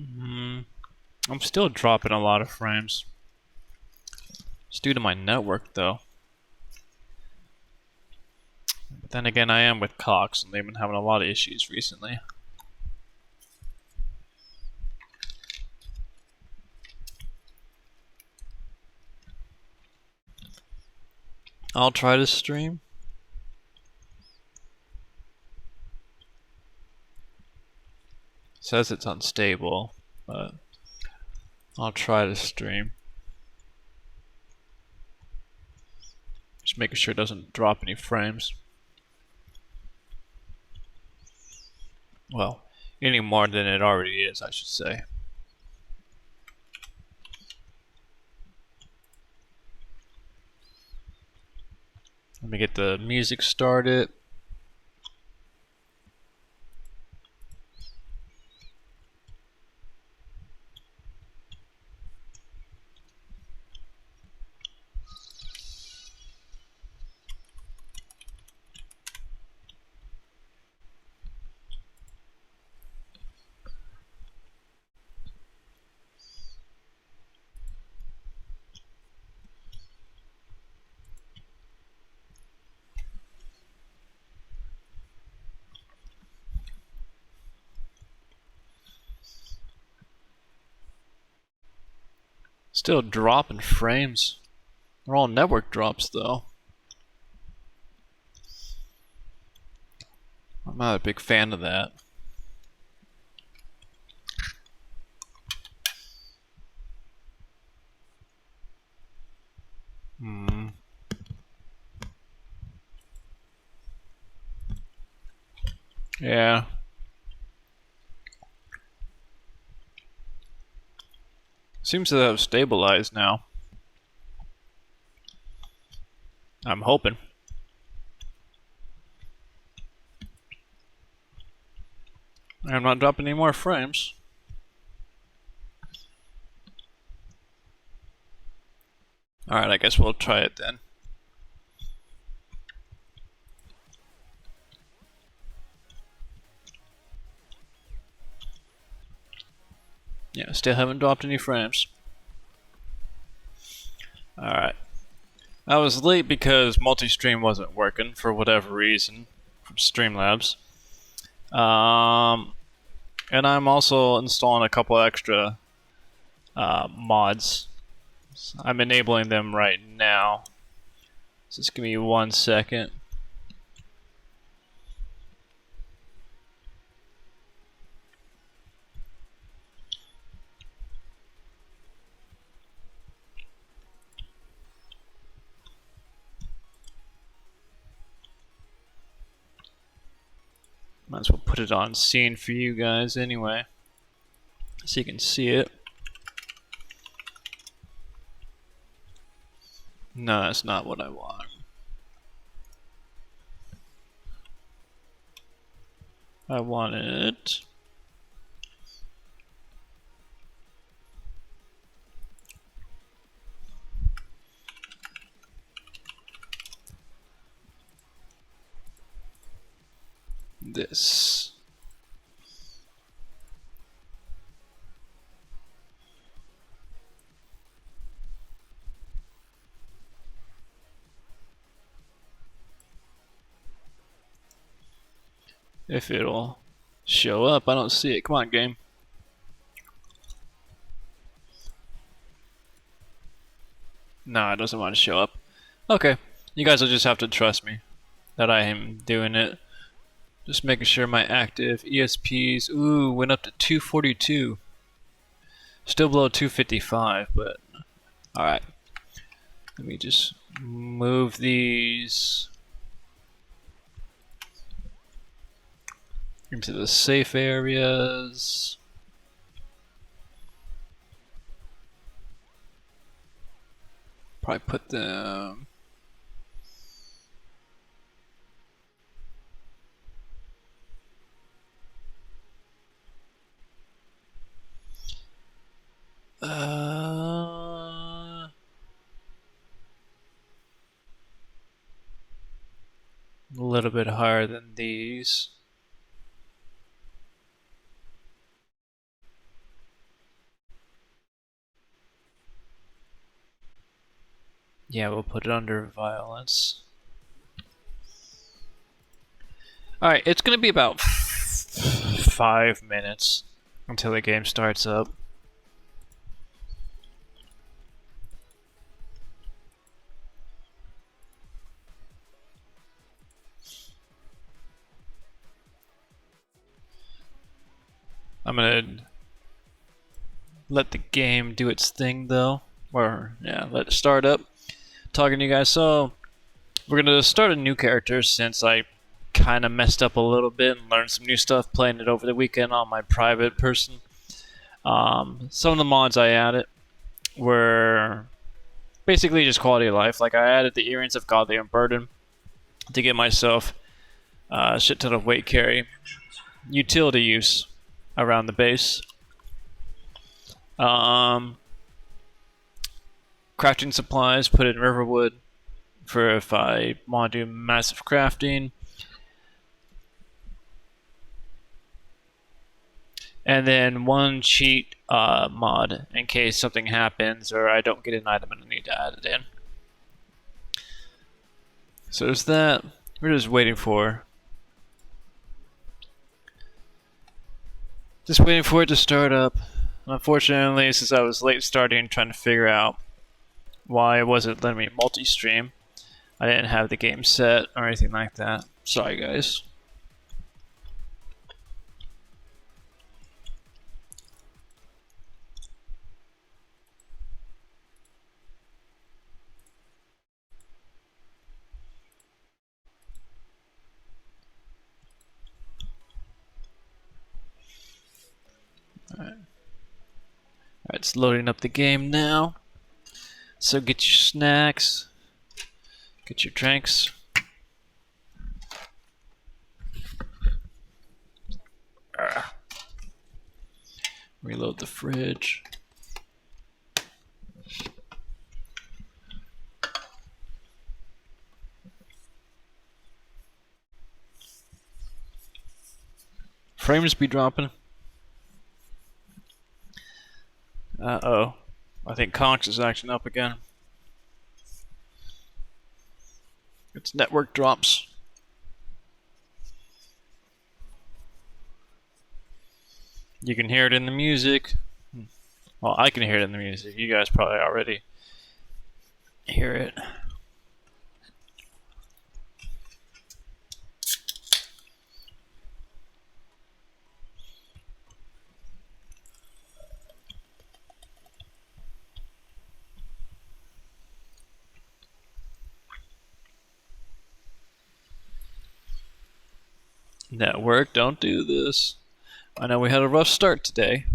I'm still dropping a lot of frames. It's due to my network, though. But then again, I am with Cox, and they've been having a lot of issues recently. I'll try to stream. It says it's unstable, but I'll try to stream. Just making sure it doesn't drop any frames. Well, any more than it already is, I should say. Let me get the music started. Still dropping frames. They're all network drops though. I'm not a big fan of that. Yeah. Seems to have stabilized now. I'm hoping. I'm not dropping any more frames. Alright, I guess we'll try it then. Yeah, still haven't dropped any frames. Alright. I was late because multi-stream wasn't working for whatever reason from Streamlabs. And I'm also installing a couple extra mods. I'm enabling them right now. So just give me 1 second. Might as well put it on scene for you guys anyway, so you can see it. No, that's not what I want. I want it. This. If it'll show up, I don't see it. Come on, game. No, it doesn't want to show up. Okay, you guys will just have to trust me that I am doing it. Just making sure my active ESPs, went up to 242. Still below 255, but alright. Let me just move these into the safe areas. Probably put them a little bit higher than these. Yeah, we'll put it under violence. Alright, it's gonna be about 5 minutes until the game starts up. I'm gonna let the game do its thing though. Or, yeah, let it start up. Talking to you guys. So, we're gonna start a new character since I kind of messed up a little bit and learned some new stuff playing it over the weekend on my private person. Some of the mods I added were basically just quality of life. Like, I added the earrings of godly unburden to get myself a shit ton of weight carry. Utility use around the base. Crafting supplies, put it in Riverwood for if I want to do massive crafting. And then one cheat mod in case something happens or I don't get an item and I need to add it in. So there's that. We're just waiting for it to start up. Unfortunately, since I was late starting, trying to figure out why it wasn't letting me multi-stream, I didn't have the game set or anything like that. Sorry, guys. Alright, it's loading up the game now. So get your snacks, get your drinks. Reload the fridge. Frames be dropping. Uh-oh. I think Conch is acting up again. Its network drops. You can hear it in the music. Well, I can hear it in the music. You guys probably already hear it. Network, don't do this. I know we had a rough start today.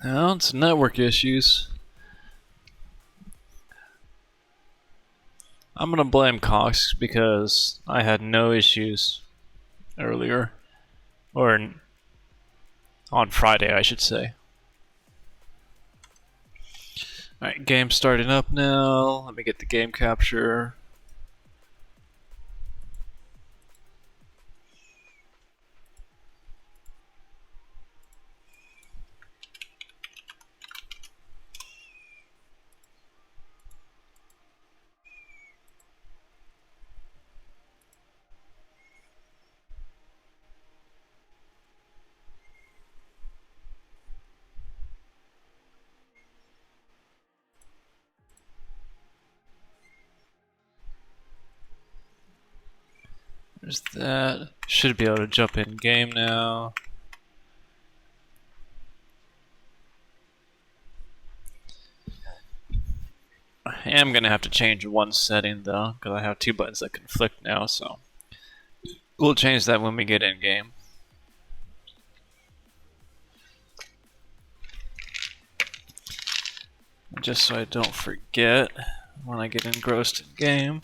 Well, it's network issues. I'm gonna blame Cox because I had no issues earlier. Or on Friday, I should say. Alright, game starting up now. Let me get the game capture. There's that. Should be able to jump in game now. I am gonna have to change one setting though, because I have two buttons that conflict now, so we'll change that when we get in game. just so I don't forget when I get engrossed in game.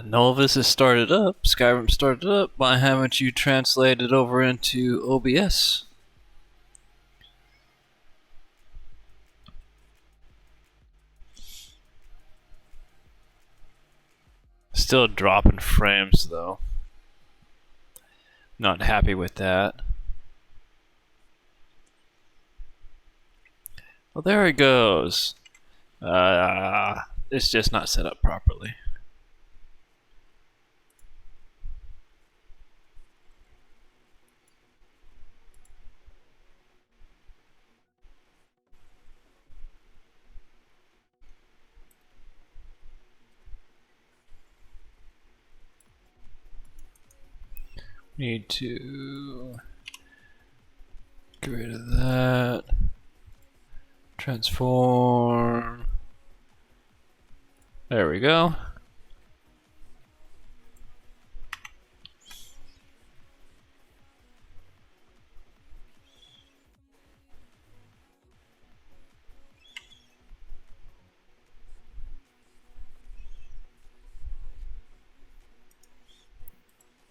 Nolvus is started up. Skyrim started up. Why haven't you translated over into OBS? Still dropping frames though. Not happy with that. Well, there it goes. It's just not set up properly. Need to get rid of that. Transform. There we go.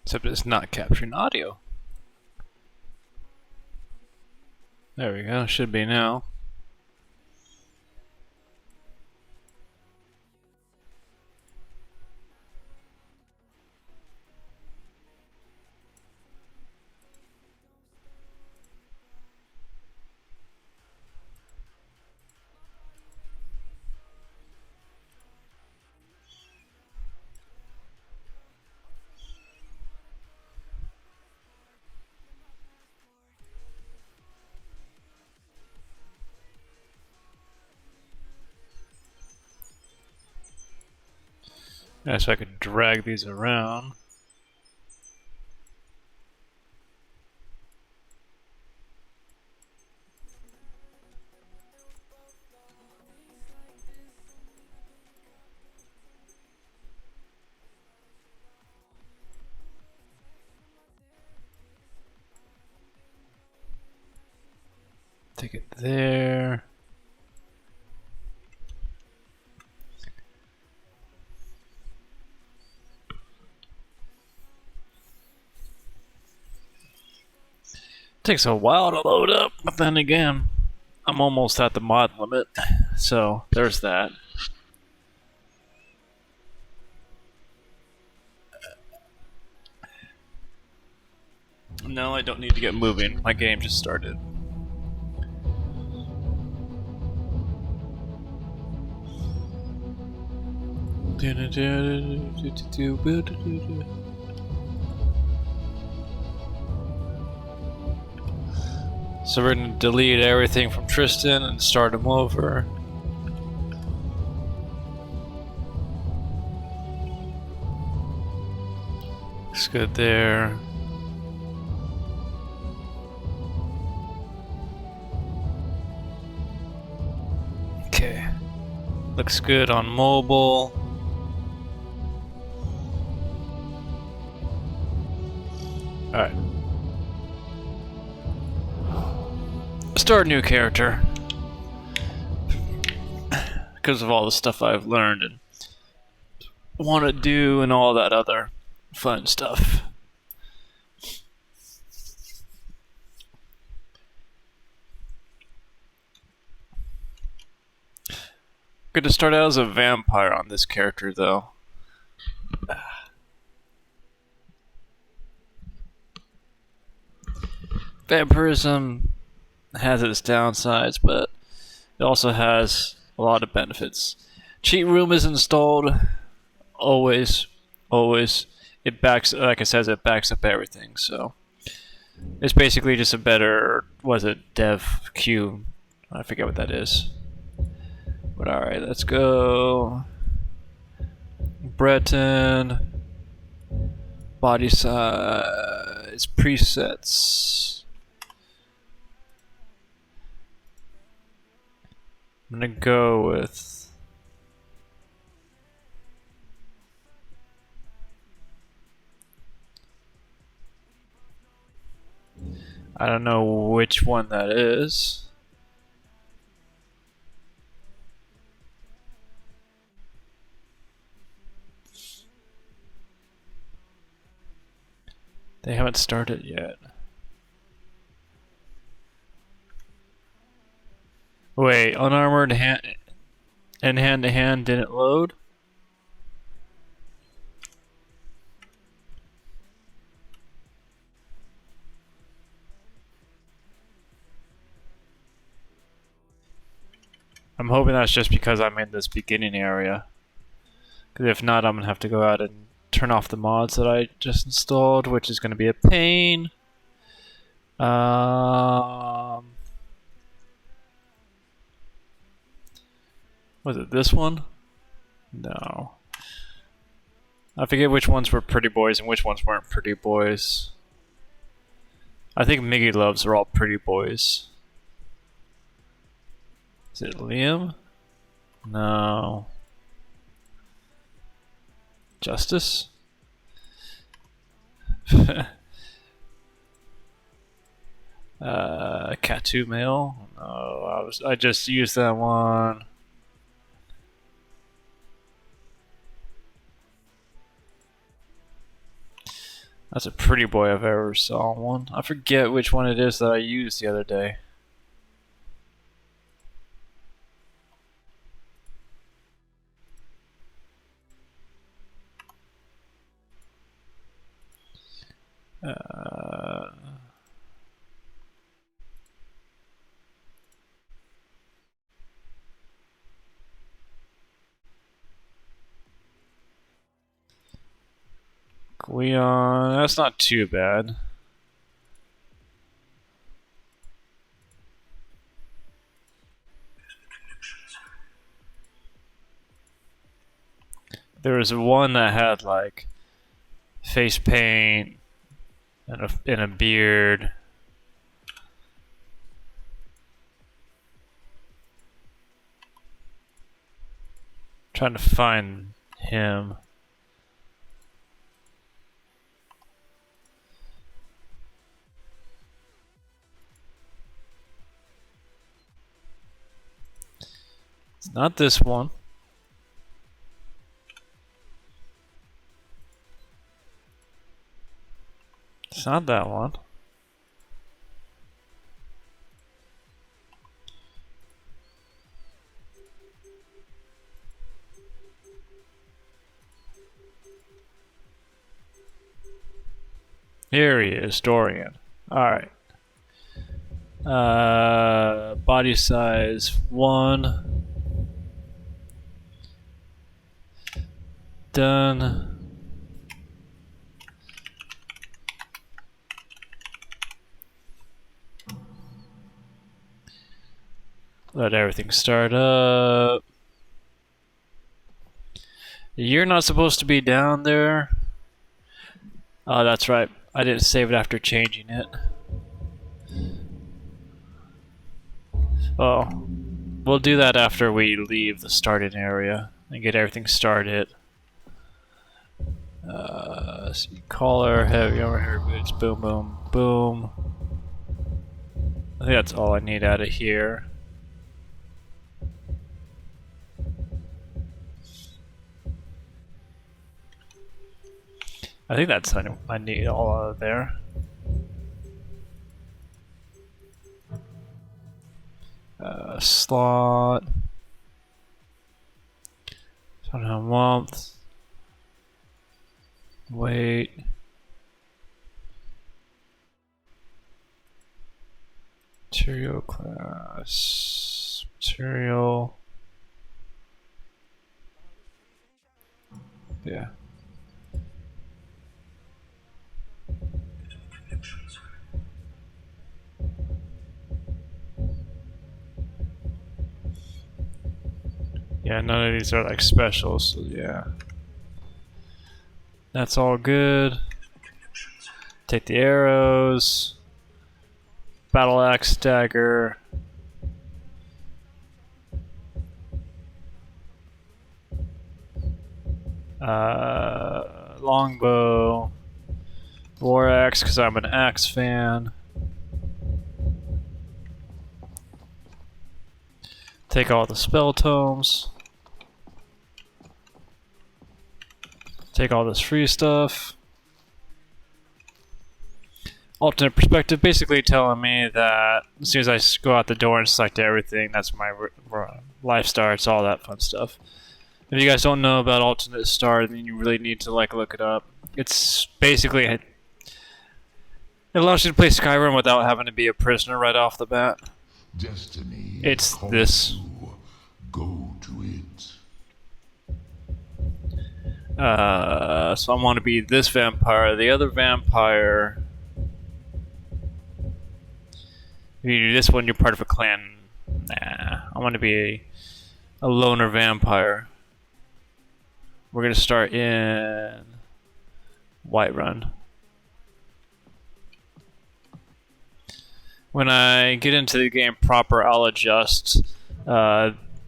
Except it's not capturing audio. There we go, should be now. Yeah, so I could drag these around. Take it there. Takes a while to load up, but then again, I'm almost at the mod limit, so there's that. No, I don't need to get moving. My game just started. So we're gonna delete everything from Tristan and start him over. Looks good there. Okay. Looks good on mobile. Alright. Start a new character. Because of all the stuff I've learned and want to do and all that other fun stuff. Good to start out as a vampire on this character though. Vampirism has its downsides, but it also has a lot of benefits. Cheat room is installed always. It backs, like I said, it backs up everything. So it's basically just a better, dev queue? I forget what that is. But alright, let's go Breton. Body size. Presets. I'm gonna go with... I don't know which one that is. They haven't started yet. Wait, unarmored hand and hand-to-hand didn't load? I'm hoping that's just because I'm in this beginning area. Because if not, I'm going to have to go out and turn off the mods that I just installed, which is going to be a pain. Was it this one? No. I forget which ones were pretty boys and which ones weren't pretty boys. I think Miggy Loves are all pretty boys. Is it Liam? No. Justice? Cat2 male? No, I just used that one. That's a pretty boy if I ever saw one. I forget which one it is that I used the other day. Guion, that's not too bad. There was one that had like face paint and a beard. Trying to find him. It's not this one. It's not that one. Here he is, Dorian. Alright. Body size 1. Done. Let everything start up. You're not supposed to be down there. Oh, that's right. I didn't save it after changing it. Oh. We'll do that after we leave the starting area and get everything started. See, collar, heavy overhead boots, boom, boom, boom. I think that's all I need out of here. I think that's I need all out of there. Slot. Somehow month. Wait. Material class. Material. Yeah. Yeah, none of these are like special, so yeah. That's all good. Take the arrows. Battle axe, dagger. Longbow. War axe, because I'm an axe fan. Take all the spell tomes. Take all this free stuff. Alternate perspective, basically telling me that as soon as I go out the door and select everything, that's my life starts, all that fun stuff. If you guys don't know about alternate start, then you really need to look it up. It's basically it allows you to play Skyrim without having to be a prisoner right off the bat. Destiny. It's this. You. Go to it. So I want to be this vampire. The other vampire. If you do this one, you're part of a clan. Nah, I want to be a loner vampire. We're gonna start in Whiterun. When I get into the game proper, I'll adjust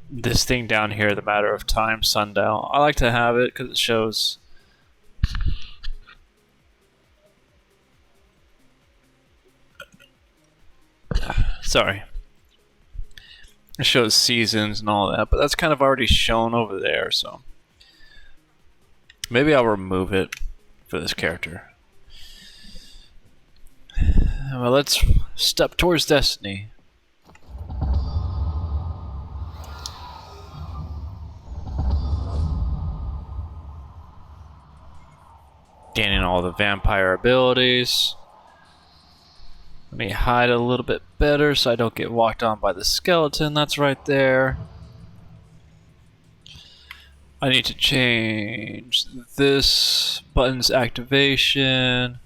this thing down here, the matter of time sundial. I like to have it because it shows. Sorry. It shows seasons and all that, but that's kind of already shown over there, so maybe I'll remove it for this character. Well, let's step towards destiny. Gaining all the vampire abilities. Let me hide a little bit better so I don't get walked on by the skeleton that's right there. I need to change this button's activation.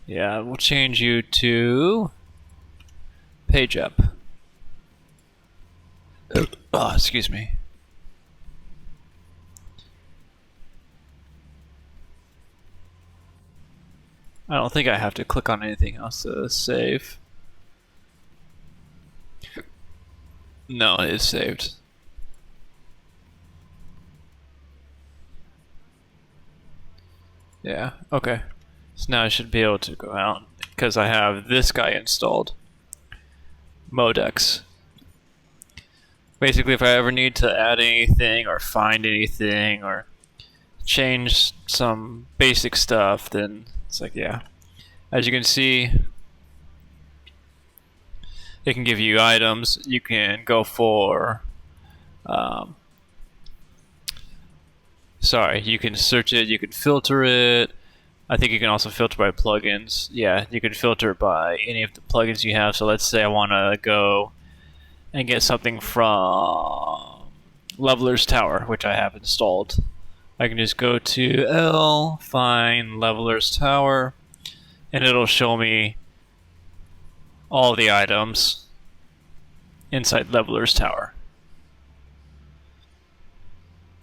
Yeah, we'll change you to page up. Oh, excuse me. I don't think I have to click on anything else to save. No, it is saved. Yeah, okay. So now I should be able to go out because I have this guy installed. Modex. Basically, if I ever need to add anything or find anything or change some basic stuff, then it's like, yeah. As you can see, it can give you items. You can go for you can search it, you can filter it. I think you can also filter by plugins. Yeah, you can filter by any of the plugins you have. So let's say I want to go and get something from Leveler's Tower, which I have installed. I can just go to L, find Leveler's Tower, and it'll show me all the items inside Leveler's Tower.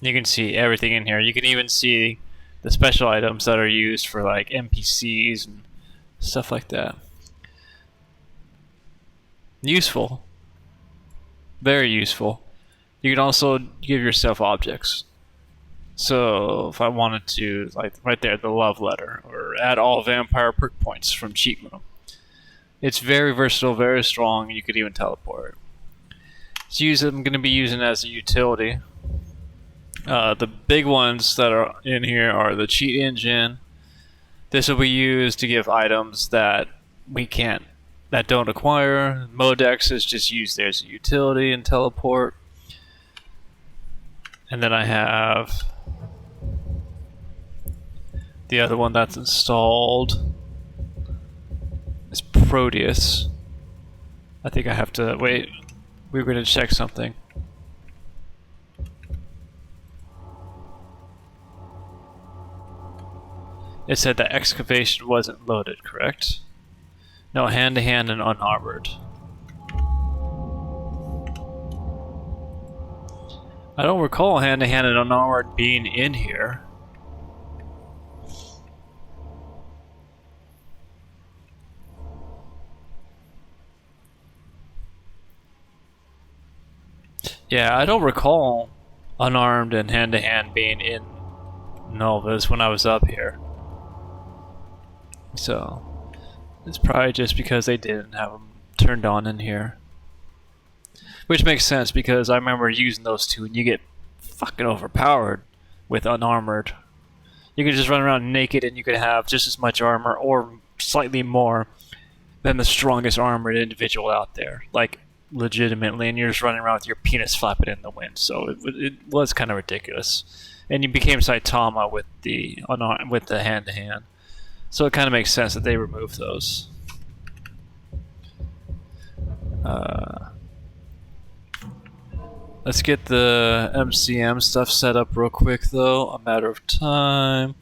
You can see everything in here. You can even see the special items that are used for like NPCs and stuff like that. Useful. Very useful. You can also give yourself objects. So if I wanted to, like right there, the love letter, or add all vampire perk points from cheat mode. It's very versatile, very strong, and you could even teleport. I'm going to be using it as a utility. The big ones that are in here are the cheat engine. This will be used to give items that that don't acquire. Modex is just used there as a utility and teleport. And then I have the other one that's installed. It's Proteus. I think I have to wait. We're going to check something. It said that excavation wasn't loaded, correct? No, hand-to-hand and unarmored. I don't recall hand-to-hand and unarmored being in here. Yeah, I don't recall unarmed and hand-to-hand being in Nolvus when I was up here. So, it's probably just because they didn't have them turned on in here. Which makes sense because I remember using those two and you get fucking overpowered with unarmored. You could just run around naked and you could have just as much armor or slightly more than the strongest armored individual out there. Like, legitimately, and you're just running around with your penis flapping in the wind. So it was kind of ridiculous. And you became Saitama with the hand-to-hand. So it kind of makes sense that they removed those. Let's get the MCM stuff set up real quick, though. A matter of time.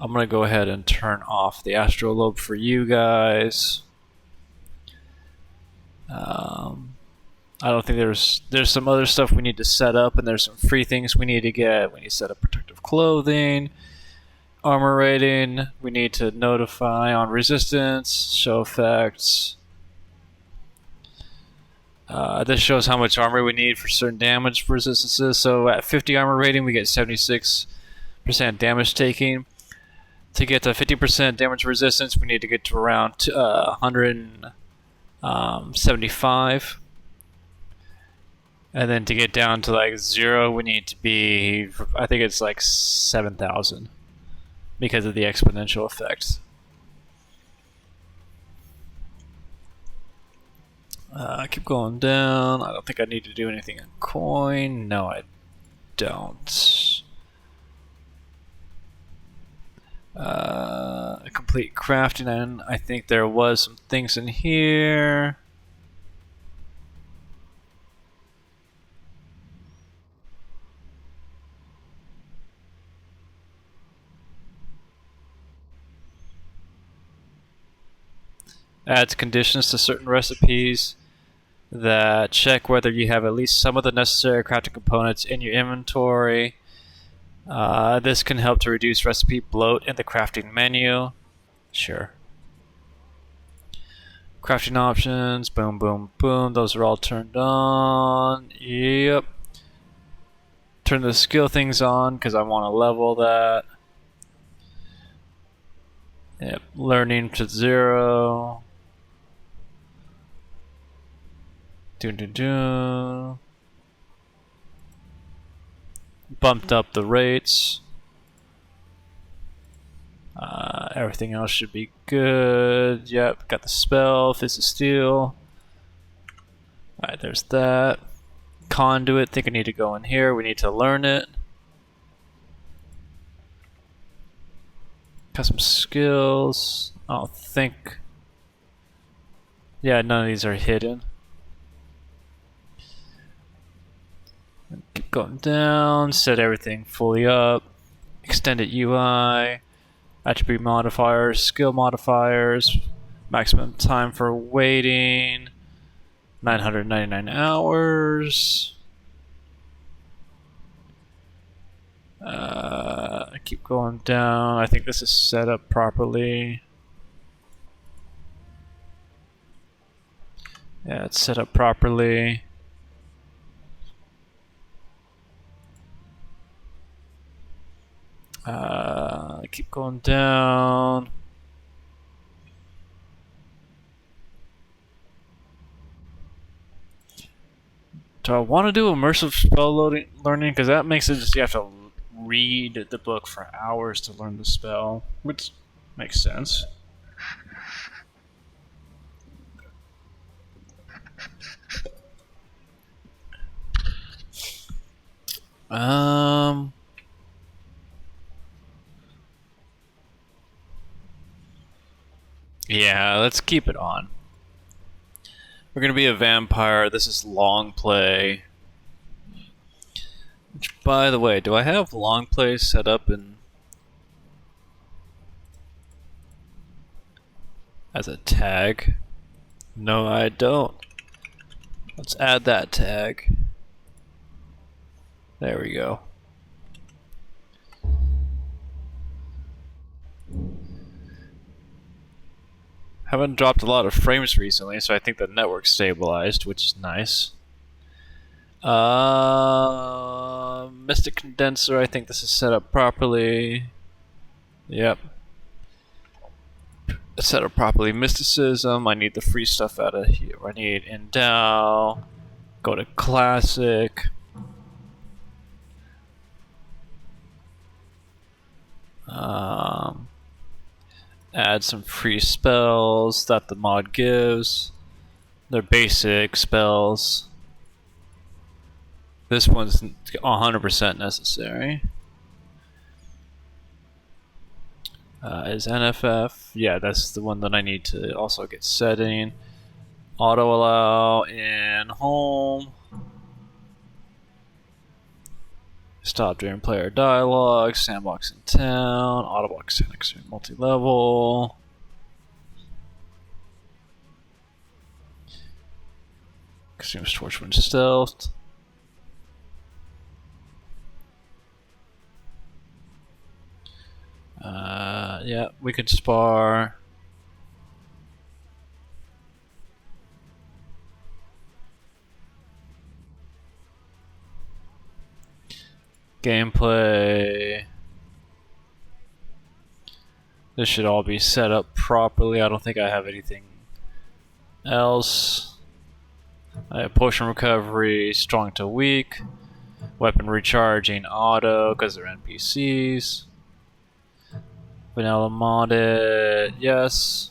I'm going to go ahead and turn off the astrolabe for you guys. I don't think there's some other stuff we need to set up, and there's some free things we need to get. We need to set up protective clothing, armor rating. We need to notify on resistance, show effects. This shows how much armor we need for certain damage resistances. So at 50 armor rating, we get 76% damage taking. To get to 50% damage resistance, we need to get to around 175. And then to get down to like 0, we need to be, I think it's like 7,000 because of the exponential effect. Keep going down. I don't think I need to do anything in coin. No, I don't. Complete crafting, and I think there was some things in here. Adds conditions to certain recipes that check whether you have at least some of the necessary crafting components in your inventory. This can help to reduce recipe bloat in the crafting menu. Sure. Crafting options, boom, boom, boom. Those are all turned on. Yep. Turn the skill things on because I want to level that. Yep. Learning to 0. Bumped up the rates. Everything else should be good. Yep, got the spell, Fist of Steel. Alright, there's that. Conduit, think I need to go in here. We need to learn it. Custom skills. I don't think. Yeah, none of these are hidden. Keep going down, set everything fully up. Extended UI. Attribute modifiers, skill modifiers. Maximum time for waiting. 999 hours. I keep going down. I think this is set up properly. Yeah, it's set up properly. Keep going down. Do I want to do immersive spell learning? Because that makes it just you have to read the book for hours to learn the spell, which makes sense. Yeah, let's keep it on. We're gonna be a vampire. This is long play. Which, by the way, do I have long play set up in as a tag. No, I don't. Let's add that tag. There we go. Haven't dropped a lot of frames recently, so I think the network's stabilized, which is nice. Mystic Condenser, I think this is set up properly. Yep. Set up properly. Mysticism, I need the free stuff out of here. I need Endow. Go to Classic. Add some free spells that the mod gives. They're basic spells. This one's 100% necessary. Is NFF? Yeah, that's the one that I need to also get setting. Auto allow in home. Stop during player dialogue. Sandbox in town. Autobox annex multi-level. Consume Torchwind stealth. Yeah, we could spar. Gameplay. This should all be set up properly. I don't think I have anything else. I have potion recovery, strong to weak, weapon recharging auto because they're NPCs. Vanilla modded, yes.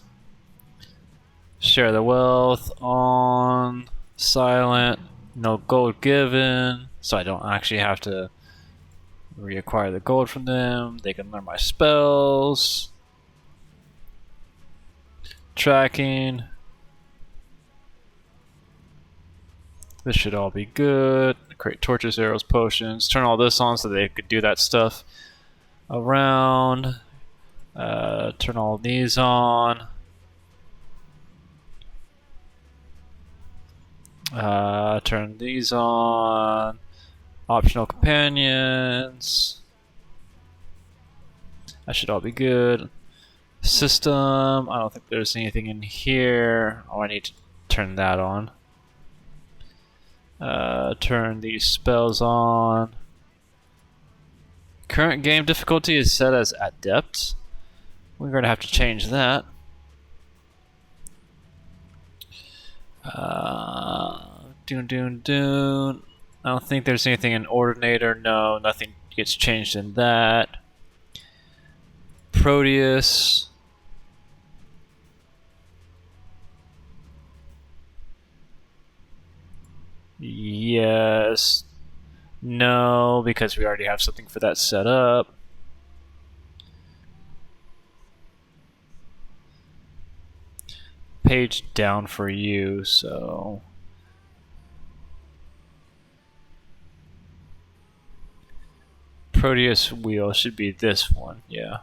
Share the wealth on, silent, no gold given, so I don't actually have to reacquire the gold from them. They can learn my spells. Tracking. This should all be good. Create torches, arrows, potions. Turn all this on so they could do that stuff around. Turn all these on. Turn these on. Optional companions. That should all be good. System. I don't think there's anything in here. Oh, I need to turn that on. Turn these spells on. Current game difficulty is set as Adept. We're going to have to change that. Dune. I don't think there's anything in Ordinator. No, nothing gets changed in that. Proteus. Yes. No, because we already have something for that set up. Page down for you, so... Proteus wheel should be this one, yeah.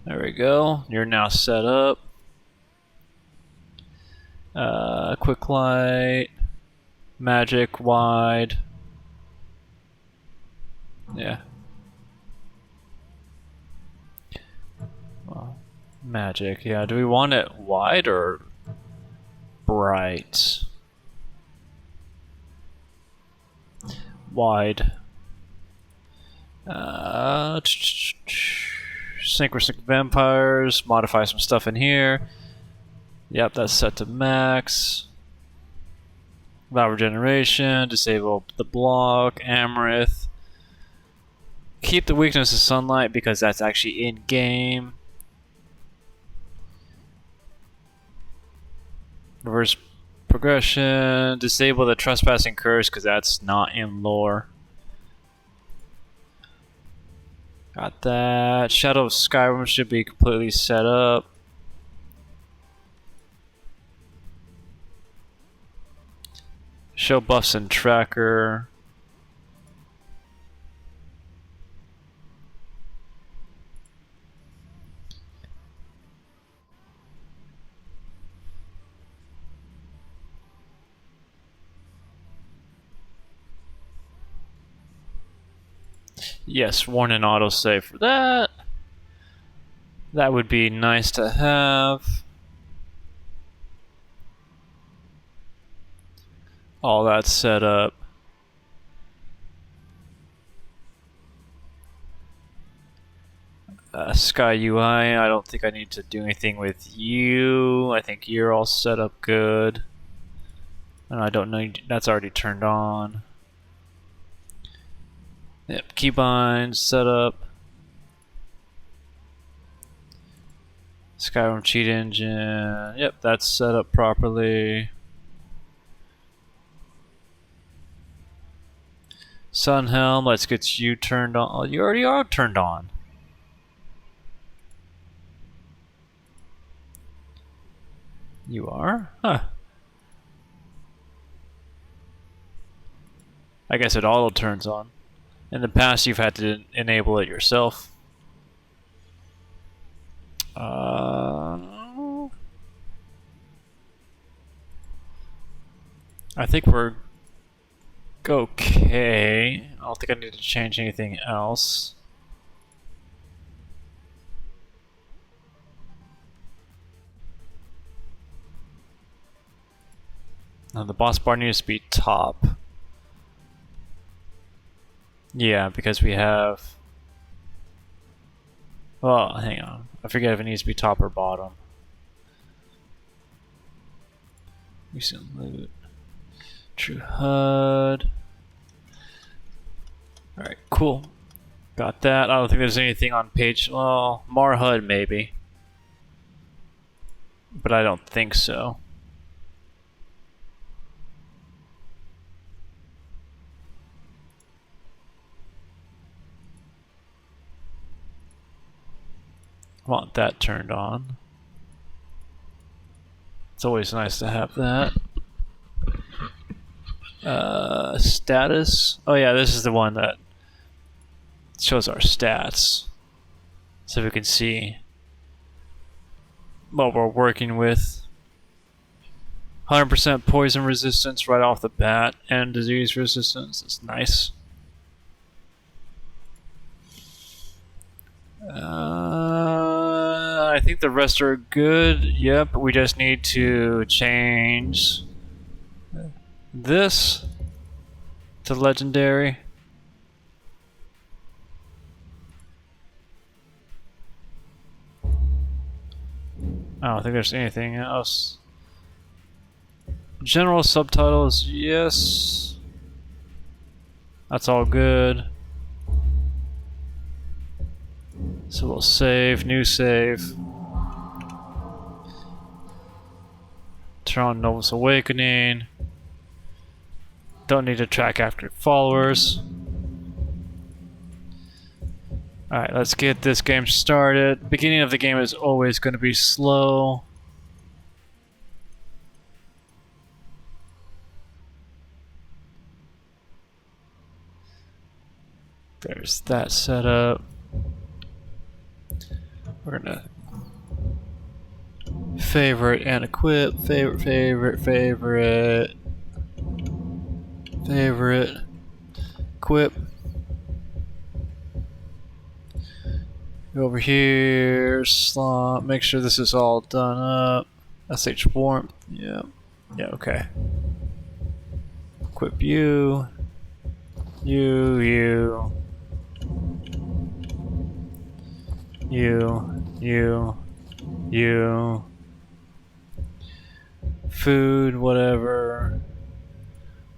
There we go. You're now set up. Quick light. Magic wide. Yeah. Well, magic. Yeah. Do we want it wide or bright? Wide. Synchronous vampires. Modify some stuff in here. Yep, that's set to max. Valve regeneration. Disable the block. Amaranth. Keep the weakness of sunlight because that's actually in game. Reverse progression. Disable the trespassing curse because that's not in lore. Got that. Shadow of Skyrim should be completely set up. Show buffs and tracker. Yes, warn and autosave for that. That would be nice to have. All that set up. Sky UI, I don't think I need to do anything with you. I think you're all set up good. And I don't know, that's already turned on. Yep, keybind set up. Skyrim cheat engine. Yep, that's set up properly. Sunhelm, let's get you turned on. Oh, you already are turned on. You are? Huh. I guess it auto turns on. In the past, you've had to enable it yourself. I think we're okay. I don't think I need to change anything else. Now the boss bar needs to be top. Yeah, because we have... Well, hang on. I forget if it needs to be top or bottom. Recent loot. True HUD. Alright, cool. Got that. I don't think there's anything on page... Well, more HUD maybe. But I don't think so. I want that turned on. It's always nice to have that. Status. Oh yeah, this is the one that shows our stats. So we can see what we're working with. 100% poison resistance right off the bat and disease resistance. It's nice. I think the rest are good. Yep, we just need to change this to legendary. I don't think there's anything else. General subtitles, yes. That's all good. So we'll save, new save. Turn on Nolvus Awakening. Don't need to track after followers. Alright, let's get this game started. Beginning of the game is always going to be slow. There's that setup. We're gonna favorite and equip, favorite, equip. Go over here, slot, make sure this is all done up. SH warmth, yeah, okay. Equip you. Food, whatever.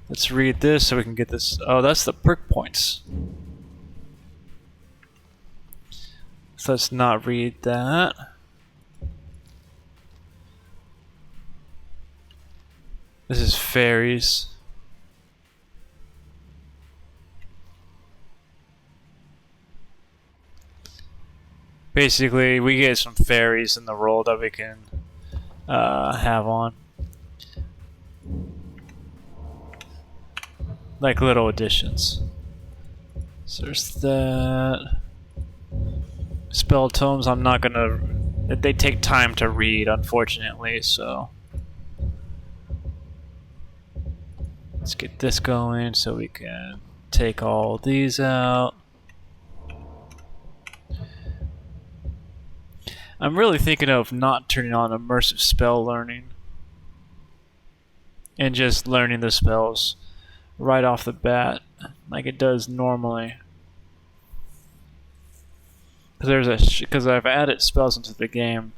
Let's read this so we can get this. Oh, that's the perk points. So let's not read that. This is fairies. Basically, we get some fairies in the role that we can have on. Like little additions. So there's that. Spell tomes, I'm not gonna... They take time to read, unfortunately, so... Let's get this going so we can take all these out. I'm really thinking of not turning on immersive spell learning and just learning the spells right off the bat like it does normally. Because I've added spells into the game.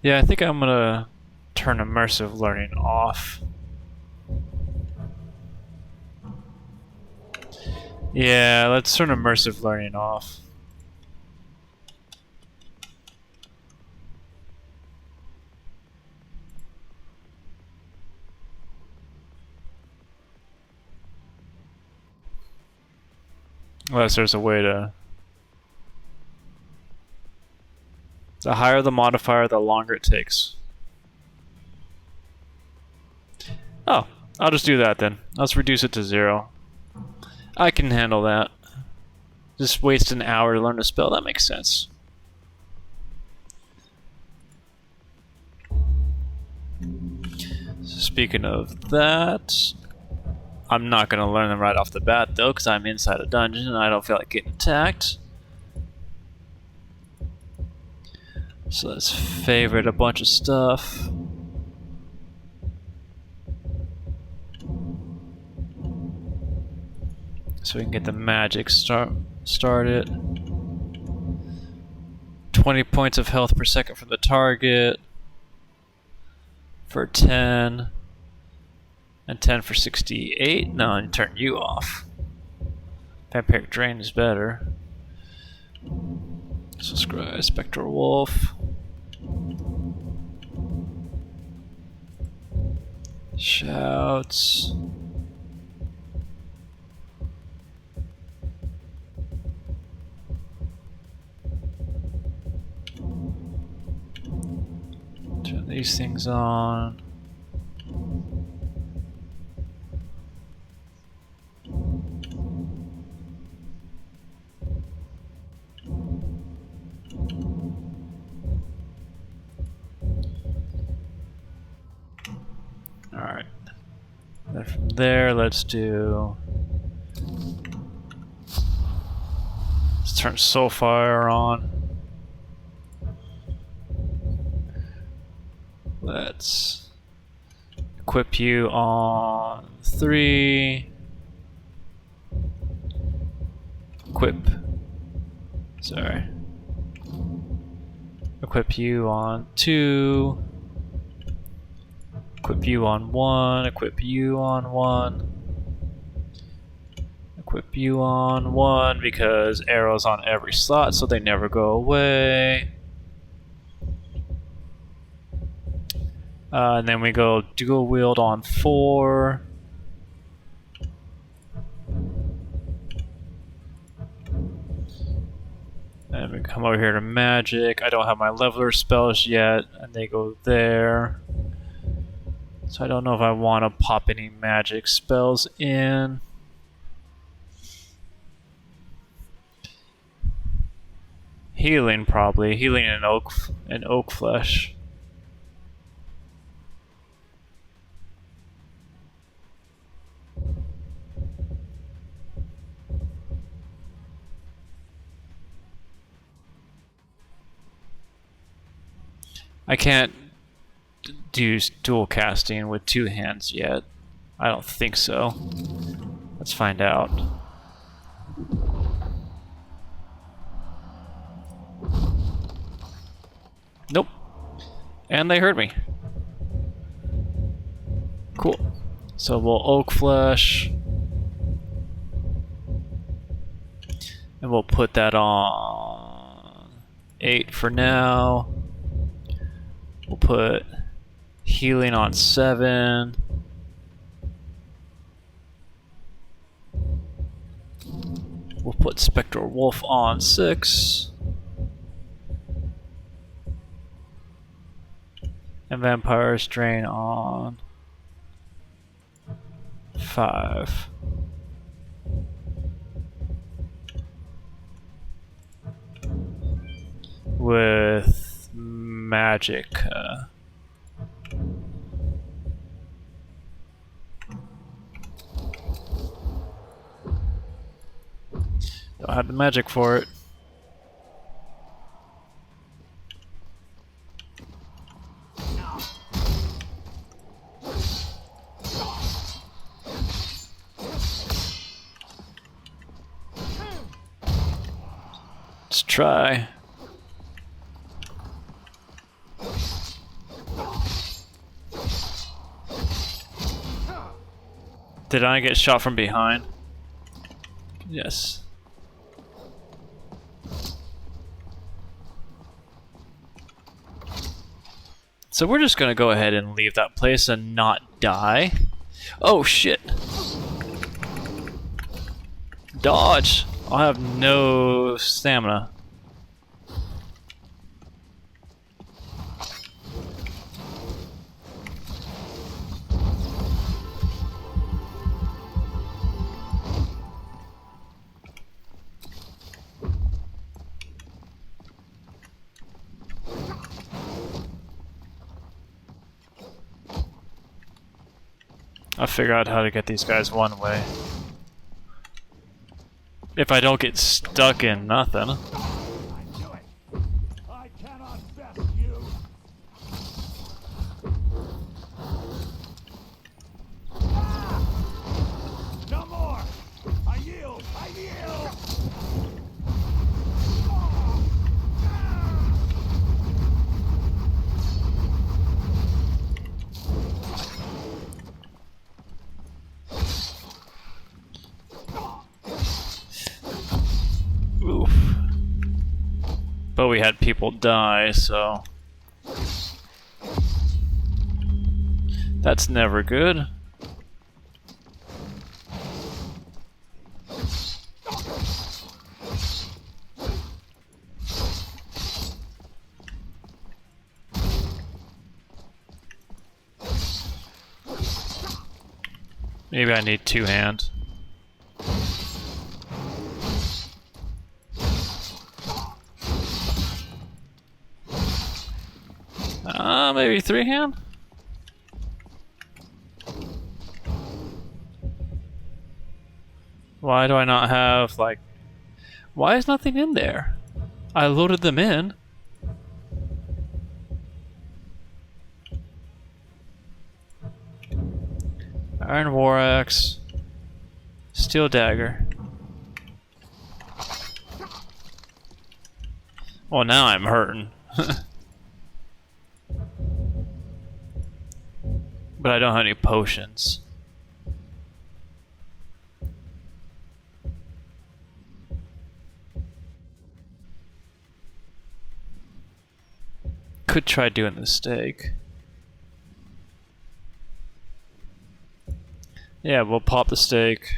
Yeah, I think I'm gonna turn immersive learning off. Yeah, let's turn immersive learning off. Unless there's a way to... The higher the modifier, the longer it takes. Oh, I'll just do that then. Let's reduce it to 0. I can handle that. Just waste an hour to learn a spell, that makes sense. Speaking of that, I'm not going to learn them right off the bat though, because I'm inside a dungeon and I don't feel like getting attacked. So let's favorite a bunch of stuff. So we can get the magic started. 20 points of health per second from the target for 10. And 10 for 68. No, I turn you off. Vampiric Drain is better. Subscribe, Spectral Wolf. Shouts. Turn these things on. Alright. Then from there, let's turn Soulfire on. Let's equip you on 3. Equip you on 2. Equip you on 1. Equip you on 1. Equip you on 1 because arrows on every slot so they never go away. And then we go dual wield on 4. And we come over here to magic. I don't have my leveler spells yet, and they go there. So I don't know if I want to pop any magic spells in. Healing probably. Healing and oak flesh. I can't do dual casting with 2 hands yet. I don't think so. Let's find out. Nope. And they heard me. Cool. So we'll oak flesh. And we'll put that on 8 for now. We'll put healing on 7. We'll put Spectral Wolf on 6. And Vampire Strain on 5. With magic. have the magic for it. Let's try. Did I get shot from behind? Yes. So we're just gonna go ahead and leave that place and not die. Oh shit! Dodge! I'll have no stamina. I'll figure out how to get these guys one way. If I don't get stuck in nothing. I cannot best you. No more. I yield. I yield. Oof. But we had people die, so that's never good. Maybe I need two hands. Maybe three hand? Why do I not have, like... Why is nothing in there? I loaded them in. Iron War Axe. Steel Dagger. Well, now I'm hurting. But I don't have any potions. Could try doing the steak. Yeah, we'll pop the steak.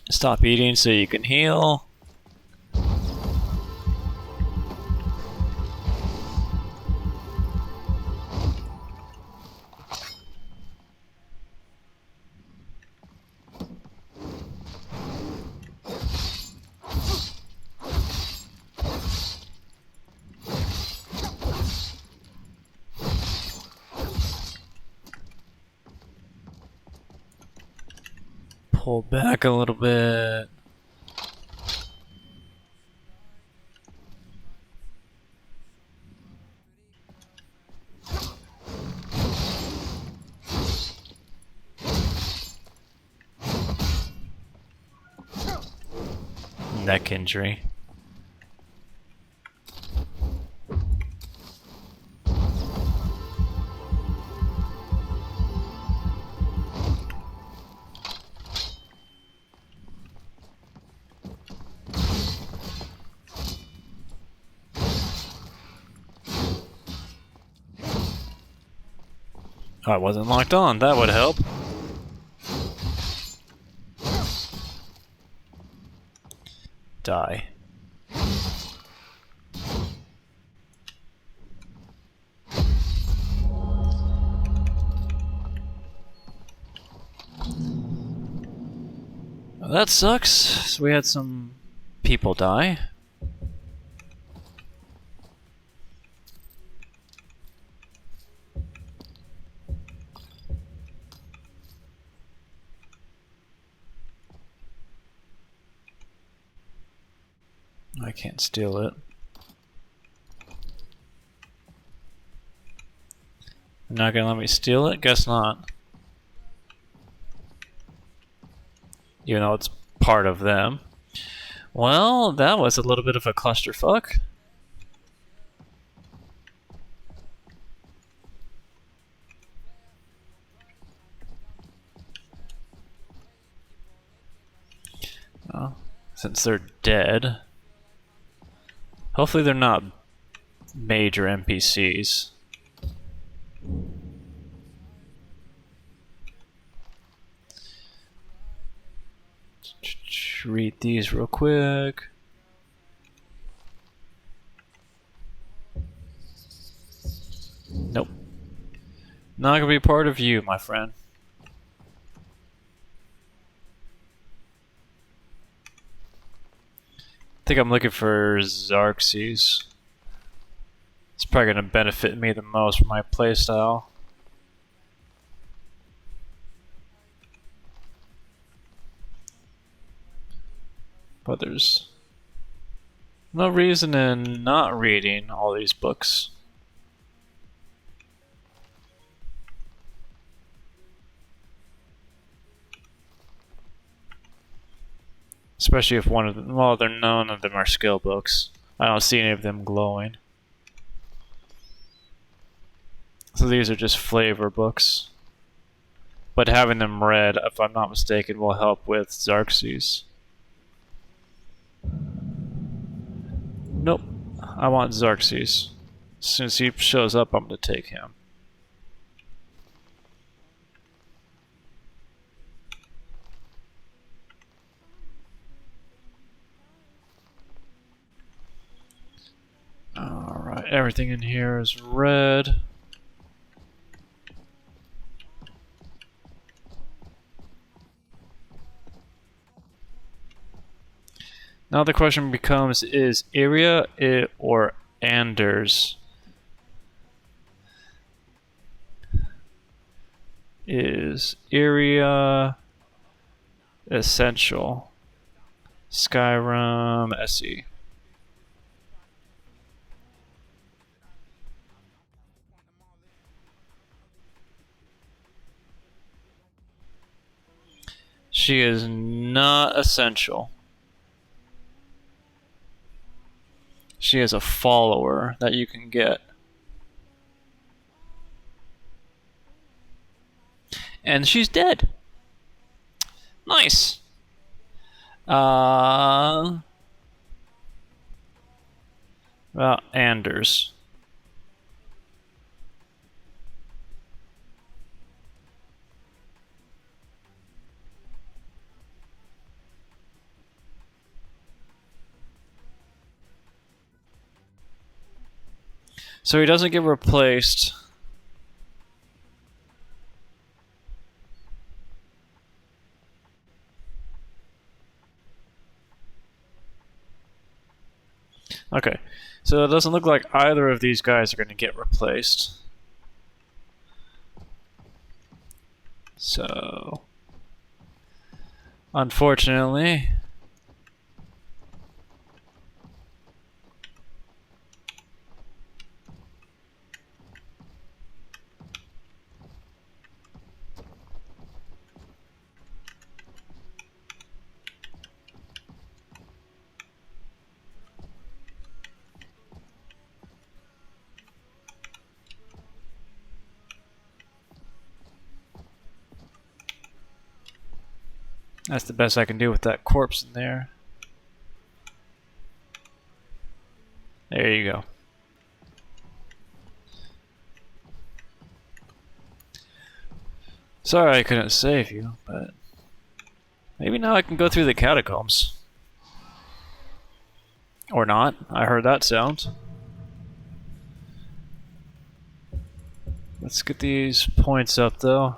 Stop eating so you can heal. Pull back a little bit. Neck injury. Oh, I wasn't locked on. That would help. Die. Well, that sucks. So we had some people die. I can't steal it. You're not gonna let me steal it? Guess not. Even though it's part of them. Well, that was a little bit of a clusterfuck. Well, since they're dead, hopefully they're not major NPCs. Read these real quick. Nope. Not gonna be part of you, my friend. I think I'm looking for Xerxes. It's probably gonna benefit me the most for my playstyle. But there's no reason in not reading all these books. Especially if one of them, well, none of them are skill books. I don't see any of them glowing. So these are just flavor books. But having them read, if I'm not mistaken, will help with Xerxes. Nope. I want Xerxes. As soon as he shows up, I'm going to take him. Alright, everything in here is red. Now the question becomes, is Iria it or Anders? Is Iria essential? Skyrim SE. She is not essential. She is a follower that you can get. And she's dead. Nice. Well, Anders. So he doesn't get replaced. Okay, so it doesn't look like either of these guys are going to get replaced. So, unfortunately, that's the best I can do with that corpse in there. There you go. Sorry I couldn't save you, but maybe now I can go through the catacombs. Or not. I heard that sound. Let's get these points up though.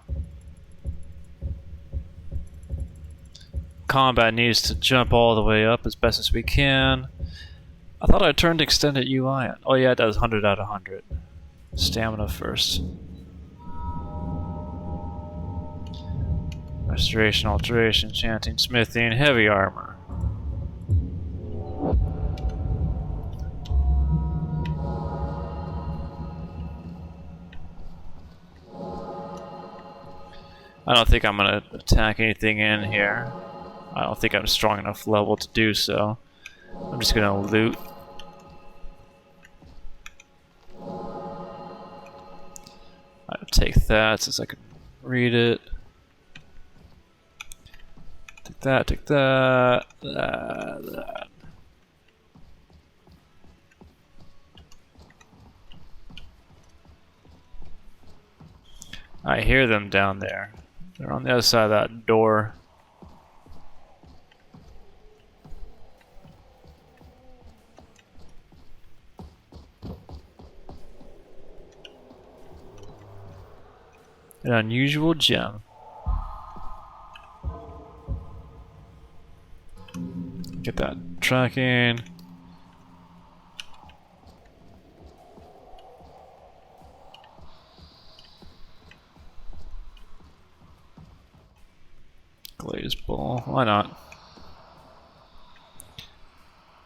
Combat needs to jump all the way up as best as we can. I thought I turned extended UI on. Oh yeah, it does 100 out of 100. Stamina first. Restoration, alteration, chanting, smithing, heavy armor. I don't think I'm gonna attack anything in here. I don't think I'm strong enough level to do so. I'm just gonna loot. I'll take that since I can read it. Take that, take that, that. I hear them down there. They're on the other side of that door. An unusual gem. Get that tracking. Glazed ball. Why not?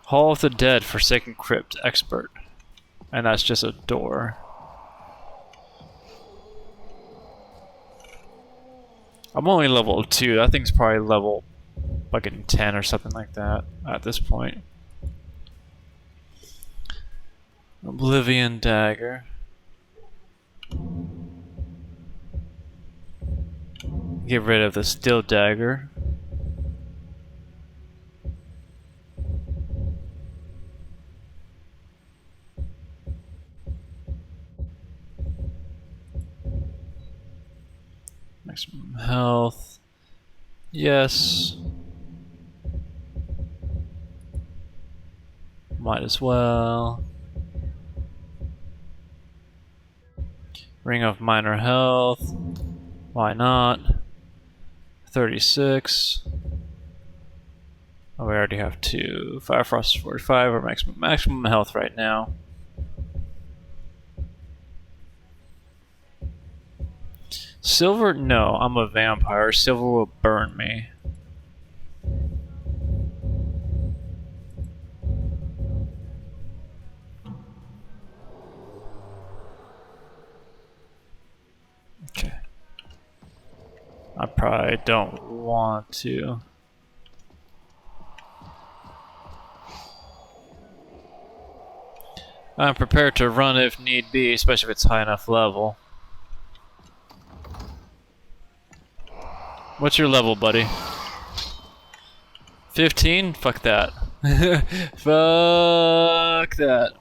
Hall of the Dead, Forsaken Crypt, Expert. And that's just a door. I'm only level 2. That thing's probably level fucking 10 or something like that at this point. Oblivion Dagger. Get rid of the Steel Dagger. Maximum health. Yes. Might as well. Ring of Minor Health. Why not? 36. Oh, we already have 2. Fire Frost is 45. Or maximum health right now. Silver? No, I'm a vampire. Silver will burn me. Okay. I probably don't want to. I'm prepared to run if need be, especially if it's high enough level. What's your level, buddy? 15? Fuck that. Fuck that.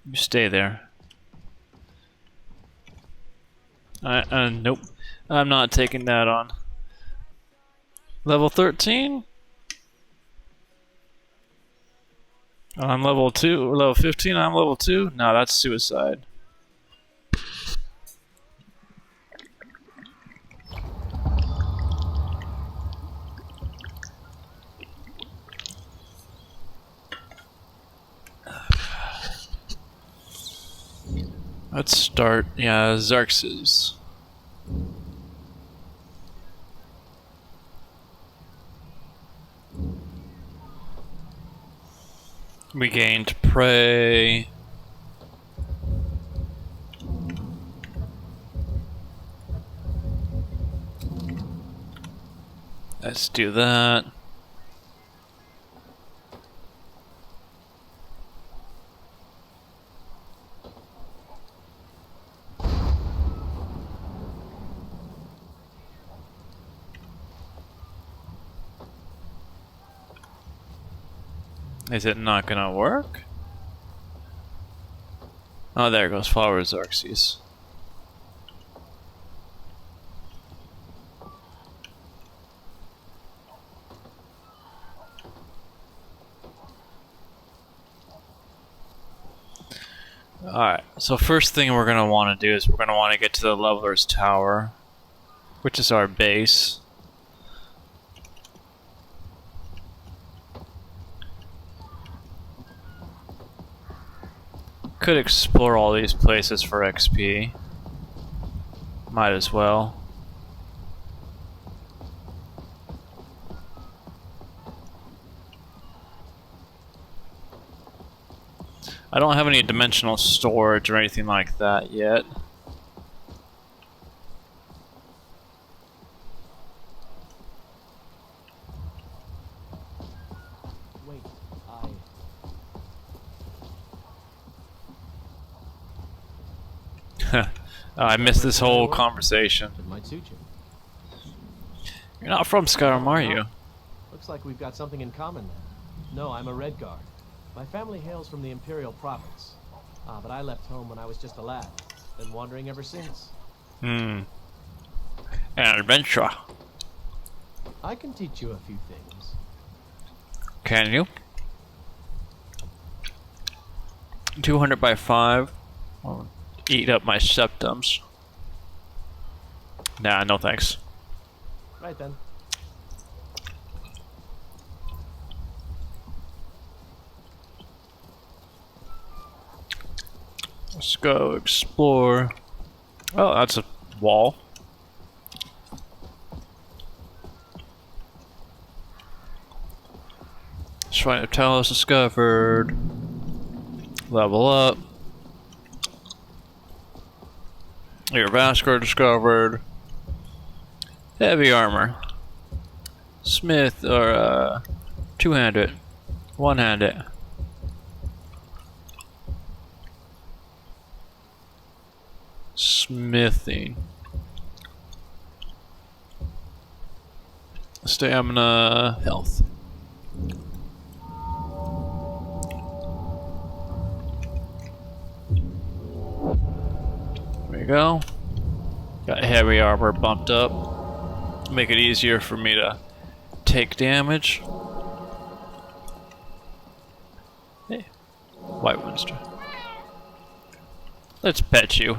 You stay there. Nope. I'm not taking that on. Level 13? I'm level 2, or level 15, I'm level 2? No, that's suicide. Let's start, yeah, Xerxes. We gained prey. Let's do that. Is it not gonna work? Oh, there goes Flower Xerxes. Alright, so first thing we're gonna want to do is we're gonna want to get to the Leveler's Tower, which is our base. Could explore all these places for XP. Might as well. I don't have any dimensional storage or anything like that yet. Wait, I missed this whole conversation. It might suit you. You're not from Skyrim, are you? Looks like we've got something in common then. No, I'm a Red Guard. My family hails from the Imperial province. But I left home when I was just a lad. Been wandering ever since. An adventure. I can teach you a few things. Can you? 200 by 5. I'll eat up my septums. Nah, no thanks. Right then. Let's go explore. Oh, that's a wall. Shrine of Talos discovered. Level up. Your Vascar discovered. Heavy armor. Smith or two-handed. One-handed. Smithing. Stamina, health. There we go. Got heavy armor bumped up. Make it easier for me to take damage. Hey, White Winster. Let's pet you.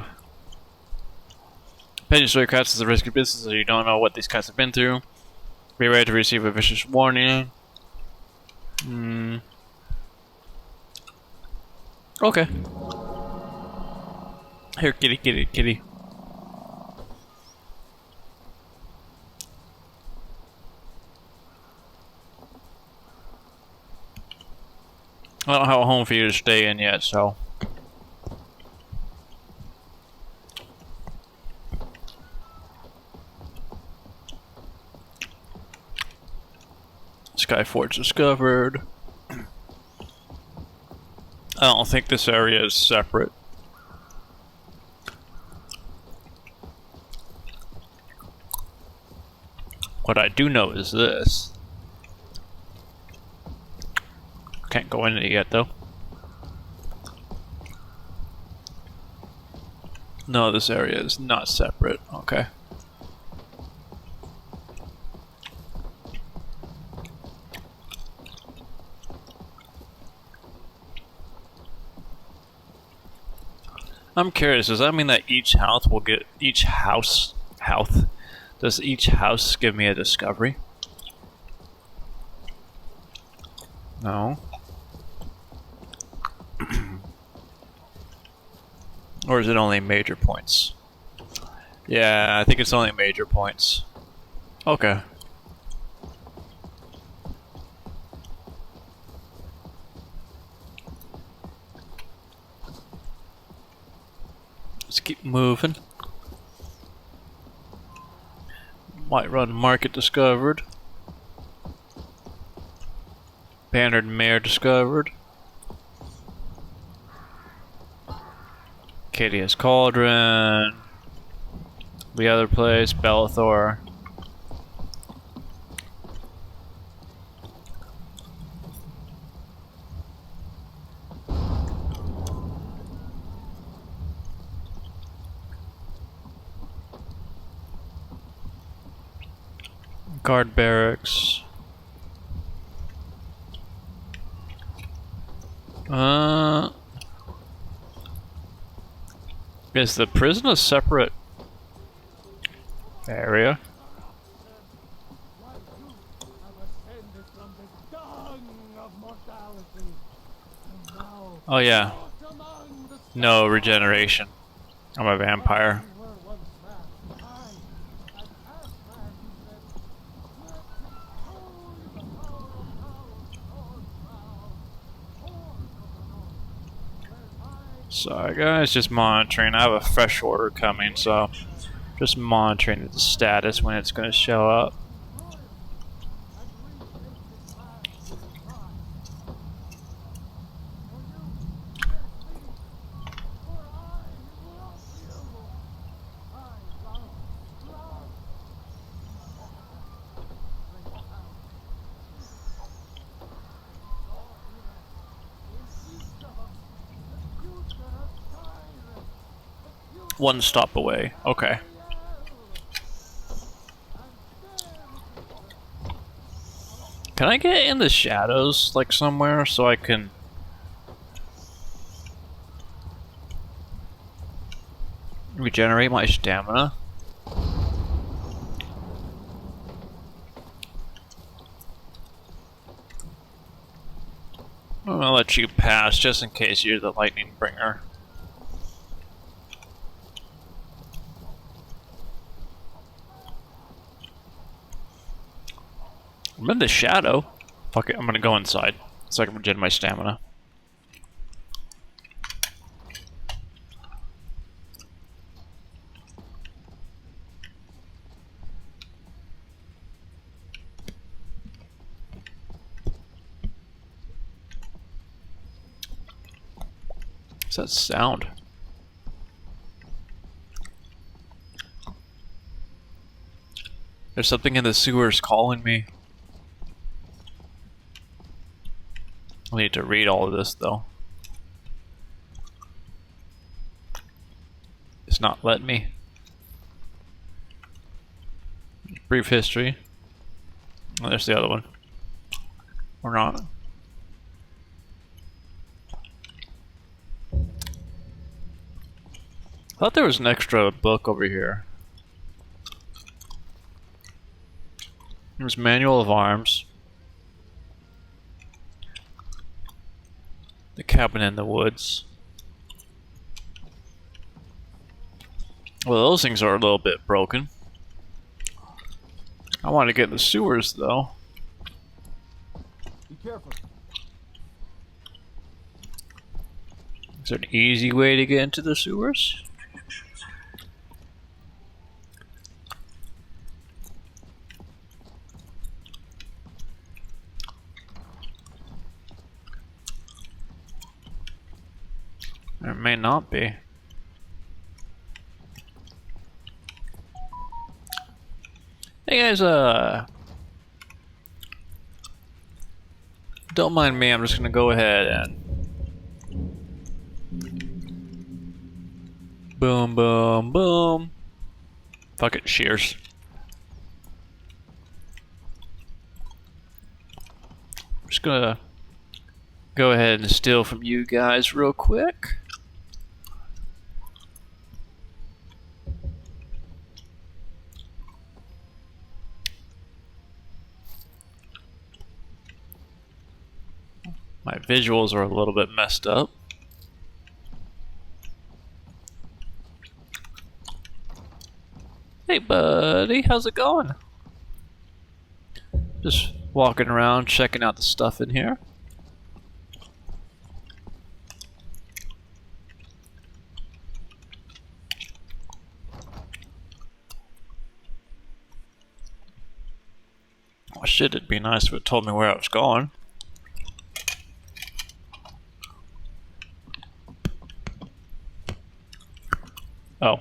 Petting stray cats is a risky business, so you don't know what these cats have been through. Be ready to receive a vicious warning. Okay. Here, kitty, kitty, kitty. I don't have a home for you to stay in yet, so. Skyforge discovered. I don't think this area is separate. What I do know is this. Can't go in it yet though. No, this area is not separate. Okay. I'm curious, does that mean that each house will get does each house give me a discovery? No. Or is it only major points? Yeah, I think it's only major points. Okay. Let's keep moving. Whiterun Market discovered. Bannered Mare discovered. Cadius Cauldron. The other place, Bellathor. Guard barracks. Is the prison a separate area? Oh yeah. No regeneration. I'm a vampire. Sorry guys, just monitoring. I have a fresh order coming, so just monitoring the status when it's going to show up. One stop away. Okay. Can I get in the shadows, like, somewhere, so I can... regenerate my stamina? I'm gonna let you pass, just in case you're the lightning bringer. I'm in the shadow. Fuck it, I'm gonna go inside so I can regen my stamina. What's that sound? There's something in the sewers calling me. I need to read all of this, though. It's not letting me. Brief history. Oh, there's the other one. Or not. I thought there was an extra book over here. There's Manual of Arms. The Cabin in the Woods. Well, those things are a little bit broken. I want to get in the sewers, though. Be careful. Is there an easy way to get into the sewers? There may not be. Hey guys, don't mind me, I'm just gonna go ahead and boom, boom, boom. Fuck it, shears. I'm just gonna go ahead and steal from you guys real quick. My visuals are a little bit messed up. Hey buddy, how's it going? Just walking around, checking out the stuff in here. Oh shit, it'd be nice if it told me where I was going. Oh.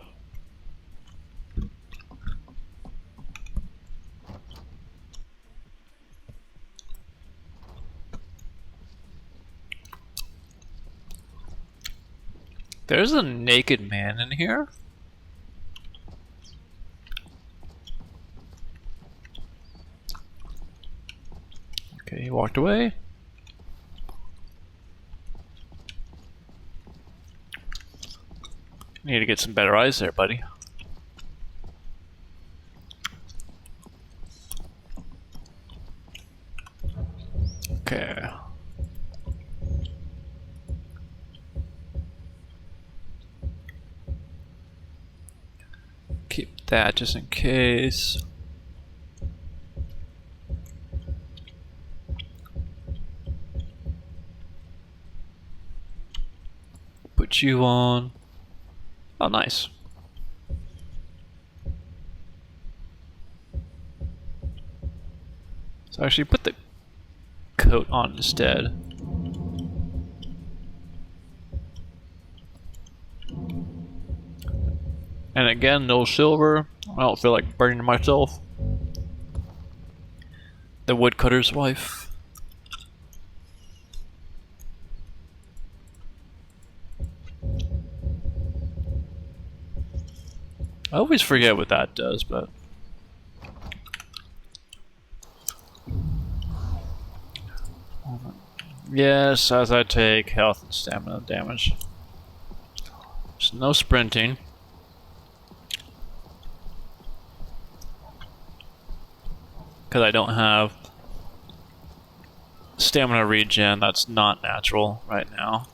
There's a naked man in here? Okay, he walked away. Need to get some better eyes there, buddy. Okay. Keep that just in case. Put put you on. Oh, nice. So actually put the coat on instead. And again, no silver. I don't feel like burning myself. The woodcutter's wife. I always forget what that does, but... Yes, as I take health and stamina damage. There's no sprinting. Because I don't have stamina regen, that's not natural right now.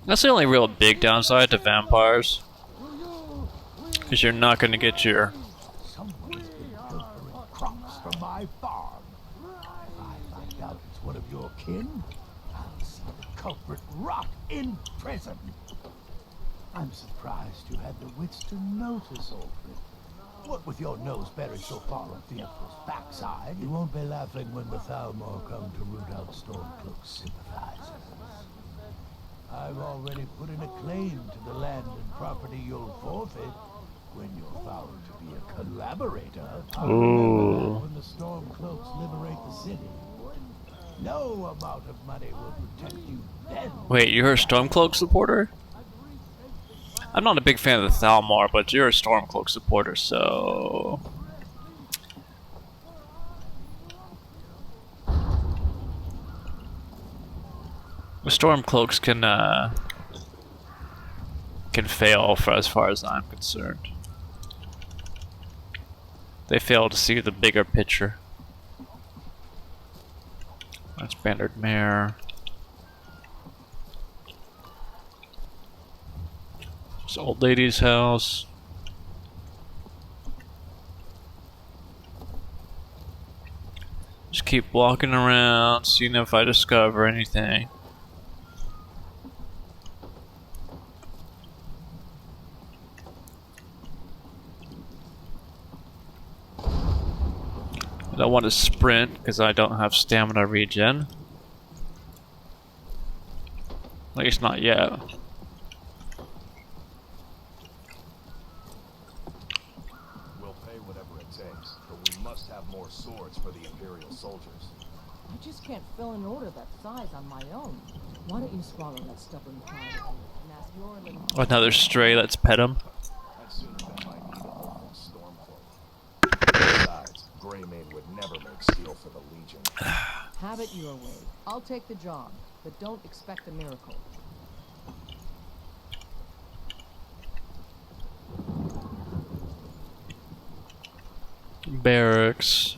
That's the only real big downside to vampires. Because you're not going to get your... Someone's been pilfering crops from my farm. If I find out it's one of your kin, I'll see the culprit rot in prison. I'm surprised you had the wits to notice all this. What with your nose buried so far up the Emperor's backside, you won't be laughing when the Thalmor come to root out Stormcloak's sympathizers. I've already put in a claim to the land and property you'll forfeit when you're found to be a collaborator. I'll remember that when the Stormcloaks liberate the city. No amount of money will protect you then. Wait, you're a Stormcloak supporter? I'm not a big fan of the Thalmor, but you're a Stormcloak supporter, so... The Stormcloaks can fail for as far as I'm concerned. They fail to see the bigger picture. That's Banded Mare. This old lady's house. Just keep walking around, seeing if I discover anything. I don't want to sprint because I don't have stamina regen. At least not yet. We'll pay whatever it takes, but we must have more swords for the Imperial soldiers. I just can't fill an order that size on my own. Why don't you swallow that stubborn pride and ask your little... Another stray, let's pet him. I'd sooner bet my needle on Stormcloak. Besides, Greymane would never make steel for the Legion. Have it your way. I'll take the job, but don't expect a miracle. Barracks.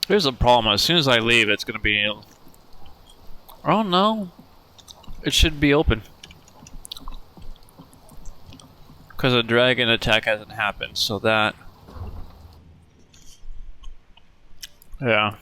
Here's the problem, as soon as I leave it's gonna be... Oh no, it should be open. Because a dragon attack hasn't happened, so that... Yeah.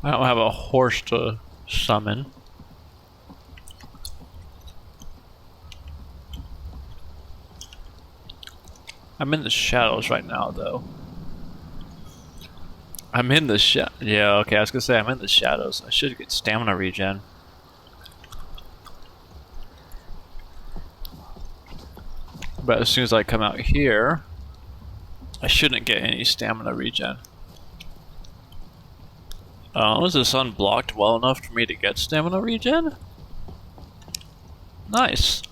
I don't have a horse to summon. I'm in the shadows right now, though. I'm in the yeah, okay, I was gonna say I'm in the shadows. I should get stamina regen. But as soon as I come out here, I shouldn't get any stamina regen. Is the sun blocked well enough for me to get stamina regen? Nice.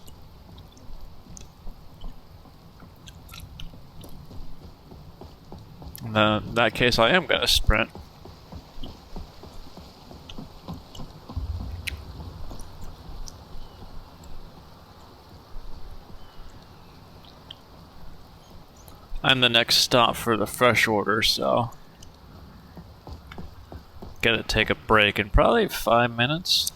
In that case, I am gonna sprint. I'm the next stop for the fresh order, so gotta take a break in probably 5 minutes.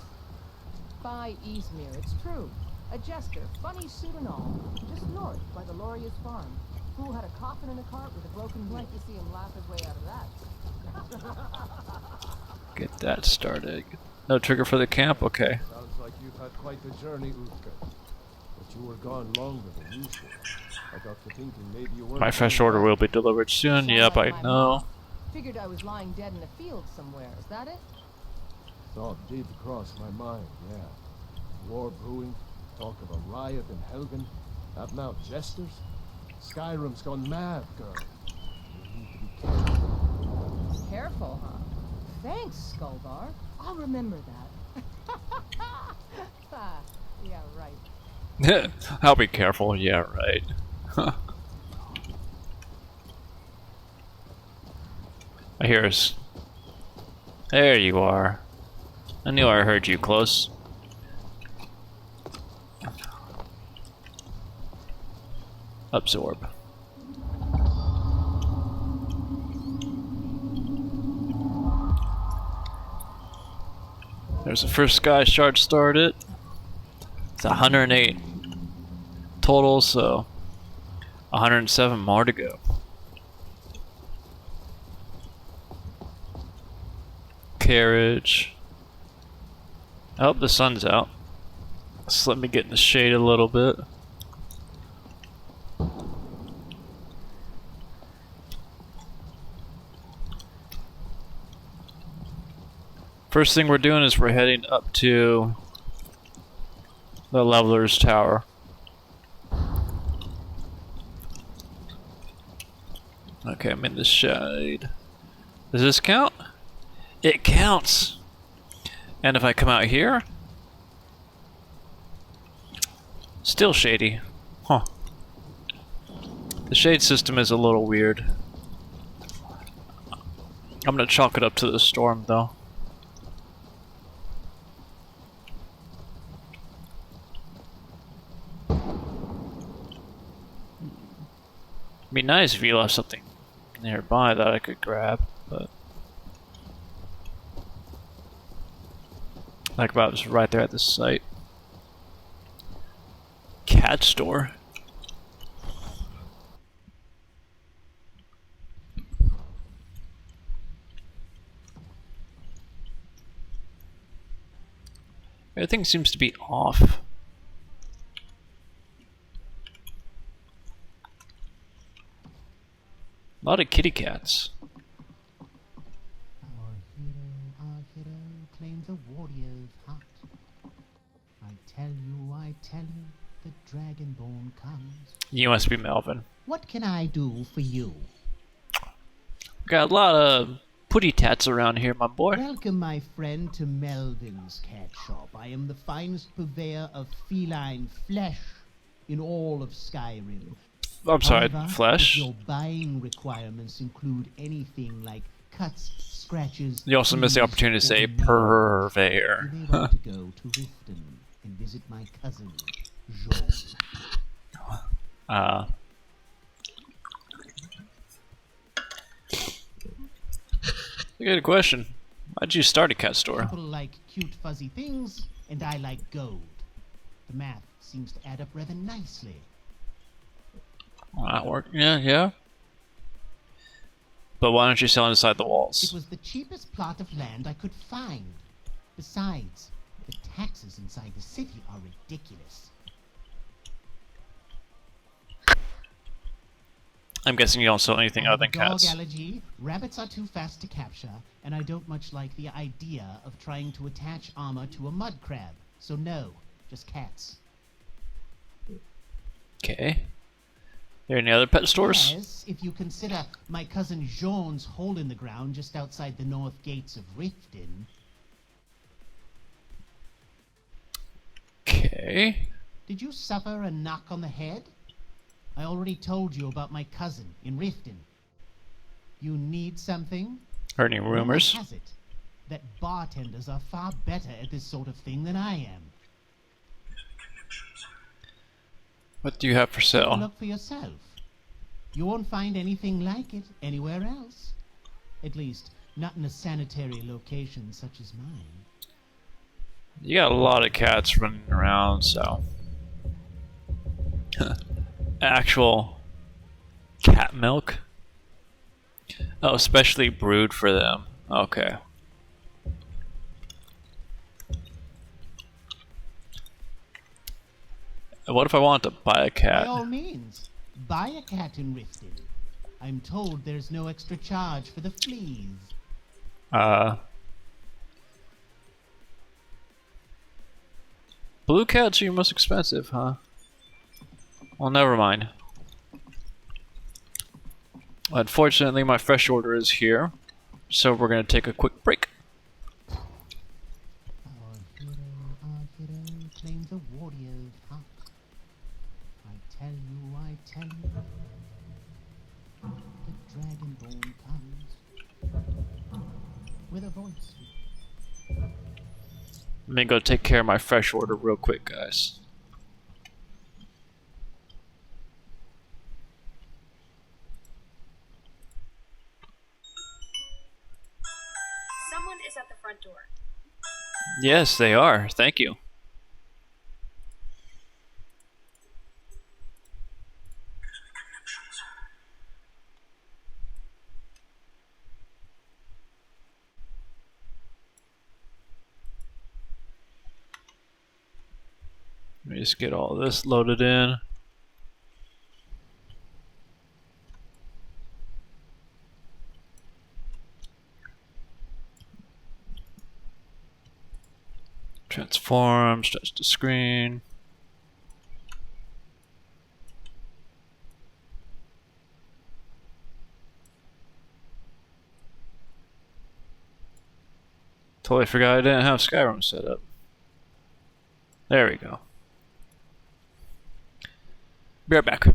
By Eastmere, it's true. A jester, funny suit and all, just north by the Lauria's farm. Who had a coffin in a cart with a broken leg to see him laugh his way out of that. Get that started. No trigger for the camp? Okay. Sounds like you've had quite the journey, Uthgar. But you were gone longer than usual. I got to thinking maybe you weren't... My fresh order will be delivered soon. Yep, I know. Figured I was lying dead in a field somewhere. Is that it? Thought did cross my mind, yeah. War brewing, talk of a riot in Helgen, that out jesters. Skyrim's gone mad, girl. You need to be careful. Careful, huh? Thanks, Skullbar. I'll remember that. Yeah, right. I'll be careful. Yeah, right. I hear us. There you are. I knew I heard you close. Absorb. There's the first sky shard started. It's 108 total, so 107 more to go. Carriage. I hope the sun's out. Just let me get in the shade a little bit. First thing we're doing is we're heading up to the Leveler's Tower. Okay, I'm in the shade. Does this count? It counts! And if I come out here, still shady. Huh. The shade system is a little weird. I'm gonna chalk it up to the storm though. It'd be nice if you left something nearby that I could grab, but like about just right there at the site. Cat store. Everything seems to be off. A lot of kitty cats. Our hero claims a warrior's heart. I tell you, the Dragonborn comes. You must be Melvin. What can I do for you? Got a lot of putty tats around here, my boy. Welcome, my friend, to Melvin's cat shop. I am the finest purveyor of feline flesh in all of Skyrim. I'm sorry, However, flesh? if your buying requirements include anything like cuts, scratches... You also missed the opportunity to say purveyor. You may want to go to Riften and visit my cousin, Jean. Good question. Why'd you start a cat store? People like cute fuzzy things, and I like gold. The math seems to add up rather nicely. Well, that worked. Yeah. But why don't you sell inside the It walls? was the cheapest plot of land I could find. Besides, the taxes inside the city are ridiculous. I'm guessing you don't sell anything I other have than a dog cats. allergy, rabbits are too fast to capture, and I don't much like the idea of trying to attach armor to a mud crab. So no, just cats. Okay. There any other pet stores? Yes, if you consider my cousin Jean's hole in the ground just outside the north gates of Riften. Okay. Did you suffer a knock on the head? I already told you about my cousin in Riften. You need something? Heard any rumors? Rumor has it that bartenders are far better at this sort of thing than I am. What do you have for Take a sale? look for yourself. You won't find anything like it anywhere else. At least, not in a sanitary location such as mine. You got a lot of cats running around, so. Actual cat milk? Oh, specially brewed for them. Okay. What if I want to buy a By cat? all means, buy a cat in Riften. I'm told there's no extra charge for the fleas. Blue cats are your most expensive, huh? Well, never mind. Unfortunately, my fresh order is here, so we're gonna take a quick break. Our hero claims a warrior's heart. I tell you, the dragonborn comes with a voice. Let me go take care of my fresh order real quick, guys. Someone is at the front door. Yes, they are. Thank you. Let me just get all this loaded in. Transform, stretch the screen. Totally forgot I didn't have Skyrim set up. There we go. Be right back.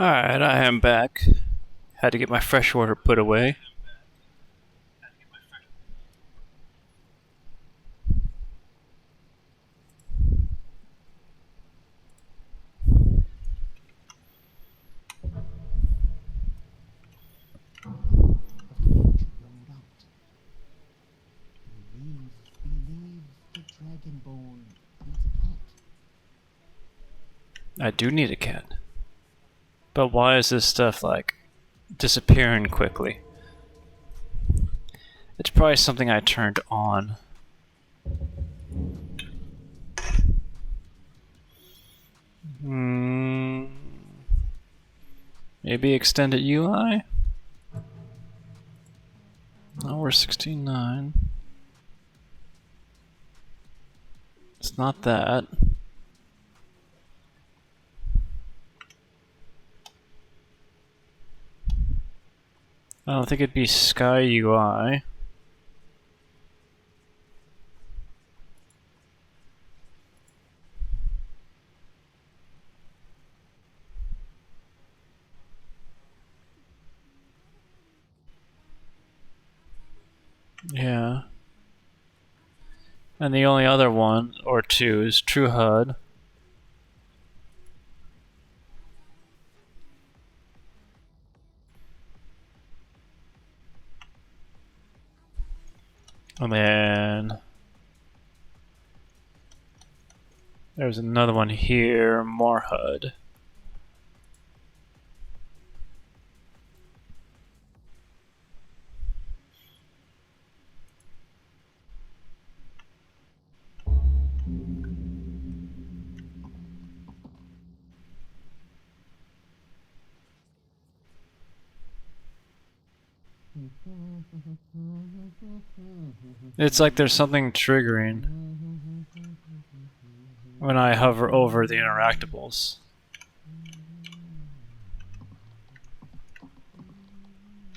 Alright, I am back. Had to get my fresh water put away. Believe the Dragonborn needs a cat. I do need a cat. But why is this stuff, like, disappearing quickly? It's probably something I turned on. Maybe extended UI? Oh, we're 16.9. It's not that. I don't think it'd be Sky UI. Yeah. And the only other one, or two, is True HUD. And then there's another one here, more HUD. It's like there's something triggering when I hover over the interactables.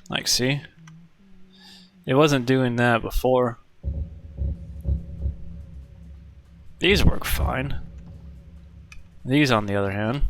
Like, see? It wasn't doing that before. These work fine. These, on the other hand.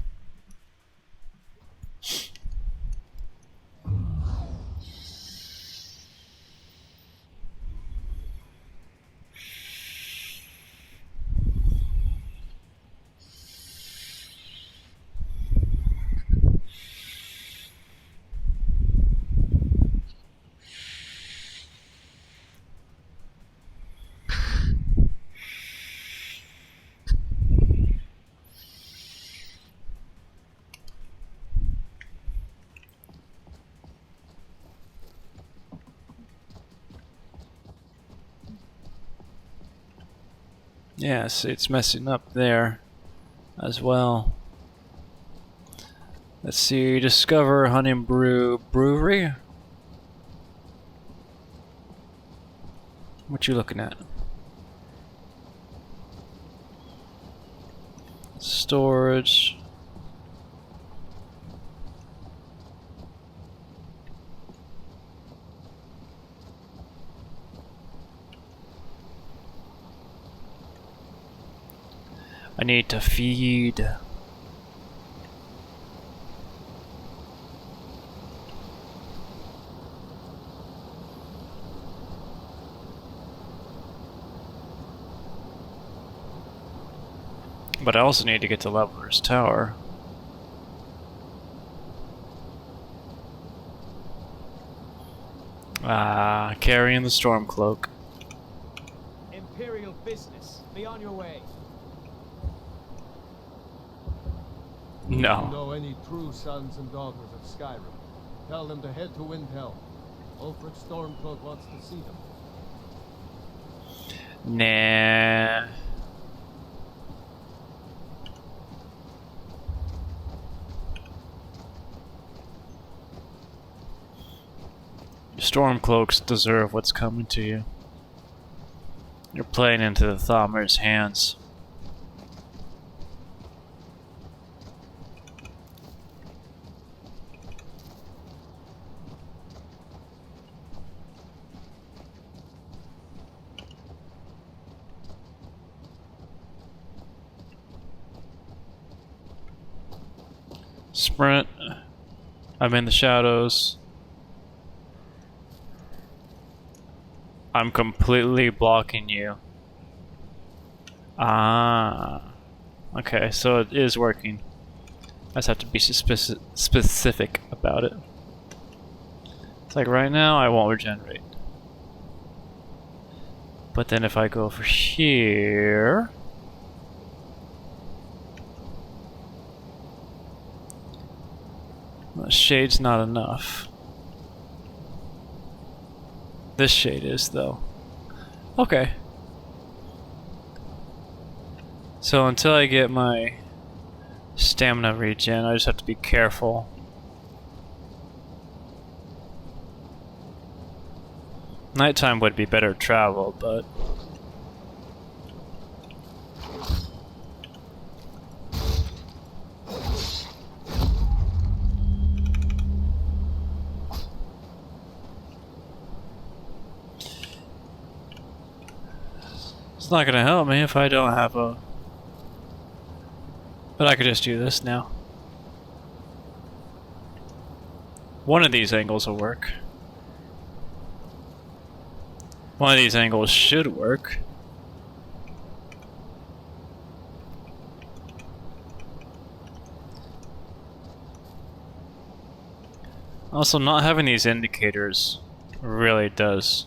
Yes, it's messing up there as well. Let's see, discover Honey and Brew Brewery. What you looking at? Storage. I need to feed. But I also need to get to Leveler's Tower. Ah, carrying the Stormcloak. Imperial business. Be on your way. You No. know any true sons and daughters of Skyrim? Tell them to head to Windhelm. Ulfric Stormcloak wants to see them. Nah. Stormcloaks deserve what's coming to you. You're playing into the Thaumir's hands. Sprint. I'm in the shadows. I'm completely blocking you. Ah. Okay, so it is working. I just have to be specific about it. It's like right now, I won't regenerate. But then if I go over here... The shade's not enough. This shade is, though. Okay. So until I get my stamina regen, I just have to be careful. Nighttime would be better travel, but... It's not gonna help me if I don't have a... But I could just do this now. One of these angles will work. One of these angles should work. Also, not having these indicators really does.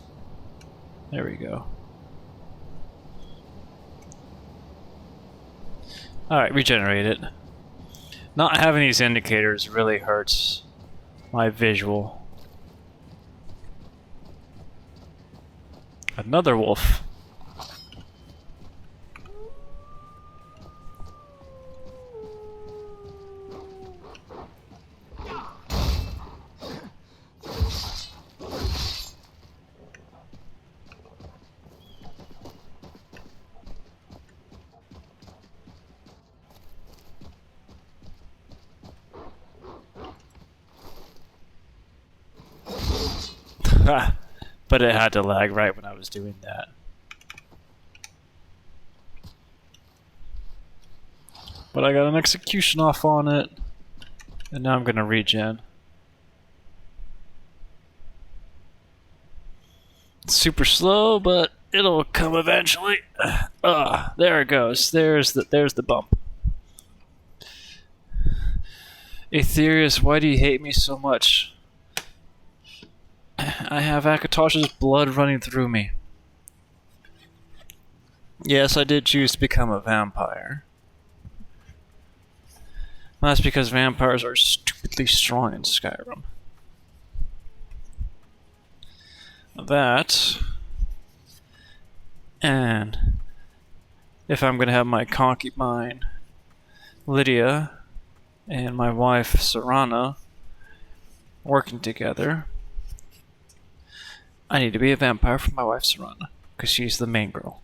There we go. Alright, regenerate it. Not having these indicators really hurts my visual. Another wolf. But it had to lag right when I was doing that. But I got an execution off on it, and now I'm gonna regen. It's super slow, but it'll come eventually. There it goes. There's the bump. Aetherius, why do you hate me so much? I have Akatosh's blood running through me. Yes, I did choose to become a vampire. Well, that's because vampires are stupidly strong in Skyrim. That... And... if I'm gonna have my concubine, Lydia, and my wife, Serana, working together, I need to be a vampire for my wife, Serana, because she's the main girl.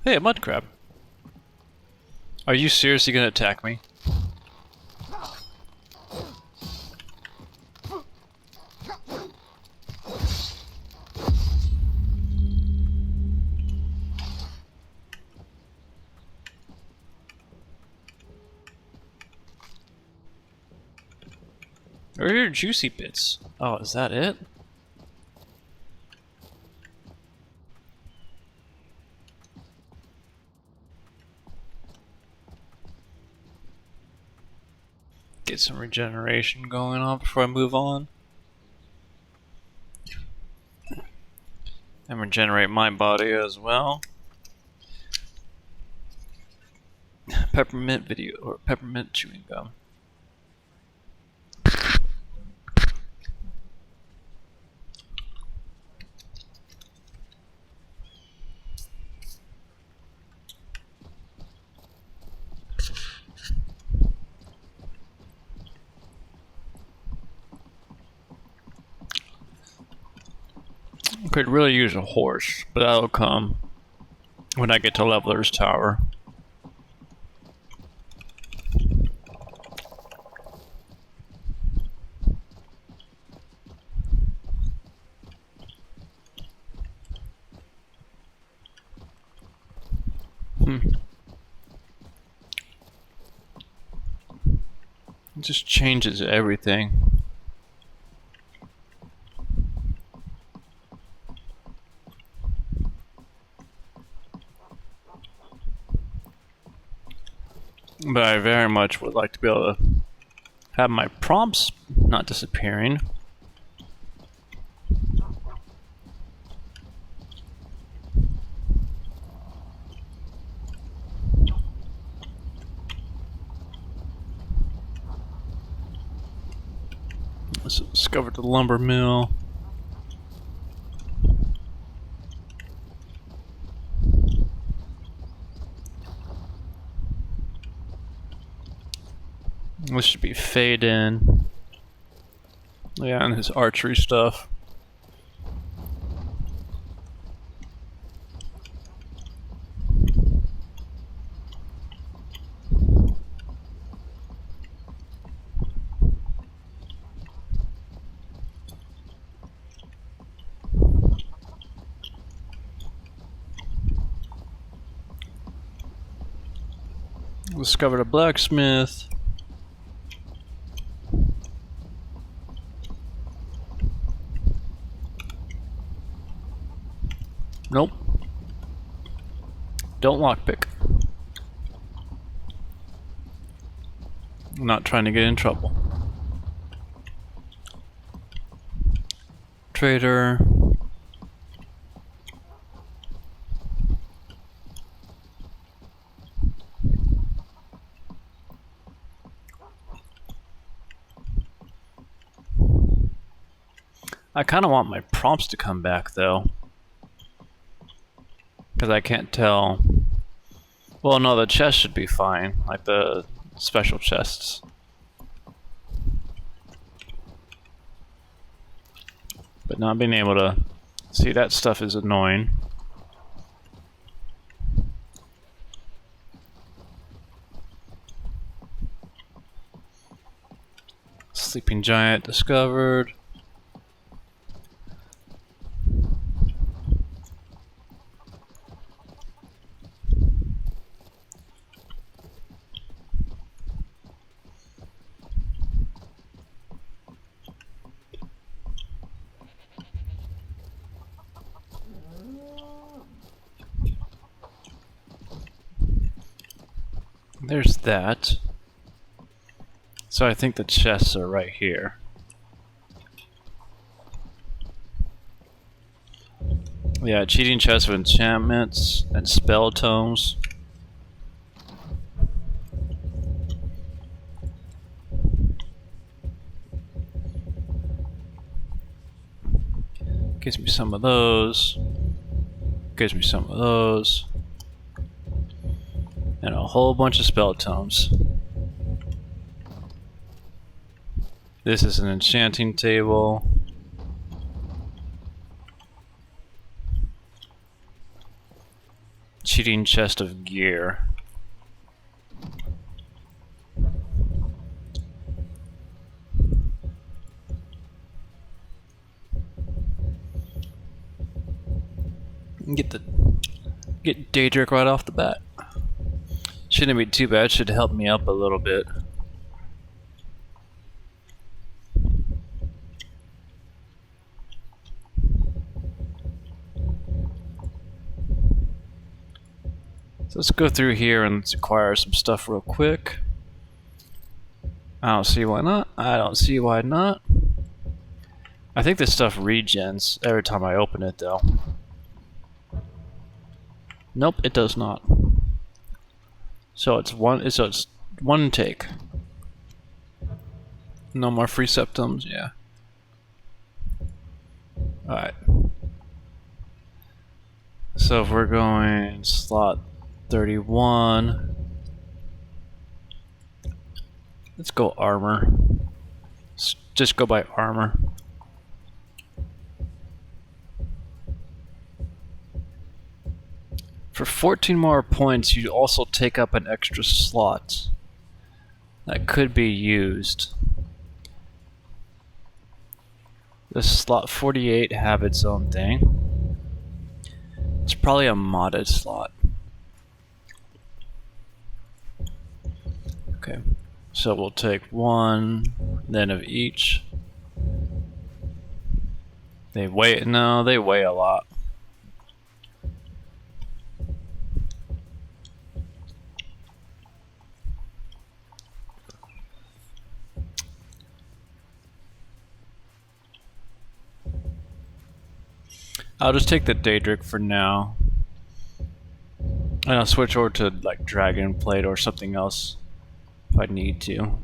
Hey, a mud crab. Are you seriously gonna attack me? Where are your juicy bits? Oh, is that it? Get some regeneration going on before I move on. And regenerate my body as well. Peppermint video or peppermint chewing gum. Could really use a horse, but that'll come when I get to Leveler's Tower. It just changes everything. But I very much would like to be able to have my prompts not disappearing. Let's discover the lumber mill. This should be fade in. Yeah, and his archery stuff. Discovered a blacksmith. Nope. Don't lockpick. I'm not trying to get in trouble. Trader. I kind of want my prompts to come back though. Because I can't tell. Well, no, the chest should be fine. Like the special chests. But not being able to see that stuff is annoying. Sleeping giant discovered. There's that. So I think the chests are right here. Yeah, cheating chests of enchantments and spell tomes. Gives me some of those. Gives me some of those. And a whole bunch of spell tomes. This is an enchanting table. Cheating chest of gear. Get Daedric right off the bat. Shouldn't be too bad, should help me up a little bit. So let's go through here and let's acquire some stuff real quick. I don't see why not. I don't see why not. I think this stuff regens every time I open it though. Nope, it does not. So it's one take. No more free septums, yeah. Alright. So if we're going slot 31, let's go armor. Just go by armor. For 14 more points, you also take up an extra slot that could be used. Does slot 48 have its own thing? It's probably a modded slot. Okay, so we'll take one, then of each. They weigh, no, they weigh a lot. I'll just take the Daedric for now. And I'll switch over to like Dragon Plate or something else if I need to.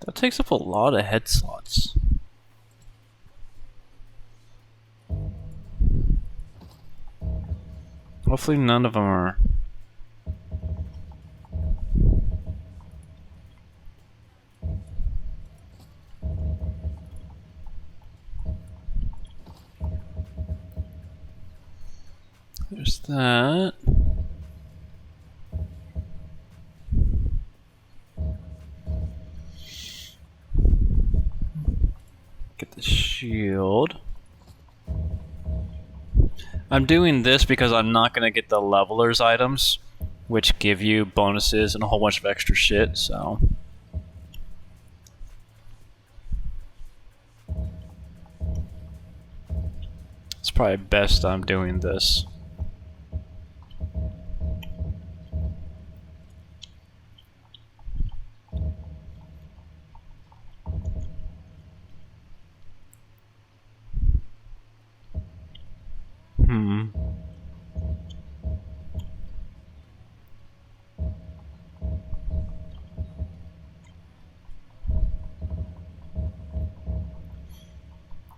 That takes up a lot of head slots. Hopefully none of them are. There's that. Get the shield. I'm doing this because I'm not going to get the levelers items, which give you bonuses and a whole bunch of extra shit, so. It's probably best I'm doing this.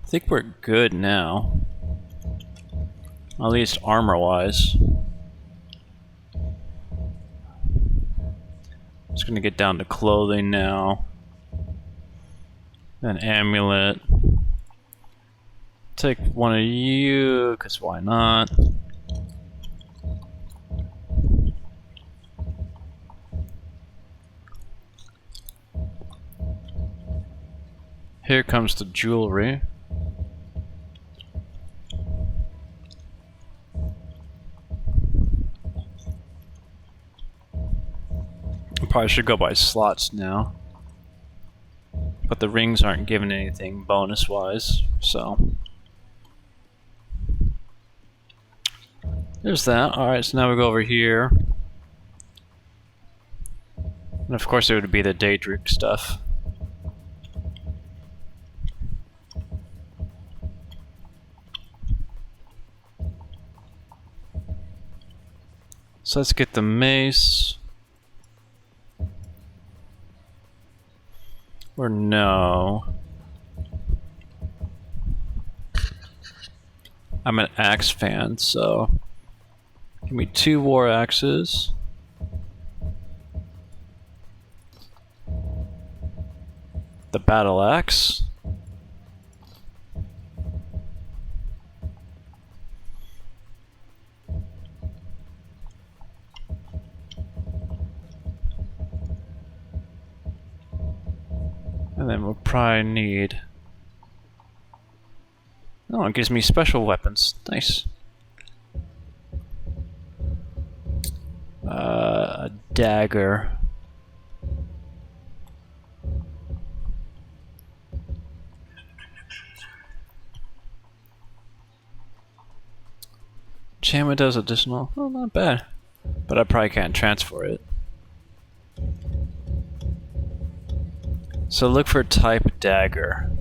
I think we're good now. At least armor-wise. Just gonna get down to clothing now. Then amulet. Take one of you, cause why not? Here comes the jewelry. Probably should go by slots now. But the rings aren't giving anything bonus-wise, so. There's that. Alright, so now we go over here. And of course it would be the Daedric stuff. So let's get the mace. Or no. I'm an axe fan, so give me 2 war axes. The battle axe. And then we'll probably need... Oh, it gives me special weapons. Nice. A dagger. Enchantment does additional. Oh, not bad. But I probably can't transfer it. So look for type dagger.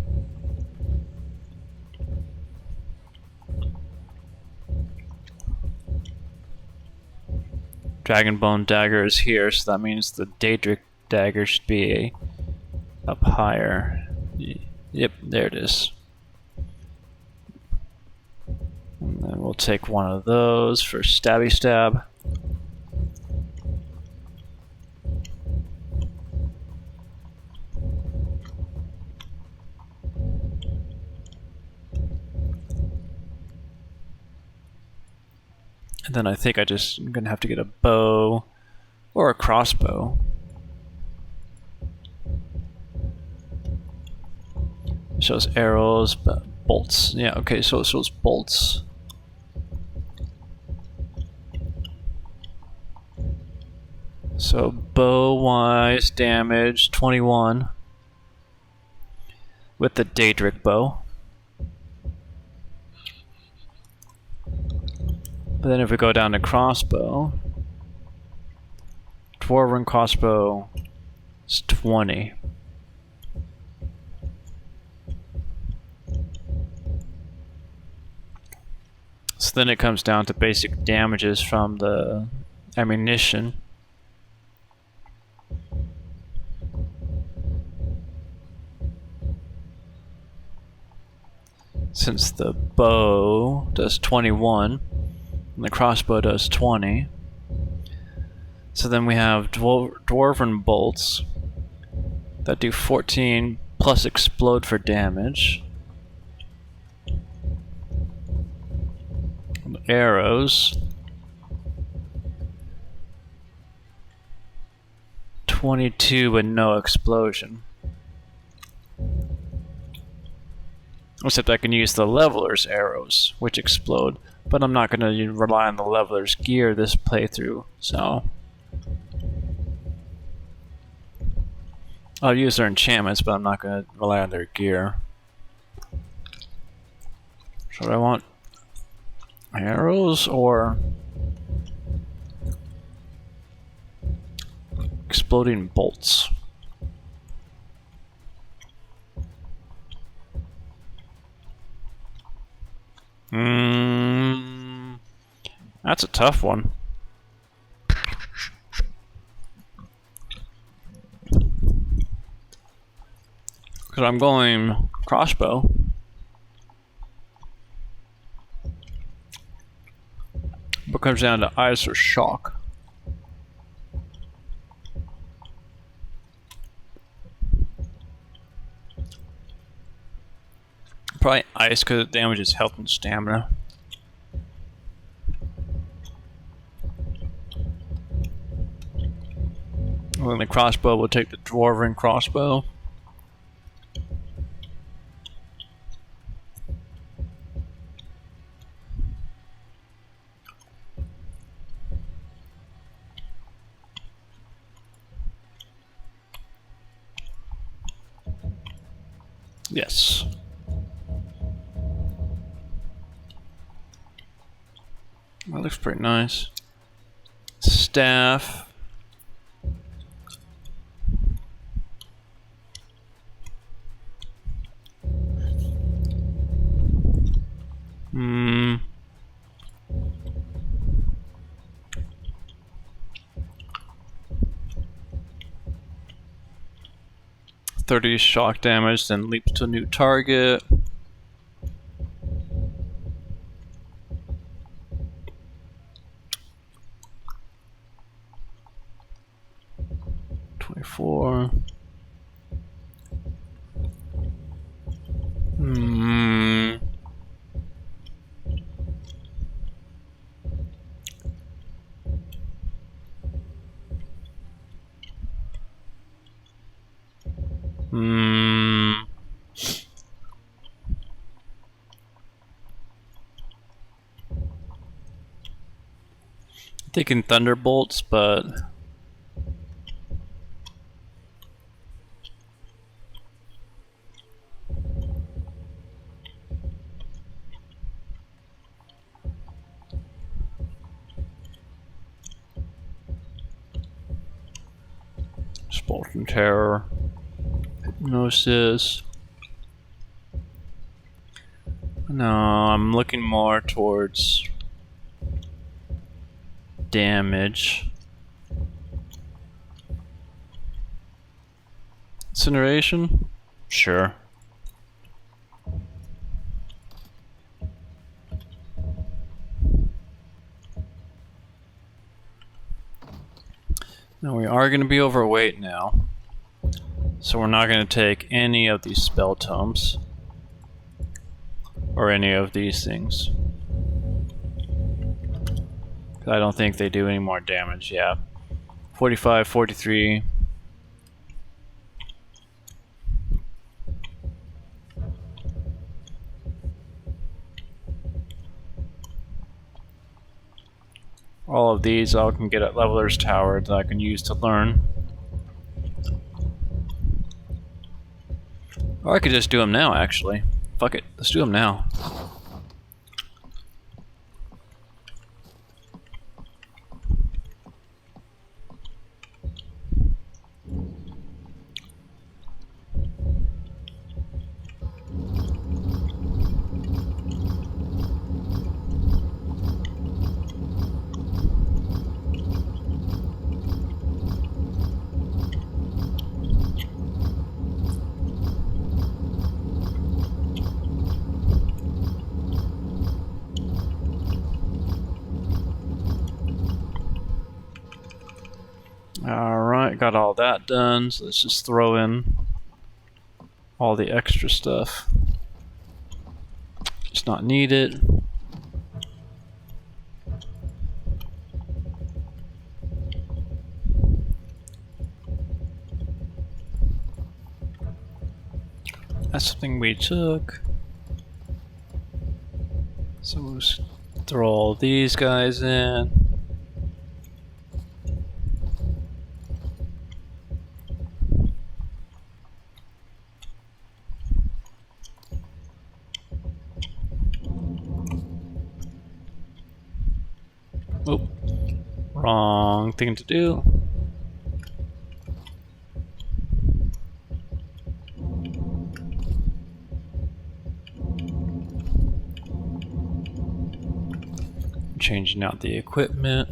Dragonbone dagger is here, so that means the Daedric dagger should be up higher. Yep, there it is. And then we'll take one of those for stabby stab. And then I think I'm gonna have to get a bow or a crossbow. It shows arrows, but bolts. Yeah, okay, so it shows bolts. So bow-wise damage 21 with the Daedric bow. But then if we go down to crossbow, Dwarven crossbow is 20. So then it comes down to basic damages from the ammunition. Since the bow does 21, and the crossbow does 20. So then we have Dwarven bolts that do 14 plus explode for damage. And arrows 22 with no explosion. Except I can use the leveler's arrows, which explode, but I'm not going to rely on the leveler's gear this playthrough, so I'll use their enchantments, but I'm not going to rely on their gear. So I want arrows or exploding bolts. That's a tough one. Because I'm going crossbow. But it comes down to ice or shock. Probably ice because it damages health and stamina. And then the crossbow will take the Dwarven crossbow. Yes. That looks pretty nice. Staff. Hmm. 30 shock damage, then leaps to a new target. Four. Thinking thunderbolts, but Bolt and Terror, Hypnosis. No, I'm looking more towards damage. Incineration? Sure. Now we are going to be overweight now, so we're not going to take any of these spell tomes or any of these things. I don't think they do any more damage, yeah. 45, 43. All of these I can get at Leveler's Tower that I can use to learn. Or I could just do them now, actually. Fuck it, let's do them now. Alright, got all that done, so let's just throw in all the extra stuff. Just not needed. That's something we took. So we'll just throw all these guys in. Oh, wrong thing to do. Changing out the equipment.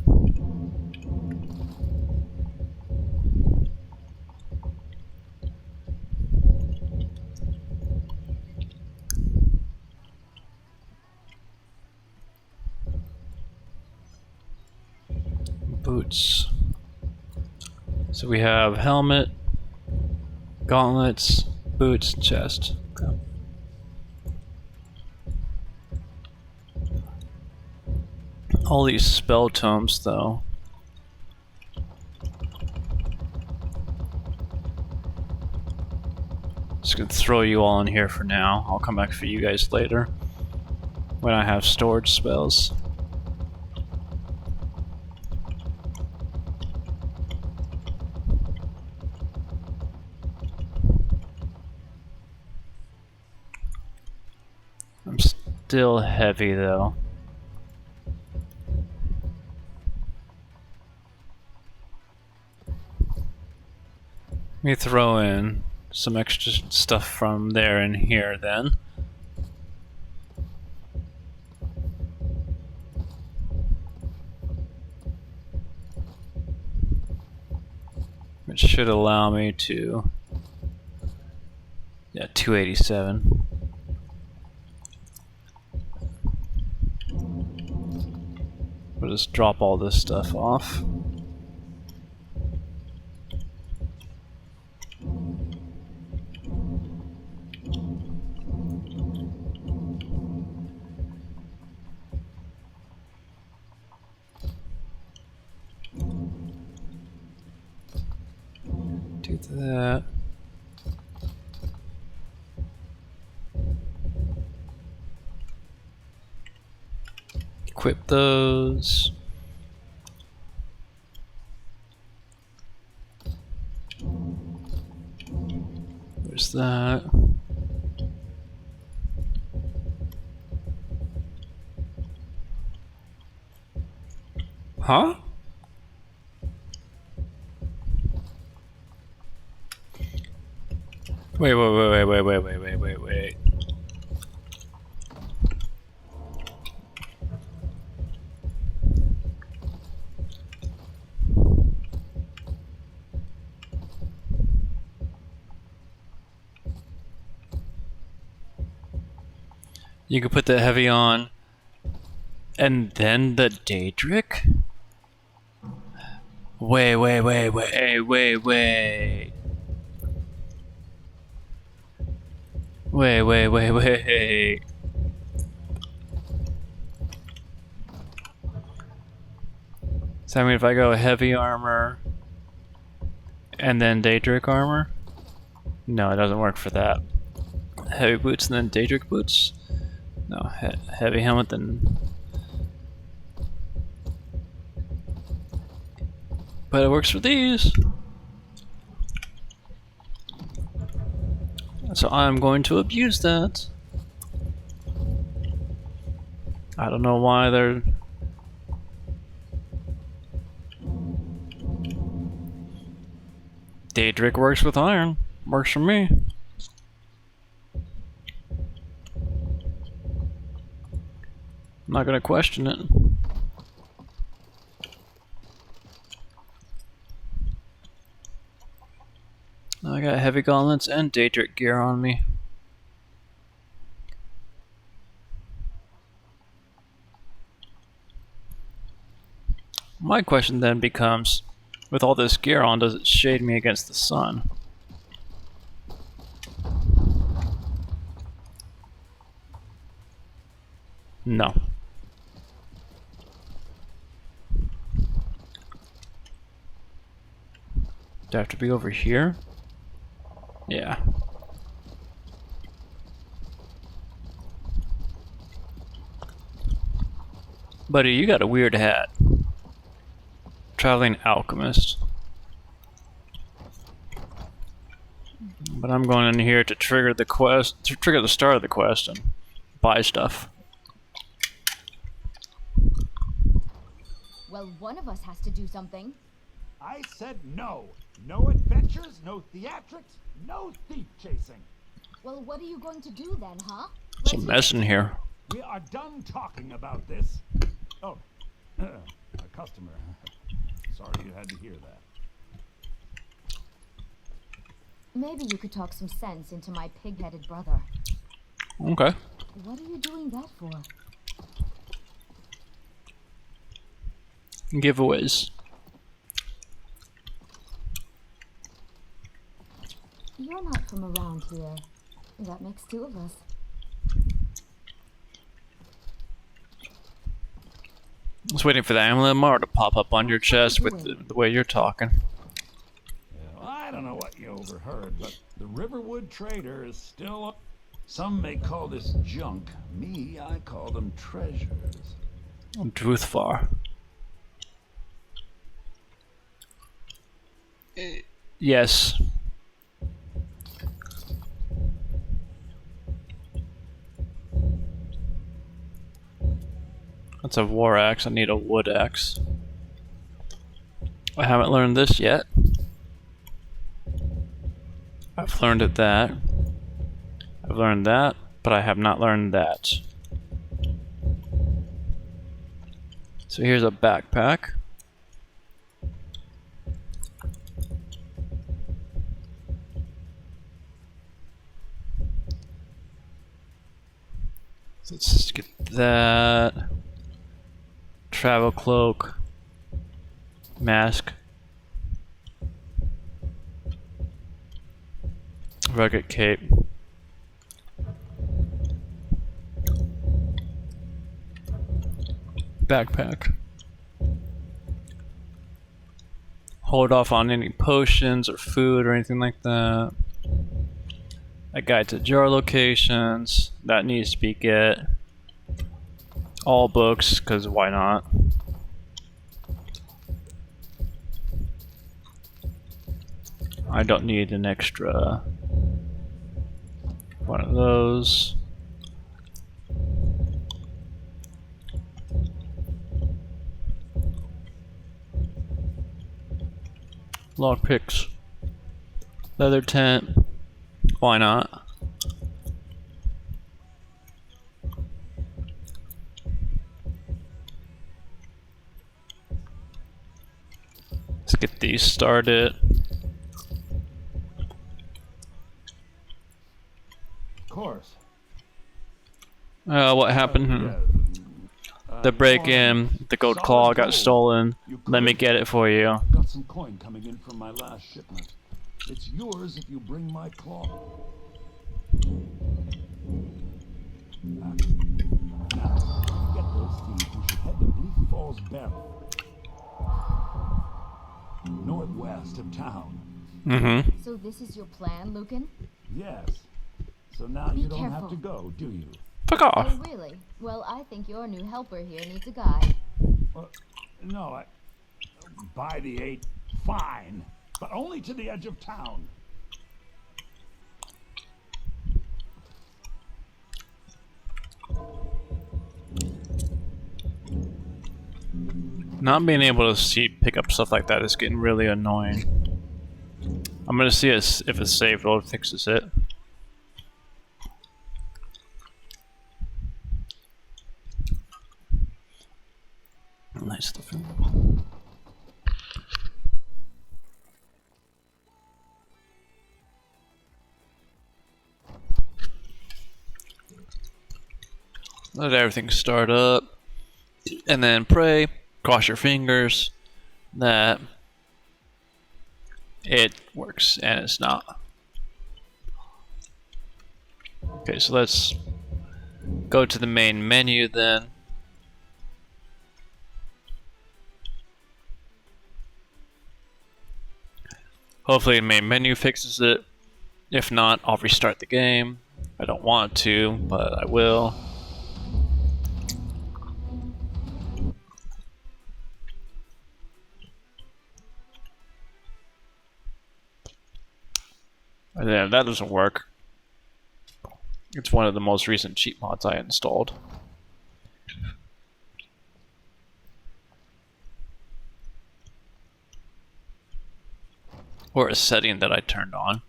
Boots. So we have helmet, gauntlets, boots, chest. Okay. All these spell tomes, though. Just gonna throw you all in here for now. I'll come back for you guys later when I have storage spells. I'm still heavy though. Let me throw in some extra stuff from there and here then. Which should allow me to, yeah, 287. We'll just drop all this stuff off. Do that. Equip those. Where's that? Huh? Wait. You could put the heavy on, and then the Daedric? Wait. So I mean, if I go heavy armor and then Daedric armor, no, it doesn't work for that. Heavy boots and then Daedric boots. No, heavy helmet then. But it works for these. So I'm going to abuse that. I don't know why they're... Daedric works with iron. Works for me. I'm not gonna question it. I got heavy gauntlets and Daedric gear on me. My question then becomes, with all this gear on, does it shade me against the sun? No. Do I have to be over here? Yeah. Buddy, you got a weird hat. Traveling alchemist. But I'm going in here to trigger the quest, to trigger the start of the quest and buy stuff. Well, one of us has to do something. I said no. No adventures, no theatrics, no thief chasing. Well, what are you going to do then, huh? It's a mess in here. We are done talking about this. Oh, a customer. Sorry you had to hear that. Maybe you could talk some sense into my pig-headed brother. Okay. What are you doing that for? Giveaways. You're not from around here. That makes two of us. I was waiting for the amulet mar to pop up on your chest with the way you're talking. Well, I don't know what you overheard, but the Riverwood Trader is still up. Some may call this junk. Me, I call them treasures. Druthvar. Yes. That's a war axe. I need a wood axe. I haven't learned this yet. I've learned that. I've learned that, but I have not learned that. So here's a backpack. So let's just get that. Travel cloak. Mask. Rugged cape. Backpack. Hold off on any potions or food or anything like that. A guide to jar locations. That needs to be get. All books, because why not? I don't need an extra one of those. Log picks. Leather tent. Why not? Let's get these started. Of course. What happened? The break-in, the gold claw got stolen. Let me get it for you. Got some coin coming in from my last shipment. It's yours if you bring my claw. Now, to get those thieves, we should head to Bleak Falls Barrel. northwest of town. Mm-hmm. So this is your plan, Lucan? Yes. So now Be you don't careful. have to go, do you? Fuck off. Oh, really? Well, I think your new helper here needs a guide. No, by the 8, fine. But only to the edge of town. Not being able to pick up stuff like that is getting really annoying. I'm gonna see if a save load fixes it. Nice stuff. Let everything start up, and then pray, cross your fingers that it works, and it's not. Okay, so let's go to the main menu then. Hopefully the main menu fixes it. If not, I'll restart the game. I don't want to, but I will. And then that doesn't work. It's one of the most recent cheat mods I installed. Or a setting that I turned on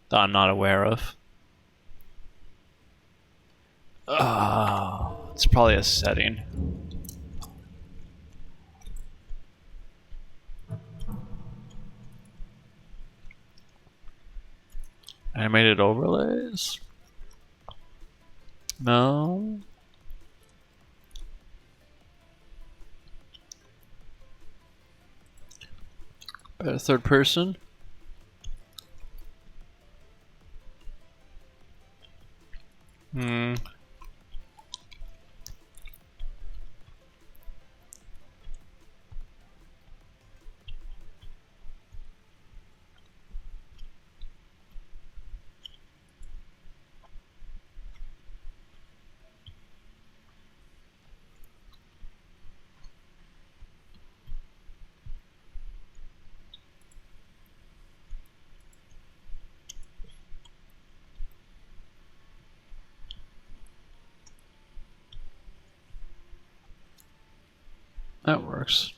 that I'm not aware of. It's probably a setting. Animated overlays? No. Third person? That works.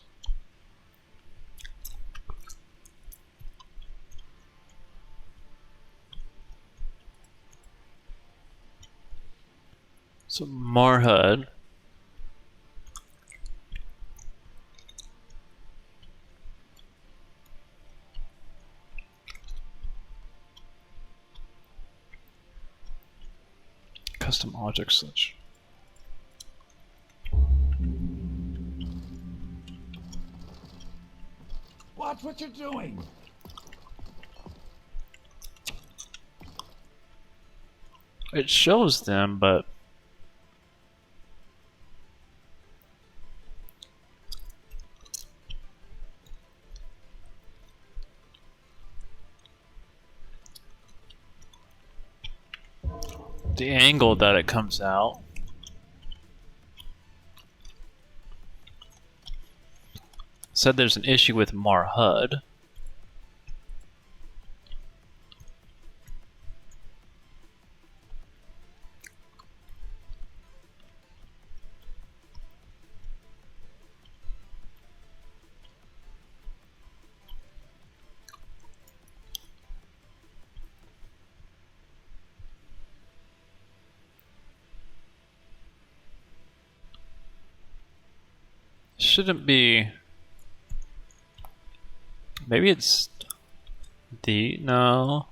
So Marhud. Custom object switch. Watch what you're doing. It shows them, but the angle that it comes out. Said there's an issue with Marhud. Shouldn't be. Maybe it's no.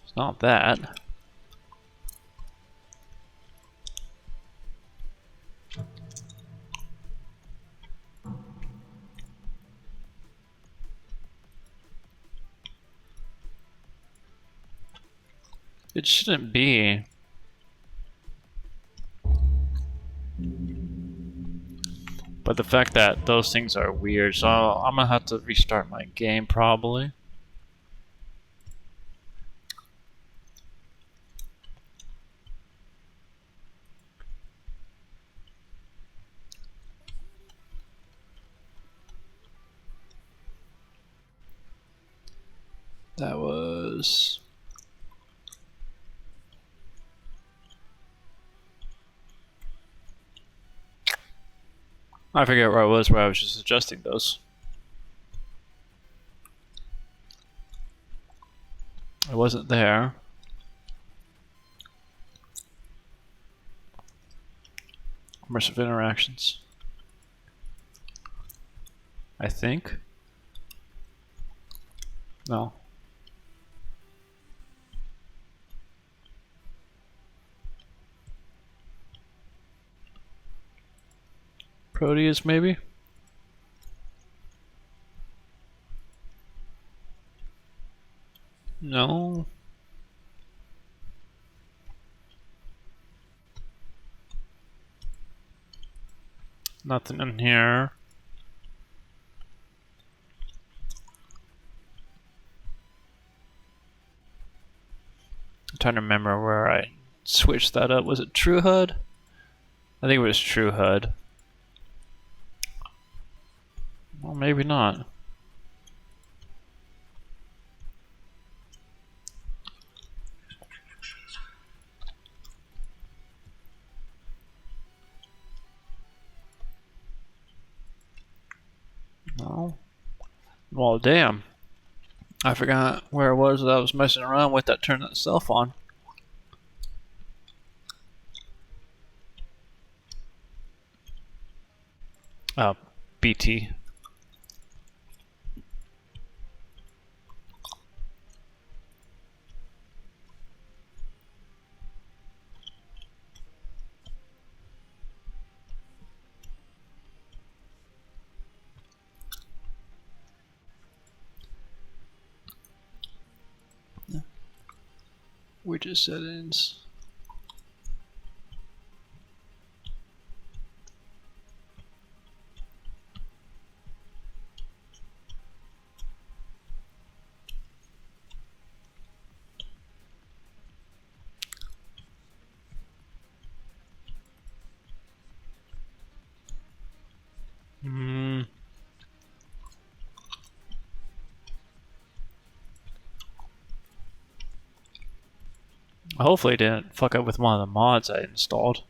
It's not that. It shouldn't be. But the fact that those things are weird, so I'm gonna have to restart my game probably. That was... I forget where I was just adjusting those. I wasn't there. Immersive interactions. I think. No. Proteus, maybe? No. Nothing in here. I'm trying to remember where I switched that up. Was it True HUD? I think it was True HUD. Well, maybe not. No. Well, damn. I forgot where it was that I was messing around with that turned itself on. Oh, BT. Widget settings. Hopefully it didn't fuck up with one of the mods I installed.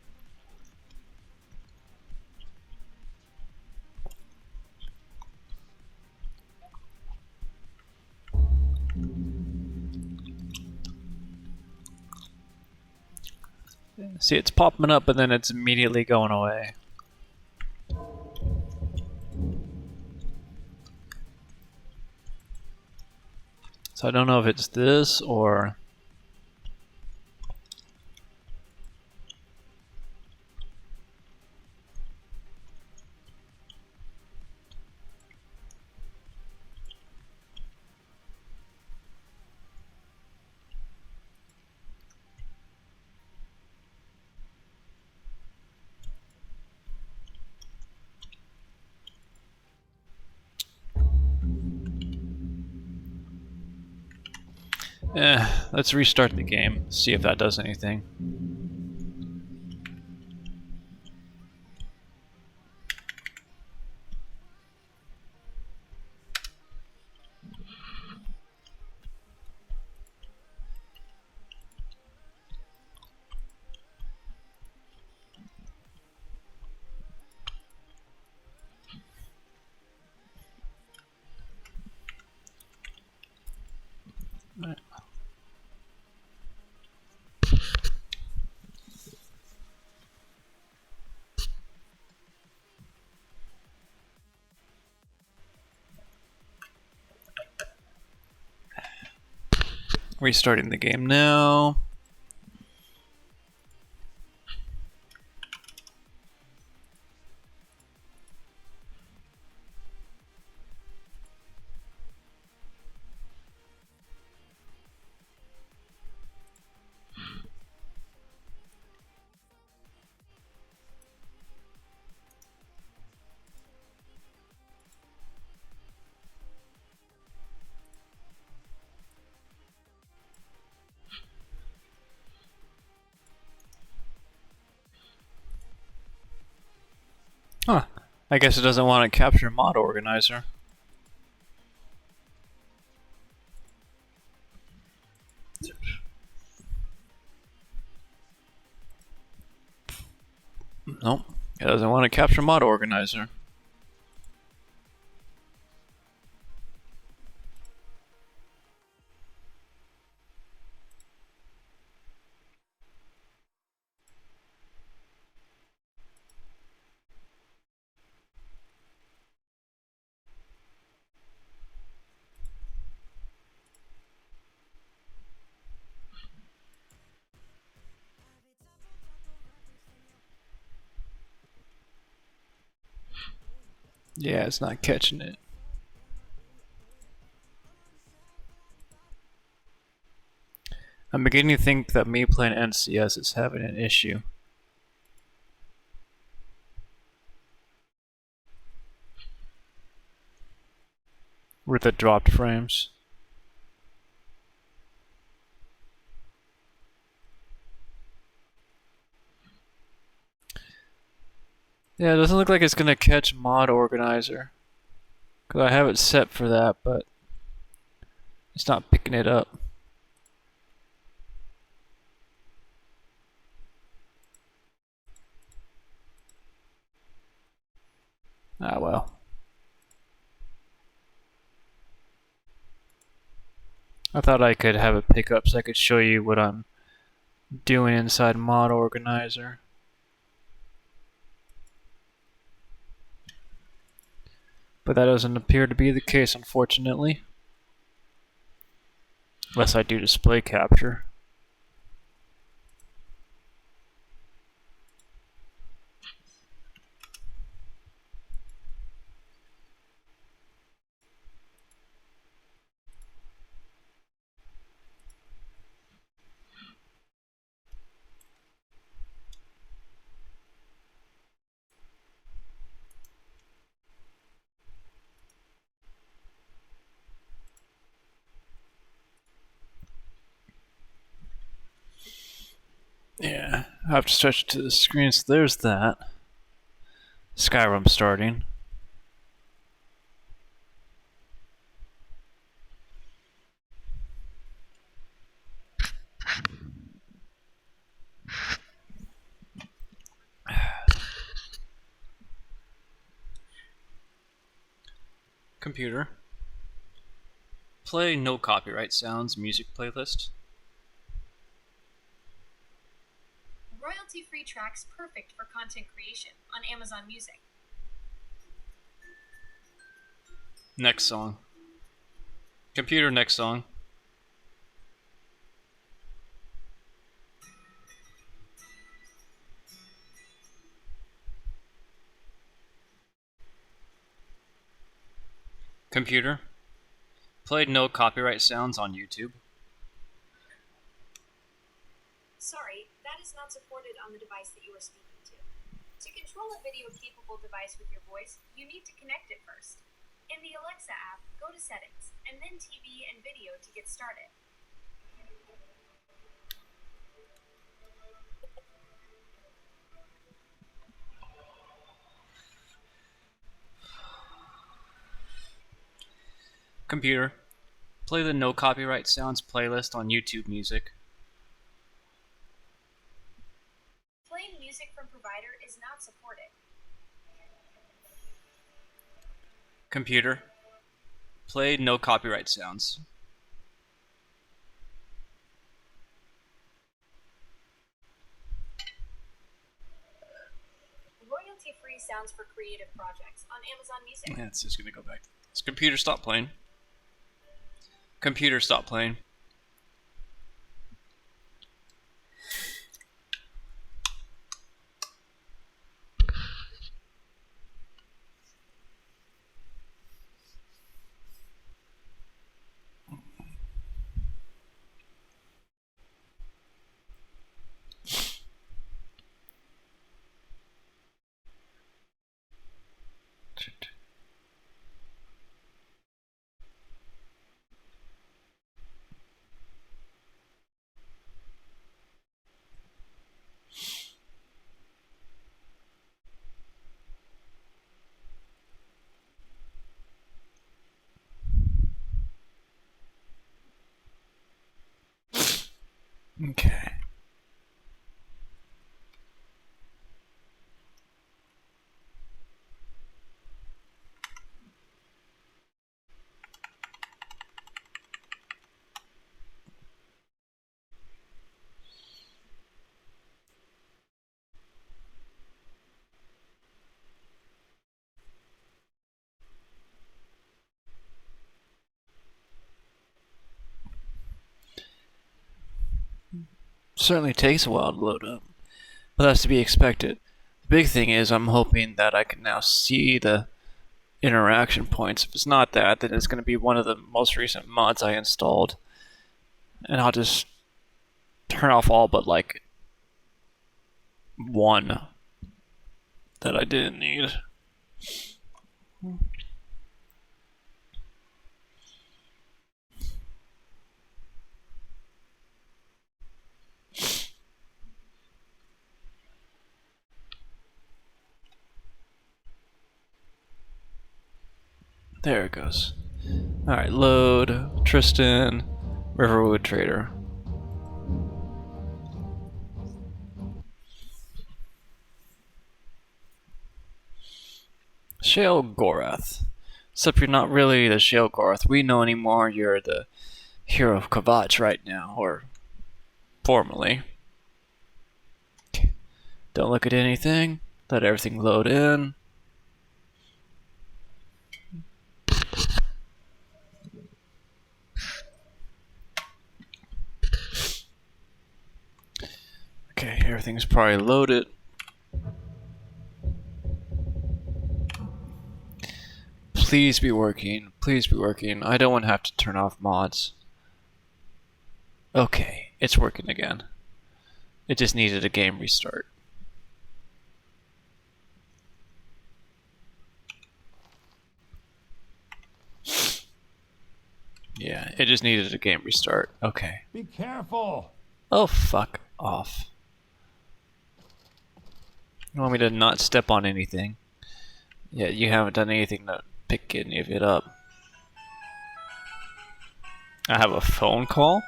See, it's popping up, but then it's immediately going away. So I don't know if it's this or... let's restart the game, see if that does anything. Right. Restarting the game now. I guess it doesn't want to capture mod organizer. Nope, it doesn't want to capture mod organizer. Yeah, it's not catching it. I'm beginning to think that me playing NCS is having an issue. With the dropped frames. Yeah, it doesn't look like it's gonna catch mod organizer. Cause I have it set for that, but it's not picking it up. Ah well. I thought I could have it pick up so I could show you what I'm doing inside mod organizer. But that doesn't appear to be the case, unfortunately. Unless I do display capture. Yeah, I have to stretch it to the screen, so there's that. Skyrim starting. Computer. Play no copyright sounds music playlist. Royalty-free tracks perfect for content creation on Amazon Music. Next song. Computer, next song. Computer. Play no copyright sounds on YouTube. Sorry, that is not supported on the device that you are speaking to. To control a video-capable device with your voice, you need to connect it first. In the Alexa app, go to Settings, and then TV and Video to get started. Computer. Play the no copyright sounds playlist on YouTube Music. Playing music from provider is not supported. Computer. Play no copyright sounds. Royalty-free sounds for creative projects on Amazon Music. Yeah, it's just gonna go back. This computer, stop playing. Computer, stop playing. certainly takes a while to load up, but that's to be expected. The big thing is I'm hoping that I can now see the interaction points. If it's not that, then it's going to be one of the most recent mods I installed, and I'll just turn off all but like one that I didn't need. There it goes. Alright, load, Tristan, Riverwood Trader. Shale Gorath. Except you're not really the Shale Gorath we know anymore, you're the hero of Kvatch right now, or formerly. Don't look at anything, let everything load in. Okay, everything's probably loaded. Please be working. Please be working. I don't want to have to turn off mods. Okay, it's working again. It just needed a game restart. Yeah, it just needed a game restart. Okay. Be careful. Oh, fuck off. You want me to not step on anything? Yeah, you haven't done anything to pick any of it up. I have a phone call?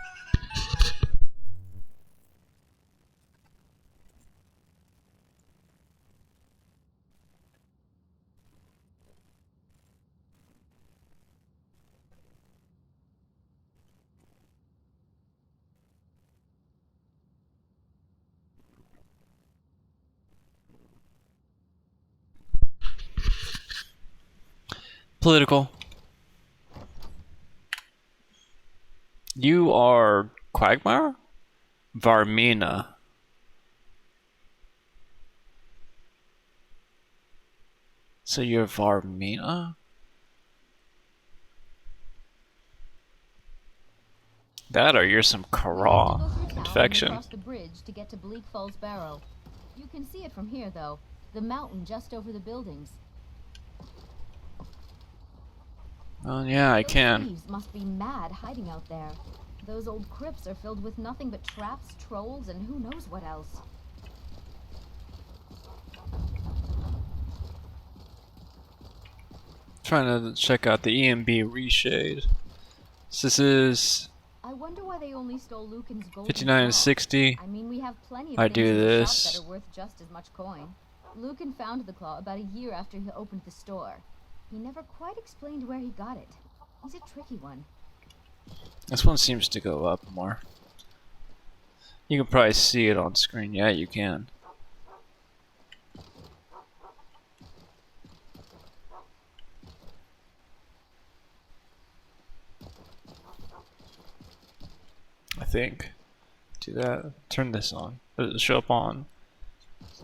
Political. You are Quagmire? Varmina. So you're Varmina? That or you're some Kara infection. Across the bridge to get to Bleak Falls Barrow. You can see it from here, though. The mountain just over the buildings. Oh yeah, I can. Thieves must be mad hiding out there. Those old crypts are filled with nothing but traps, trolls, and who knows what else. Trying to check out the EMB reshade. So this is I wonder why they only stole Lucan's gold. 59 and 60. I mean, we have plenty of I things do in the this. shop that are worth just as much coin. Lucan found the claw about a year after he opened the store. He never quite explained where he got it. He's a tricky one. This one seems to go up more. You can probably see it on screen. Yeah, you can. I think. Do that. Turn this on. Does it show up on?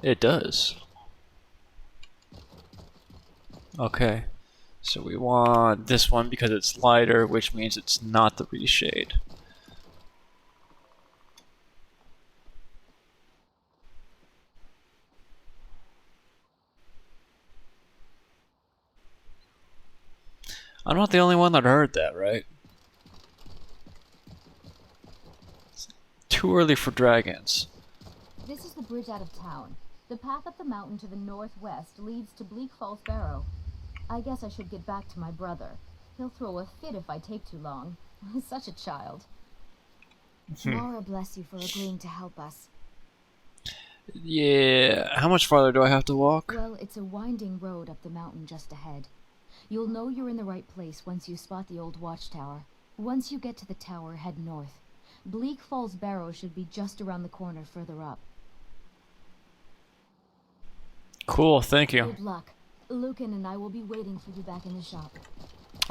It does. Okay. So we want this one because it's lighter, which means it's not the reshade. I'm not the only one that heard that, right? It's too early for dragons. This is the bridge out of town. The path up the mountain to the northwest leads to Bleak Falls Barrow. I guess I should get back to my brother. He'll throw a fit if I take too long. Such a child. Nora bless you for agreeing to help us. Yeah, how much farther do I have to walk? Well, it's a winding road up the mountain just ahead. You'll know you're in the right place once you spot the old watchtower. Once you get to the tower, head north. Bleak Falls Barrow should be just around the corner further up. Cool, thank you. Good luck. Lucan and I will be waiting for you back in the shop.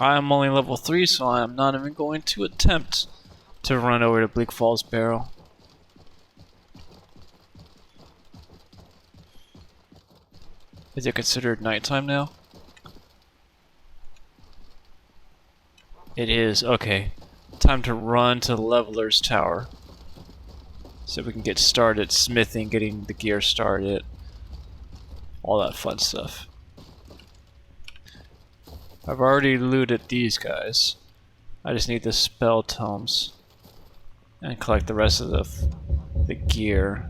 I am only level 3, so I am not even going to attempt to run over to Bleak Falls Barrow. Is it considered nighttime now? It is. Okay. Time to run to the leveler's tower. So we can get started smithing, getting the gear started. All that fun stuff. I've already looted these guys. I just need the spell tomes. And collect the rest of the gear.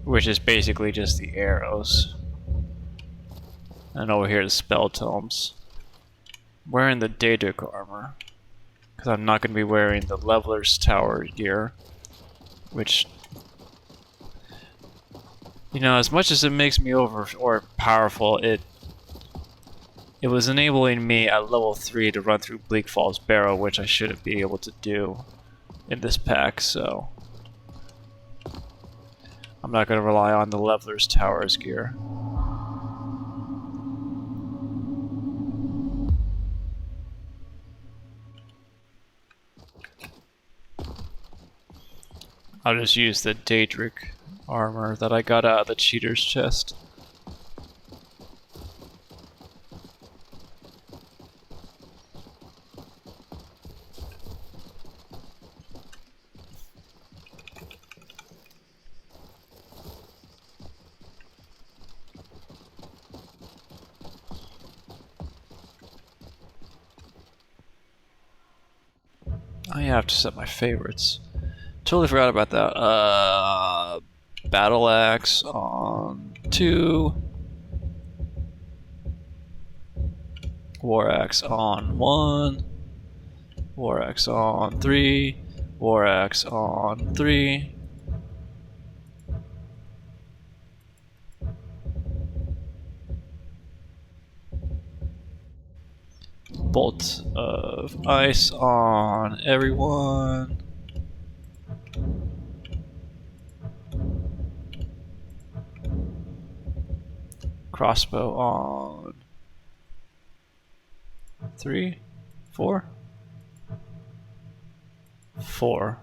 Which is basically just the arrows. And over here the spell tomes. Wearing the Daedric armor. Because I'm not going to be wearing the leveler's tower gear. Which, you know, as much as it makes me powerful, it was enabling me at level 3 to run through Bleak Falls Barrow, which I shouldn't be able to do in this pack, so I'm not going to rely on the leveler's tower's gear. I'll just use the Daedric armor that I got out of the cheater's chest. I have to set my favorites. Totally forgot about that. Battle Axe on 2. War Axe on 1. War Axe on 3. War Axe on 3. Bolt of Ice on everyone. Crossbow on 3, 4, 4.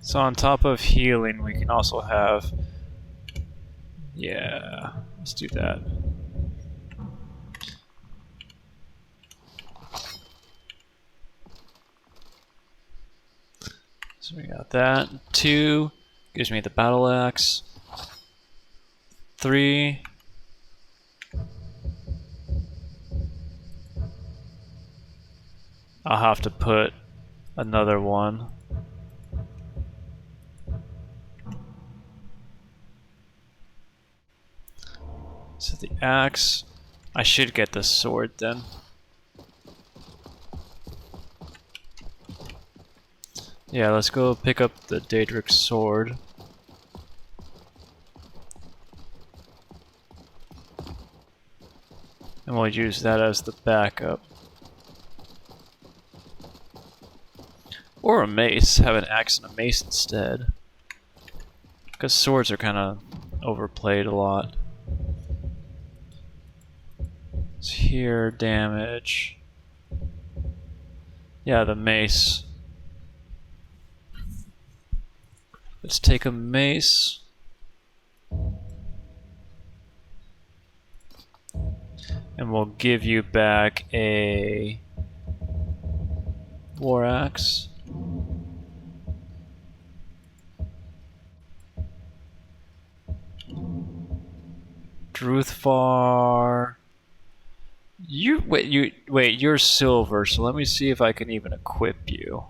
So on top of healing, we can also have, yeah, let's do that. So we got that. 2 gives me the battle axe. 3 I'll have to put another one. So the axe, I should get the sword then. Yeah, let's go pick up the Daedric sword. And we'll use that as the backup. Or a mace, have an axe and a mace instead. Because swords are kind of overplayed a lot. It's here, damage. Yeah, the mace. Let's take a mace. And we'll give you back a war axe. Druthvar. Wait, you're silver, so let me see if I can even equip you.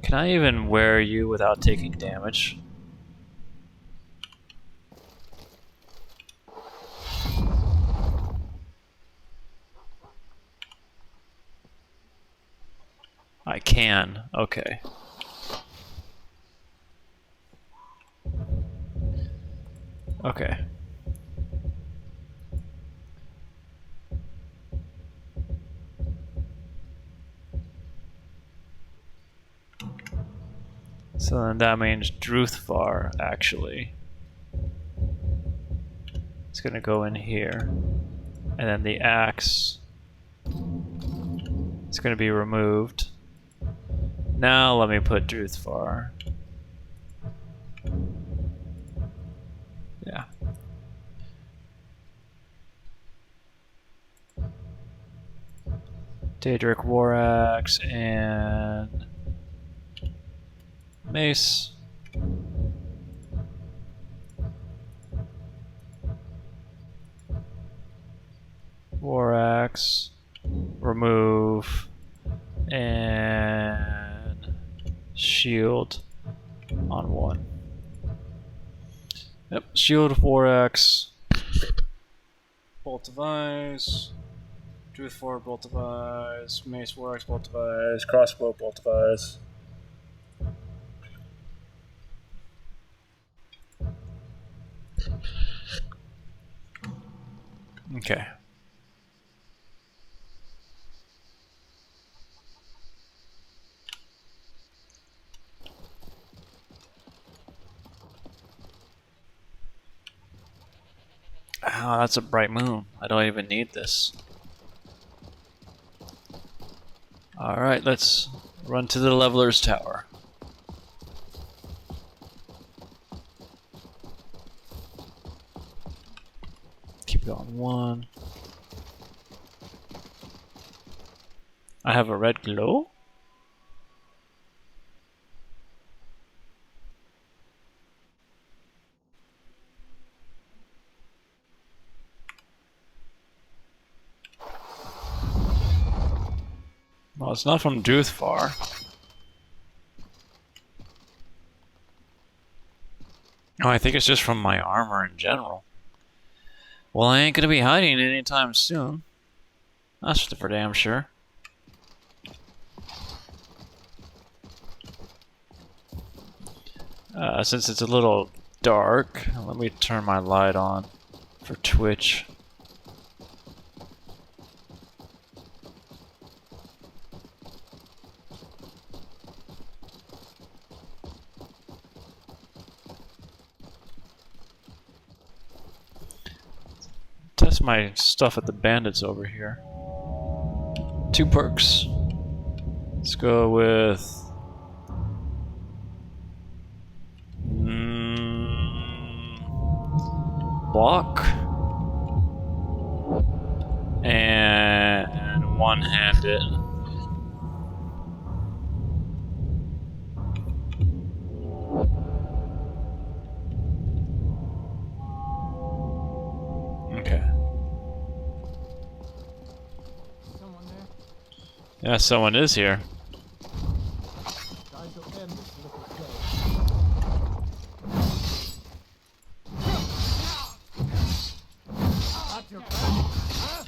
Can I even wear you without taking damage? I can. Okay. Okay. So then that means Druthvar, actually. It's gonna go in here. And then the axe, it's gonna be removed. Now let me put Druthvar. Yeah. Daedric War Axe and Mace. War Axe. Remove. And shield on one. Yep, shield, War Axe. Bolt of Eyes. Druthvar, Bolt of Eyes, Mace, War Axe, Bolt of Eyes, Crossbow, Bolt of Eyes. Okay. Oh, that's a bright moon. I don't even need this. Alright, let's run to the Leveler's Tower. Keep going one. I have a red glow? Well, it's not from Druthvar. Oh, I think it's just from my armor in general. Well, I ain't gonna be hiding anytime soon. That's for damn sure. Since it's a little dark, let me turn my light on for Twitch. Test my stuff at the bandits over here. 2 perks. Let's go with block and one-handed. Okay. Someone there? Yeah, someone is here. Time to end this little play. At your back, huh?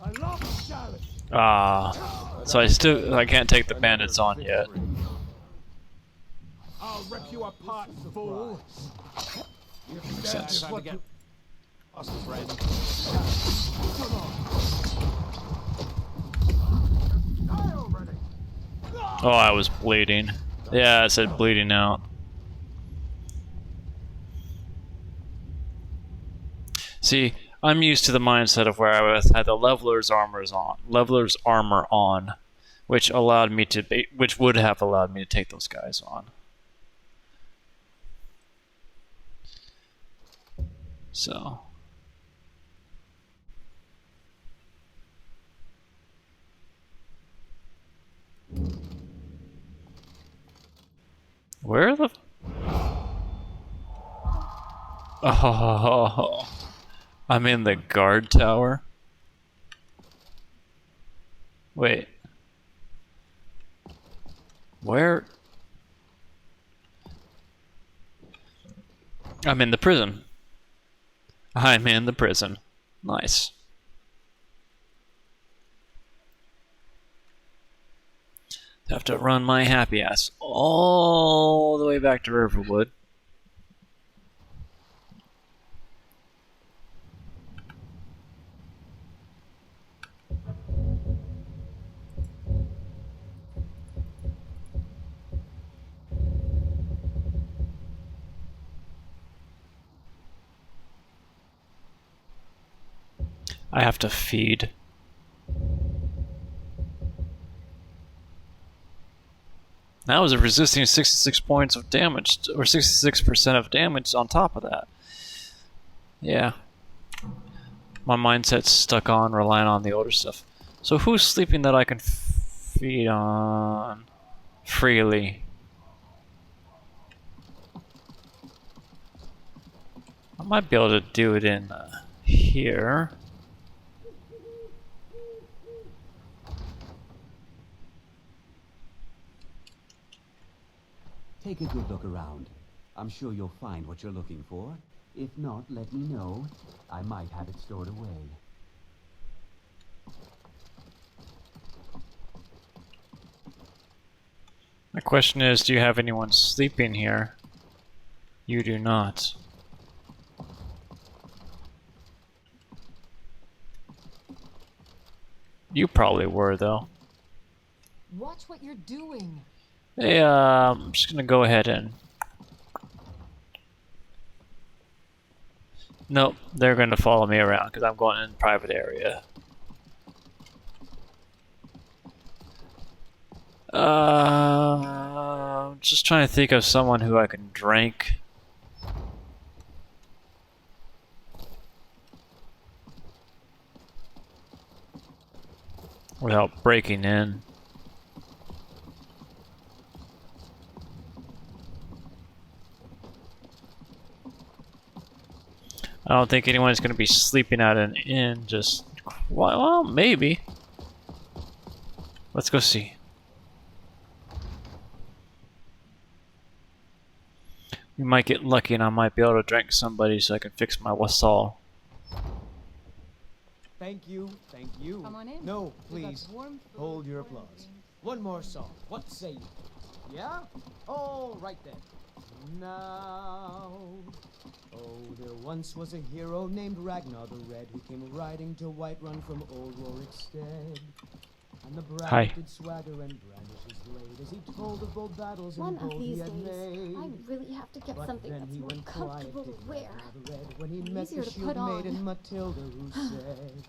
I love the challenge. So I can't take the bandits on yet. I'll rip you apart, fool. Makes sense. Time to get us friend. Oh, I was bleeding. Yeah, it said bleeding out. See, I'm used to the mindset of where I had the leveler's armor on, which would have allowed me to take those guys on. So. Where the... Oh, I'm in the guard tower. Wait. Where? I'm in the prison. I'm in the prison. Nice. Have to run my happy ass all the way back to Riverwood. I have to feed. That was resisting 66 points of damage, or 66% of damage on top of that. Yeah. My mindset's stuck on relying on the older stuff. So who's sleeping that I can feed on freely? I might be able to do it in here. Take a good look around. I'm sure you'll find what you're looking for. If not, let me know. I might have it stored away. My question is, do you have anyone sleeping here? You do not. You probably were, though. Watch what you're doing. Hey, I'm just gonna go ahead and... Nope, they're gonna follow me around because I'm going in a private area. Just trying to think of someone who I can drink. Without breaking in. I don't think anyone is going to be sleeping at an inn. Just, well, maybe. Let's go see. We might get lucky and I might be able to drink somebody so I can fix my wassail. Thank you, thank you. Come on in. No, We got please. warm food, Hold your warm applause. drinks. One more song. What say you? Yeah? Oh, right then. Now. Oh, there once was a hero named Ragnar the Red who came riding to Whiterun from old Rorikstead. And the bride did swagger and brandish his blade as he told of bold battles One and of gold he these had days, made. I really have to get But something then that's he more went comfortable quiet, to wear. Ragnar the Red, when he And met easier the to put shield on. maiden Matilda, who said,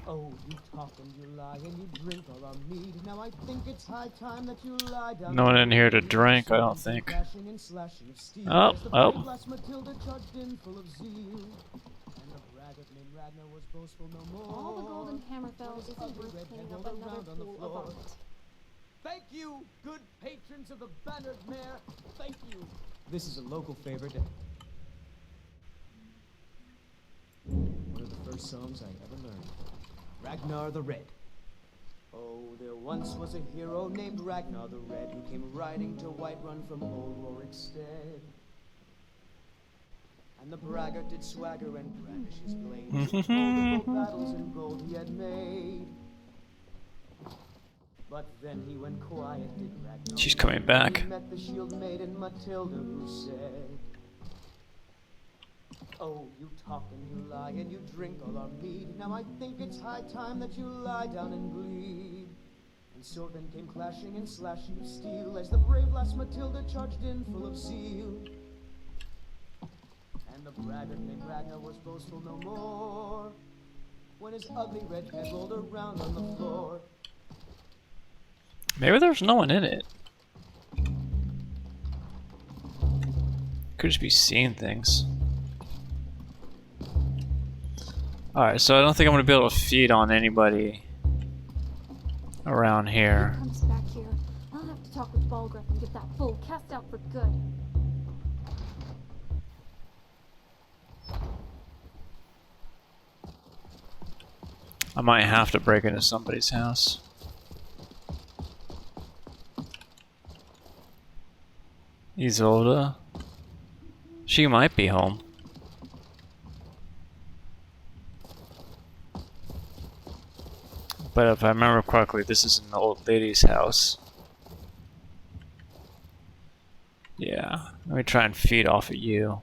Oh, you talk and you lie and you drink all our mead. Now I think it's high time that you lie down. No one in here to drink, I don't think. Crashing and slashing of steel, Oh, as the oh. brave lass Matilda charged in full of zeal. And the braggart named Ragnar was boastful no more. All the golden Hammerfell isn't worth cleaning up another pool of vomit. Thank you, good patrons of the bannered mare. Thank you. This is a local favorite. One of the first songs I ever learned. Ragnar the Red. Oh, there once was a hero named Ragnar the Red who came riding to Whiterun from old Rorikstead. And the braggart did swagger and brandish his blade as he told of bold battles and gold he had made. But then he went quiet, did Ragnar. She's coming back. He met the shield maiden Matilda, who said, Oh, you talk and you lie and you drink all our mead. Now I think it's high time that you lie down and bleed. And so then came clashing and slashing of steel as the brave lass Matilda charged in full of zeal. And the braggart named Ragnar was boastful no more when his ugly red head rolled around on the floor. Maybe there's no one in it. Could just be seeing things. Alright, so I don't think I'm going to be able to feed on anybody around here. If he comes back here, I'll have to talk with Balgruuf and get that fool cast out for good. I might have to break into somebody's house. Isolda. She might be home. But if I remember correctly, this is an old lady's house. Yeah, let me try and feed off of you.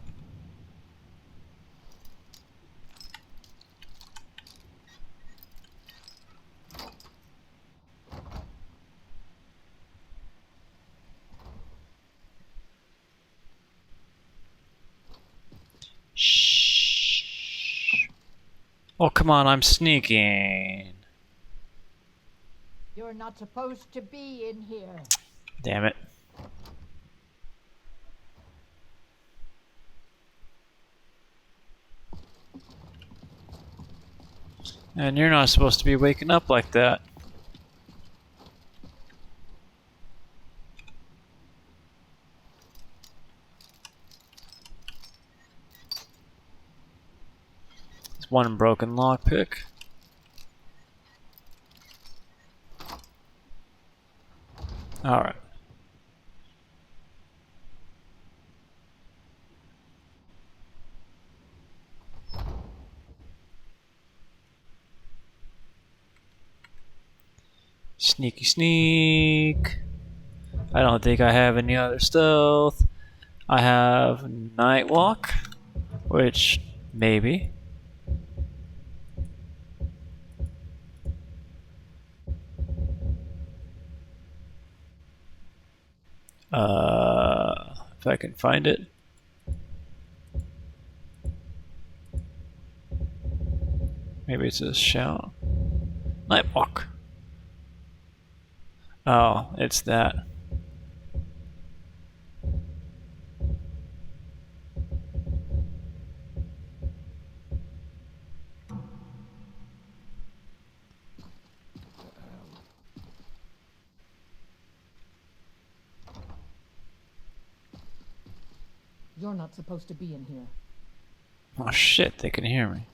Shh. Oh, come on, I'm sneaking. You're not supposed to be in here. Damn it. And you're not supposed to be waking up like that. There's one broken lockpick. Alright. Sneaky sneak. I don't think I have any other stealth. I have night walk, which maybe. If I can find it. Maybe it's a shout. Night walk. Oh, it's that. You're not supposed to be in here. Oh shit, they can hear me.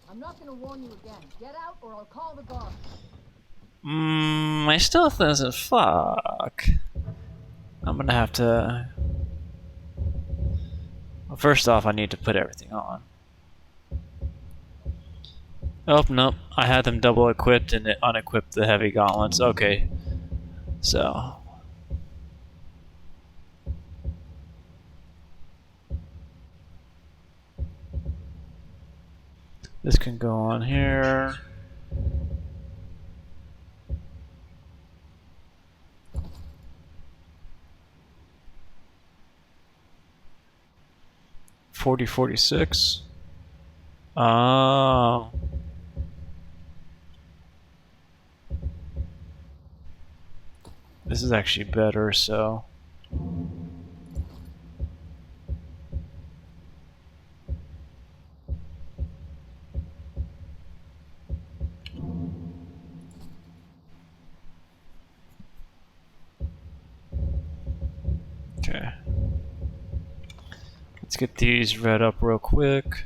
I'm not gonna warn you again. Get out or I'll call the guard. My stealth isn't fuck. I'm gonna have to... Well, first off, I need to put everything on. Oh, nope. I had them double equipped and it unequipped the heavy gauntlets. Okay. So... This can go on here. $40.46. Oh. This is actually better, so. Okay. Let's get these read up real quick.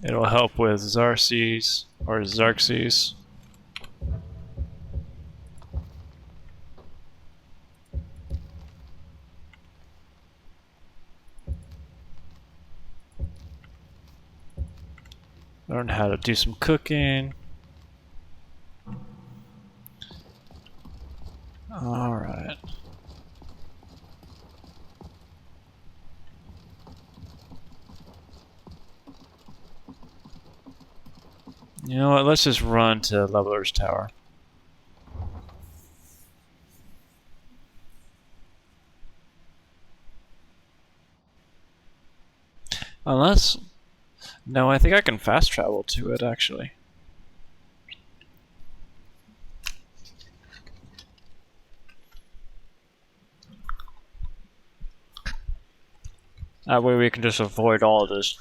It'll help with Xerxes or Xerxes. Learn how to do some cooking. Alright. You know what, let's just run to Leveler's Tower. Unless... No, I think I can fast travel to it, actually. That way we can just avoid all of this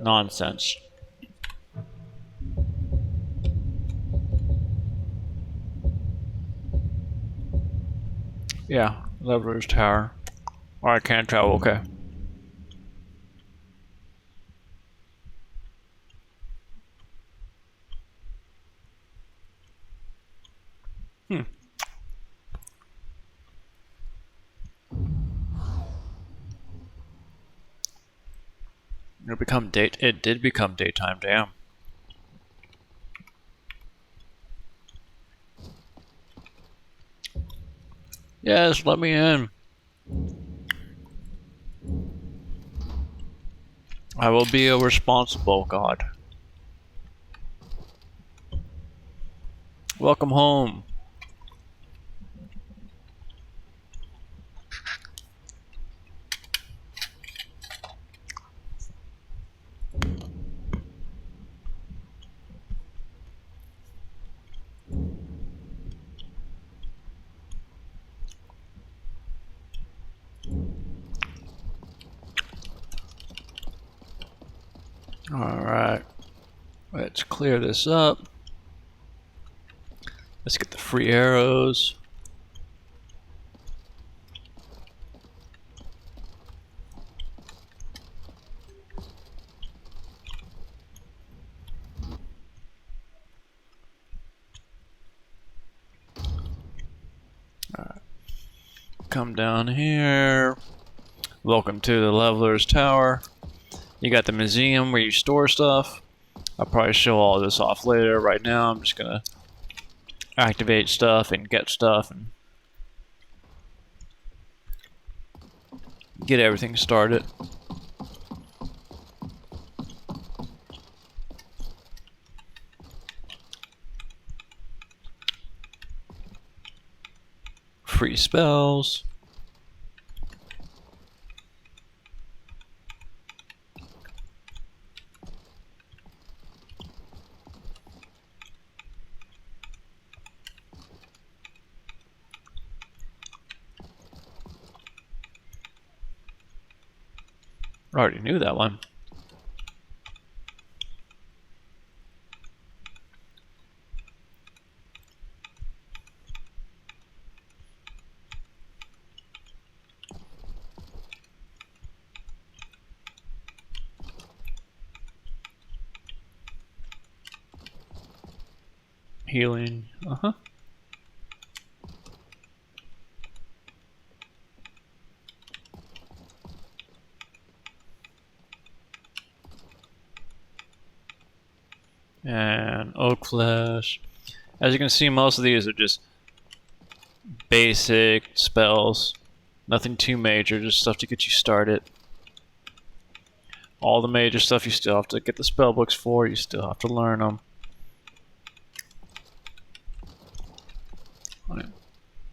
nonsense. Yeah, Leveler's Tower. Or I can't travel, okay. It did become daytime, damn. Yes, let me in. I will be a responsible god. Welcome home. Alright, let's clear this up. Let's get the free arrows. Alright, come down here. Welcome to the Leveler's Tower. You got the museum where you store stuff. I'll probably show all this off later. Right now I'm just gonna activate stuff and get stuff and get everything started. Free spells. I already knew that one. Healing. Uh-huh. And oak flesh. As you can see, most of these are just basic spells. Nothing too major, just stuff to get you started. All the major stuff you still have to get the spell books for, you still have to learn them.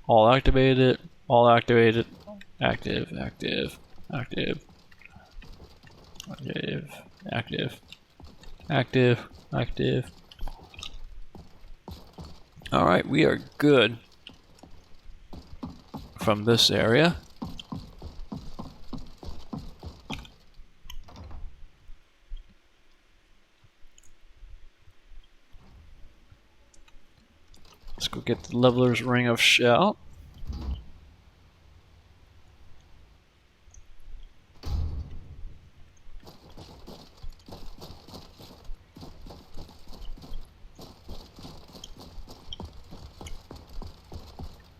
All activated, all activated, active, active, active, active, active, active, active. Alright, we are good from this area. Let's go get the Leveler's Ring of Shout.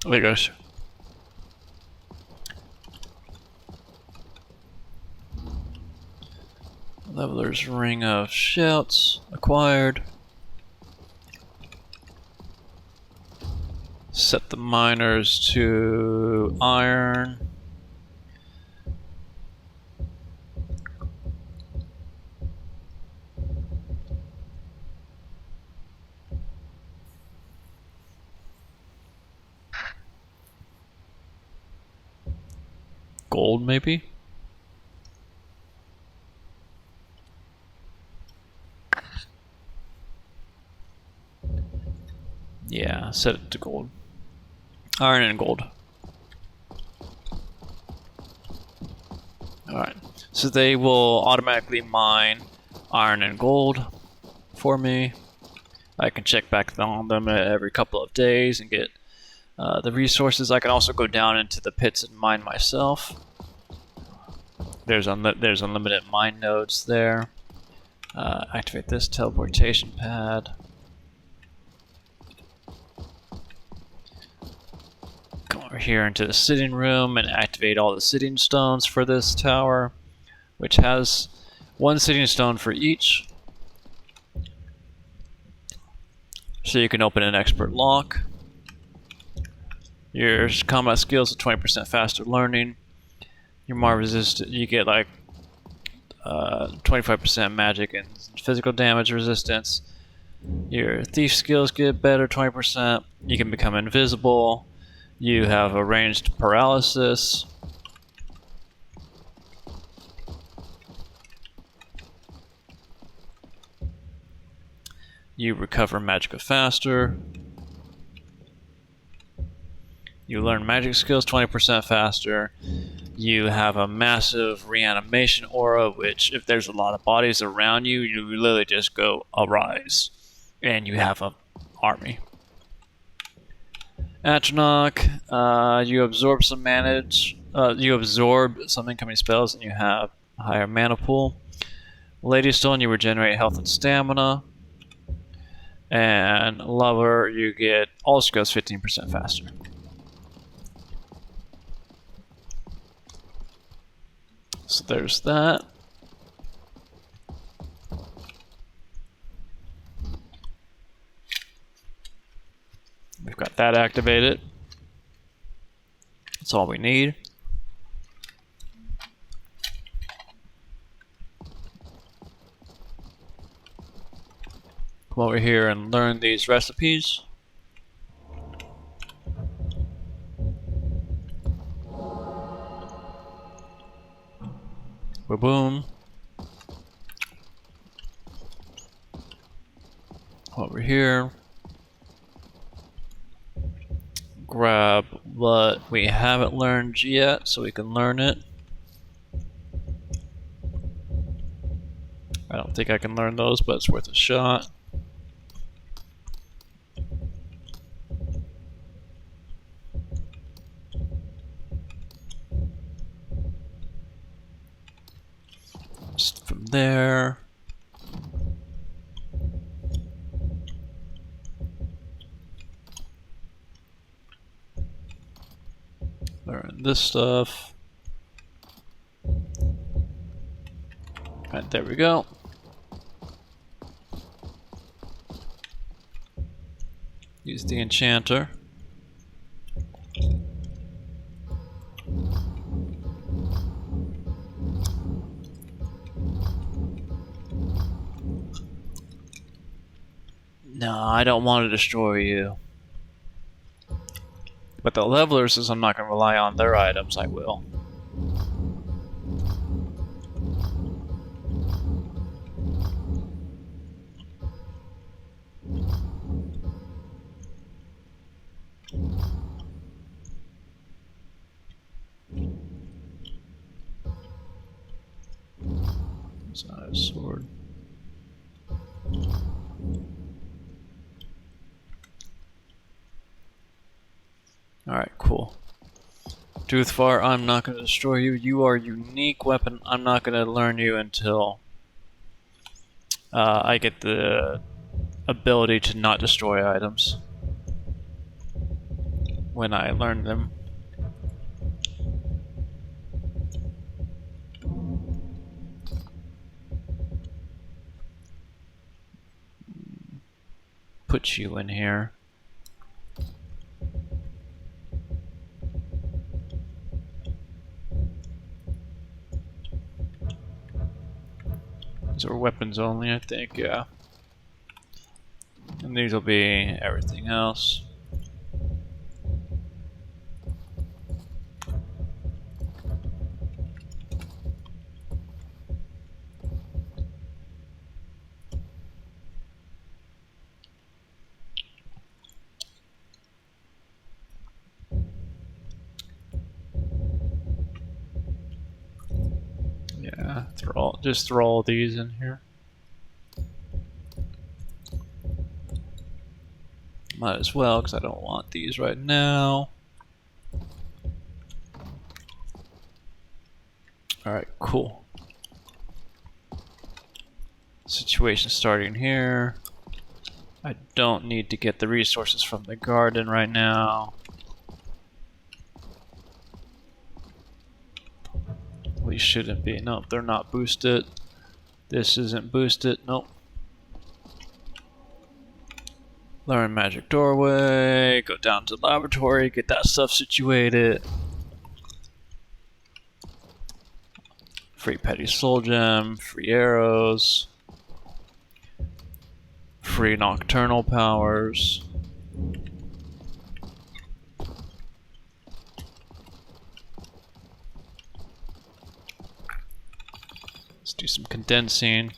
There it goes. Leveler's Ring of Shouts acquired. Set the miners to iron. Gold, maybe? Yeah, set it to gold. Iron and gold. Alright, so they will automatically mine iron and gold for me. I can check back on them every couple of days and get the resources. I can also go down into the pits and mine myself. There's unlimited mine nodes there. Activate this teleportation pad. Come over here into the sitting room and activate all the sitting stones for this tower, which has one sitting stone for each. So you can open an expert lock. Your combat skills are 20% faster learning. You're more resistant. You get like 25% magic and physical damage resistance. Your thief skills get better, 20%. You can become invisible. You have a ranged paralysis. You recover magicka faster. You learn magic skills 20% faster. You have a massive reanimation aura, which if there's a lot of bodies around you, you literally just go arise. And you have an army. Atronach, you absorb some you absorb some incoming spells and you have a higher mana pool. Ladystone, you regenerate health and stamina. And Lover, you get all skills 15% faster. So there's that. We've got that activated. That's all we need. Come over here and learn these recipes. Boom. Over here. Grab what we haven't learned yet so we can learn it. I don't think I can learn those, but it's worth a shot. Just from there. Learn this stuff. Right, there we go. Use the enchanter. No, I don't want to destroy you. But the levelers, since I'm not going to rely on their items, I will. It's not a sword. Alright, cool. Toothfar, I'm not going to destroy you. You are a unique weapon. I'm not going to learn you until I get the ability to not destroy items. When I learn them. Put you in here. These are weapons only, I think, yeah. And these will be everything else. Yeah, just throw all these in here. Might as well, because I don't want these right now. Alright, cool. Situation starting here. I don't need to get the resources from the garden right now. We shouldn't be. Nope, they're not boosted. This isn't boosted. Nope. Learn magic doorway. Go down to the laboratory. Get that stuff situated. Free petty soul gem. Free arrows. free nocturnal powers. Let's do some condensing.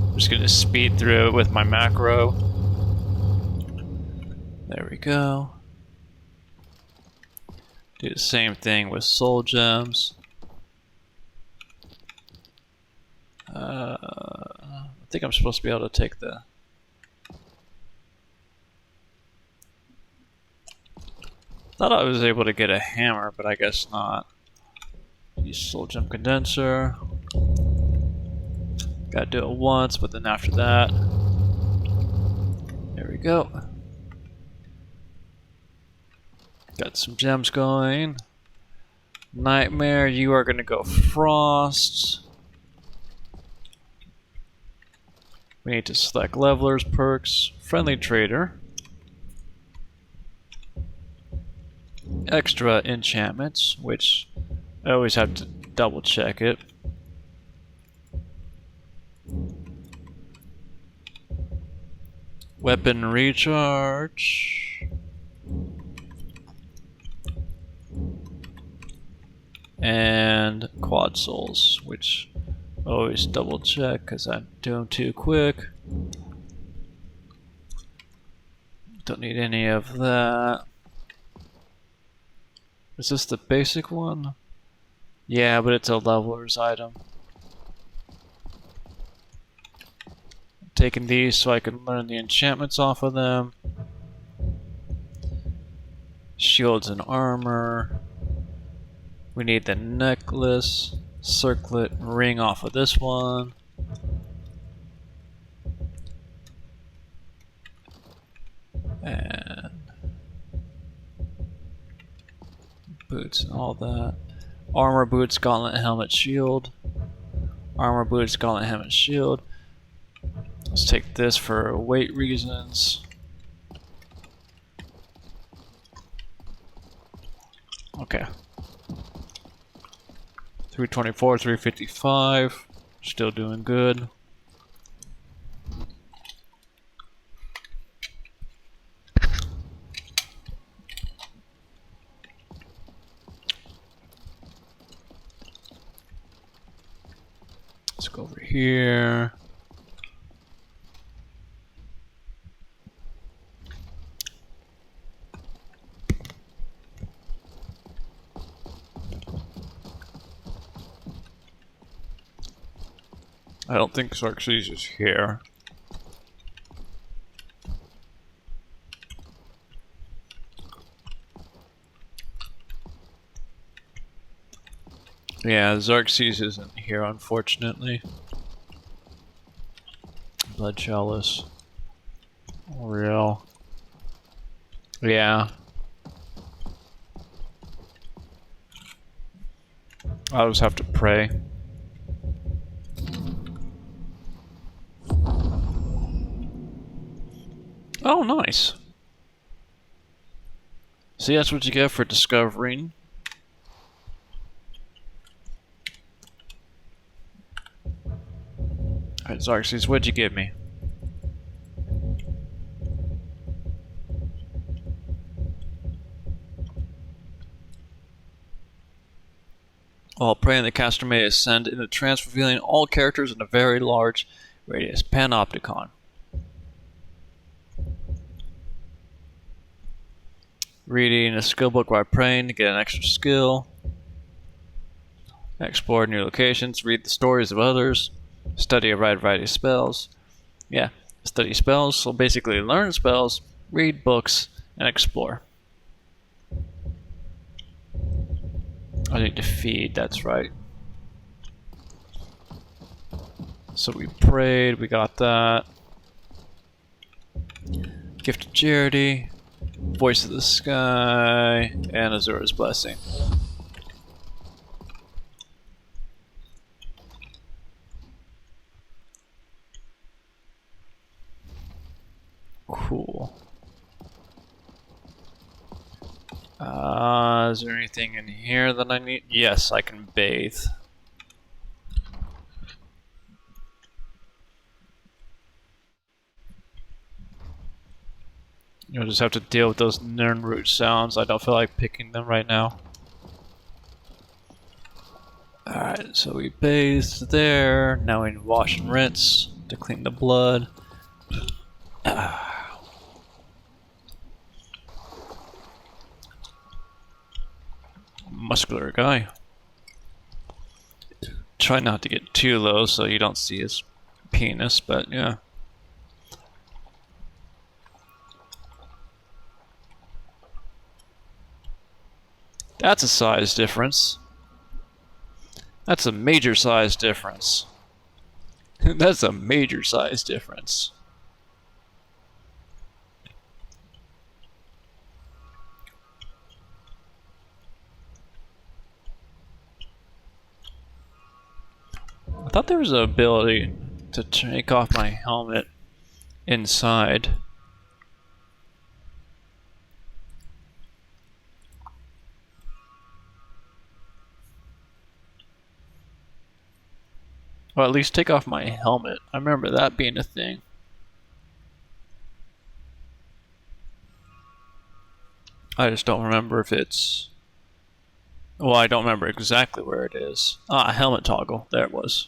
I'm just gonna speed through it with my macro. There we go. Do the same thing with soul gems. I think I'm supposed to be able to take the... Thought I was able to get a hammer, but I guess not. Use soul gem condenser. Gotta do it once, but then after that... There we go. Got some gems going. Nightmare, you are gonna go frost. We need to select levelers, perks, friendly trader, extra enchantments, which I always have to double check it. Weapon recharge. And quad souls, which always double check because I do them too quick. Don't need any of that. Is this the basic one? Yeah, but it's a leveler's item. I'm taking these so I can learn the enchantments off of them. Shields and armor. We need the necklace, circlet, ring off of this one. And boots and all that. Armor, boots, gauntlet, helmet, shield. Armor, boots, gauntlet, helmet, shield. Let's take this for weight reasons. Okay. 324, 355. Still doing good. Let's go over here. I don't think Xerxes is here. Yeah, Xerxes isn't here, unfortunately. Blood Chalice. Real. Yeah. I'll just have to pray. Oh, nice. See, that's what you get for discovering. Alright, Xerxes, what'd you give me? While praying, the caster may ascend in a trance, revealing all characters in a very large radius. Panopticon. Reading a skill book while praying to get an extra skill. Explore new locations. Read the stories of others. Study a wide variety of spells. Yeah, study spells. So basically learn spells, read books, and explore. I need to feed, that's right. So we prayed, we got that. Gift of Charity, Voice of the Sky, and Azura's Blessing. Cool. Is there anything in here that I need? Yes, I can bathe. You'll just have to deal with those Nernroot sounds. I don't feel like picking them right now. Alright, so we bathed there. Now we need to wash and rinse to clean the blood. Muscular guy. Try not to get too low so you don't see his penis, but yeah. That's a size difference. That's a major size difference. That's a major size difference. I thought there was an ability to take off my helmet inside. Or at least take off my helmet. I remember that being a thing. I just don't remember if it's... Well, I don't remember exactly where it is. Ah, helmet toggle. There it was.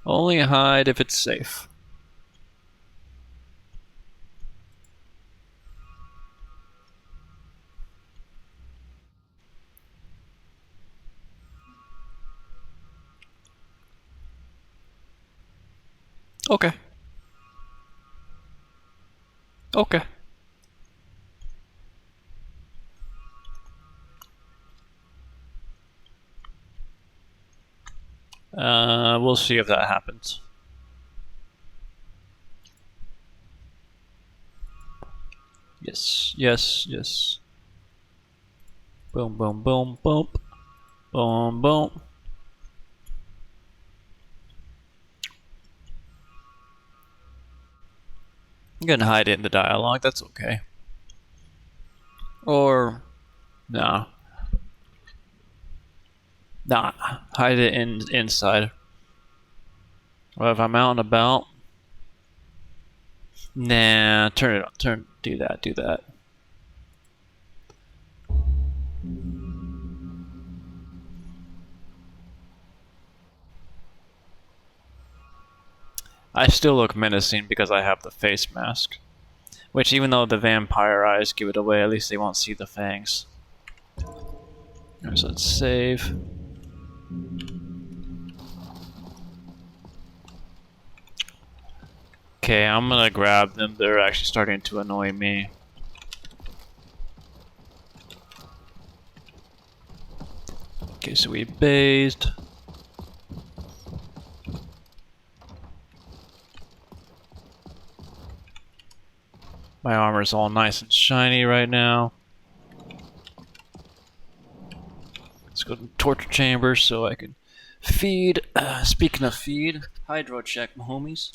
Only hide if it's safe. Okay. Okay. We'll see if that happens. Yes, yes, yes. Boom, boom, boom, boom. Boom, boom. I'm gonna hide it in the dialogue, that's okay. Or... Nah. Nah, hide it inside. Well, if I'm out and about... Nah, turn it on, do that, do that. I still look menacing because I have the face mask. Which, even though the vampire eyes give it away, at least they won't see the fangs. So let's save. Okay, I'm gonna grab them. They're actually starting to annoy me. Okay, so we bathed. My armor's all nice and shiny right now. Let's go to the torture chamber so I can feed. Speaking of feed, hydro check, my homies.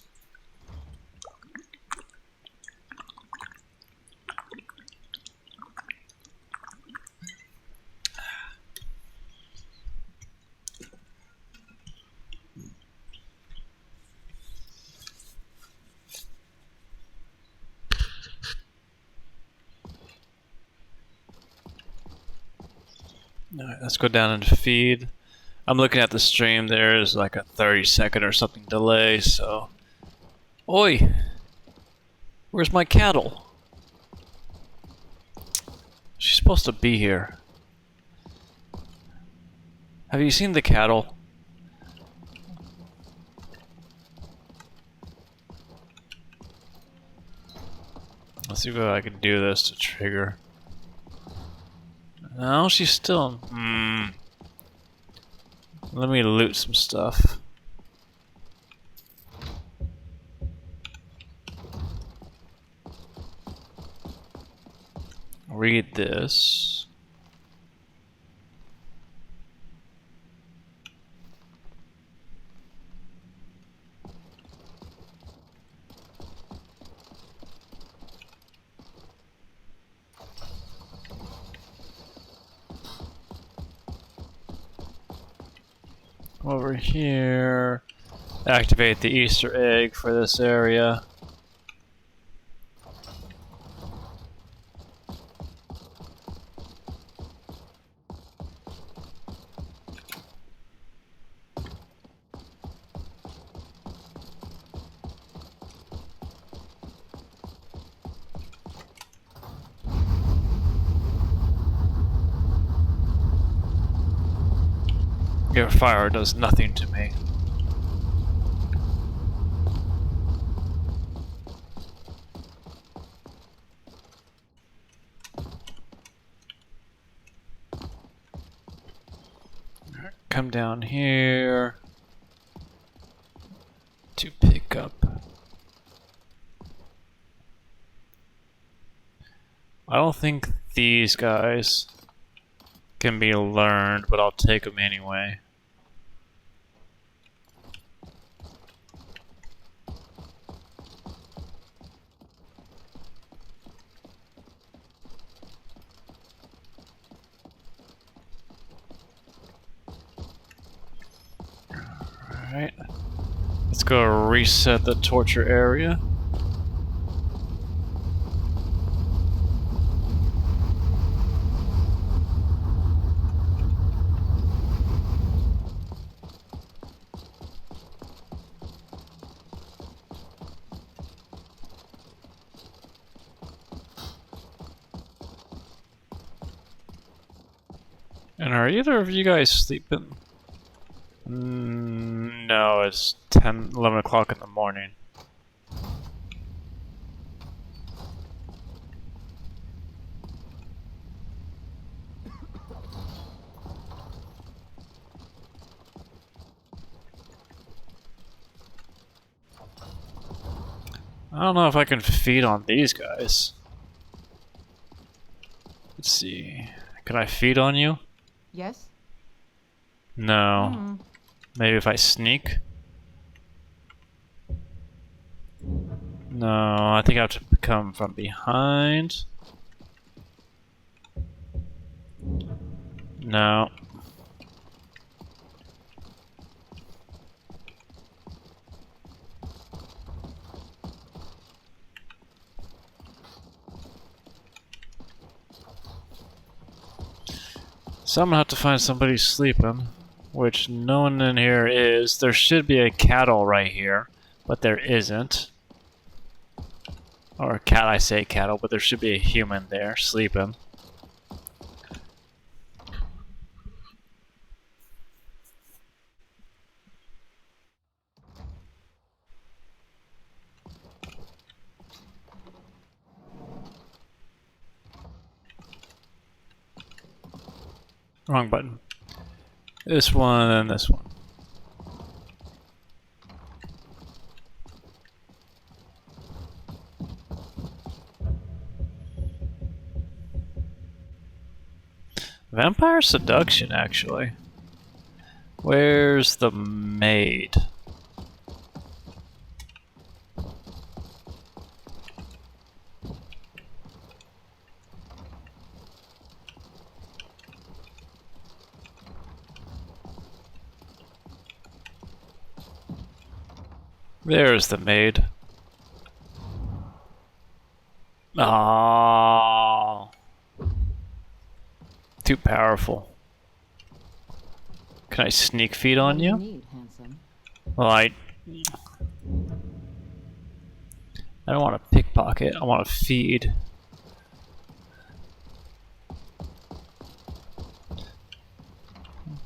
Alright, let's go down and feed. I'm looking at the stream, there's like a 30-second or something delay, so... Oi! Where's my cattle? She's supposed to be here. Have you seen the cattle? Let's see if I can do this to trigger. No, she's still... Let me loot some stuff. read this. Over here, activate the Easter egg for this area. Your fire does nothing to me. Come down here to pick up. I don't think these guys can be learned, but I'll take them anyway. Alright, let's go reset the torture area. And are either of you guys sleeping? No, it's 10, 11 o'clock in the morning. I don't know if I can feed on these guys. Let's see. Can I feed on you? Yes? No. Maybe if I sneak? No, I think I have to come from behind. No. So I'm gonna have to find somebody sleeping, which no one in here is. There should be a cattle right here, but there isn't. Or cat, I say cattle, but there should be a human there sleeping. Wrong button. This one and this one. Vampire seduction, actually. Where's the maid? There's the maid. Ah, too powerful. Can I sneak feed on you? Need, handsome. Well, I don't want to pickpocket. I want to feed.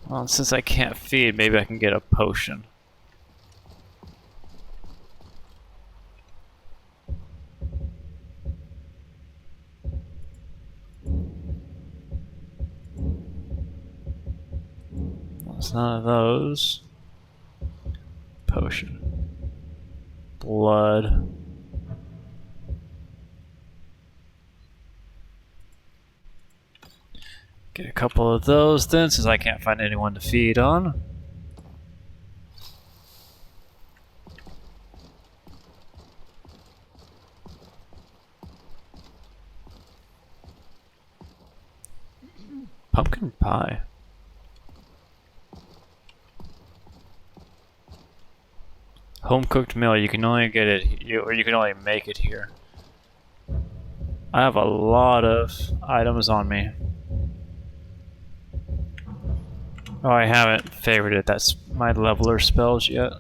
Well, since I can't feed, maybe I can get a potion. It's none of those. Potion. Blood. Get a couple of those then, since I can't find anyone to feed on. Pumpkin pie. Home cooked meal. You can only get it, or you can only make it here. I have a lot of items on me. Oh, I haven't favorited that's my leveler spells yet.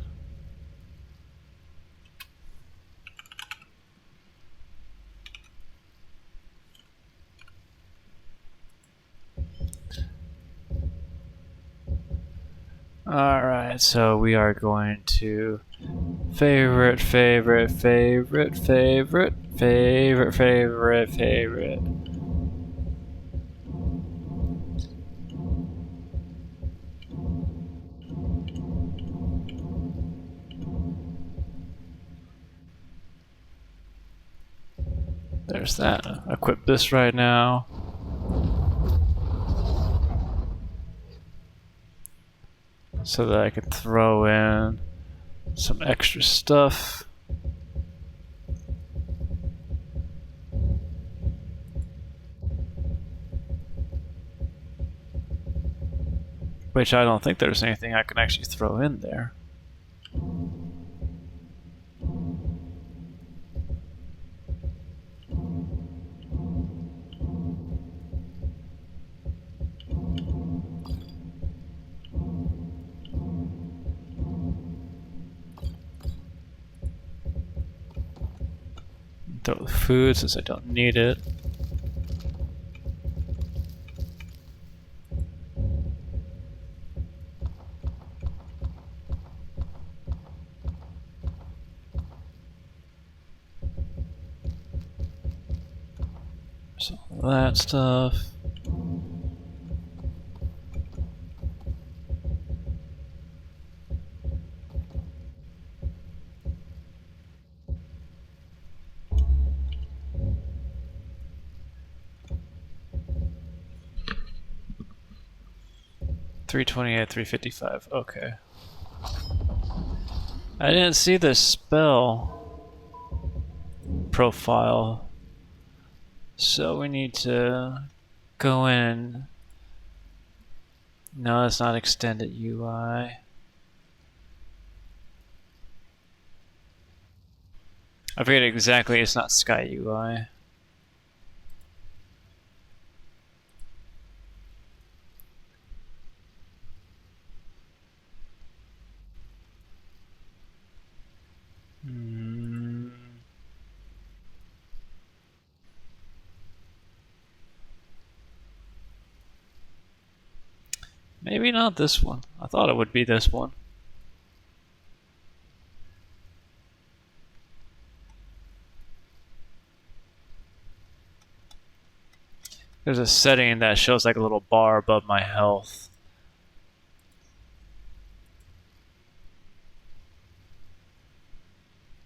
Alright, so we are going to favorite. There's that. Equip this right now. So that I can throw in some extra stuff. Which I don't think there's anything I can actually throw in there. Throw the food since I don't need it. So that stuff. $328, $355. Okay. I didn't see the spell profile, so we need to go in. No, it's not extended UI. I forget exactly. It's not Sky UI. Maybe not this one. I thought it would be this one. There's a setting that shows like a little bar above my health.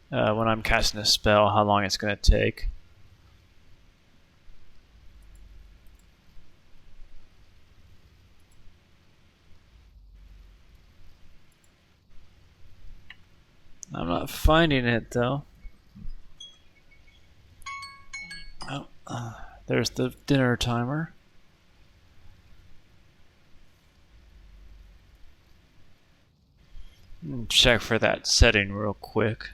When I'm casting a spell, how long it's going to take. I'm not finding it though. Oh, there's the dinner timer. Check for that setting real quick.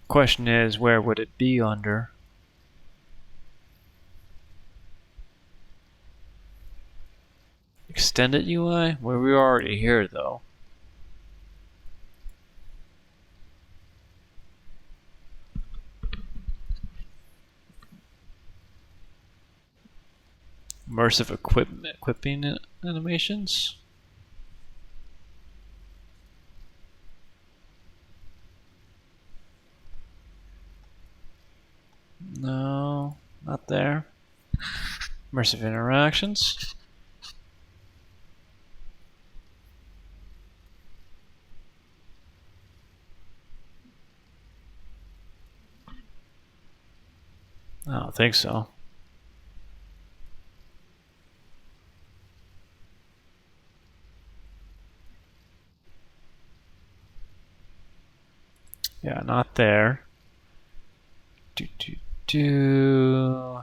Question is, where would it be under? Extended UI? Well, we're already here though. Immersive equipping animations? No, not there. Immersive interactions. I don't think so. Yeah, not there. Do.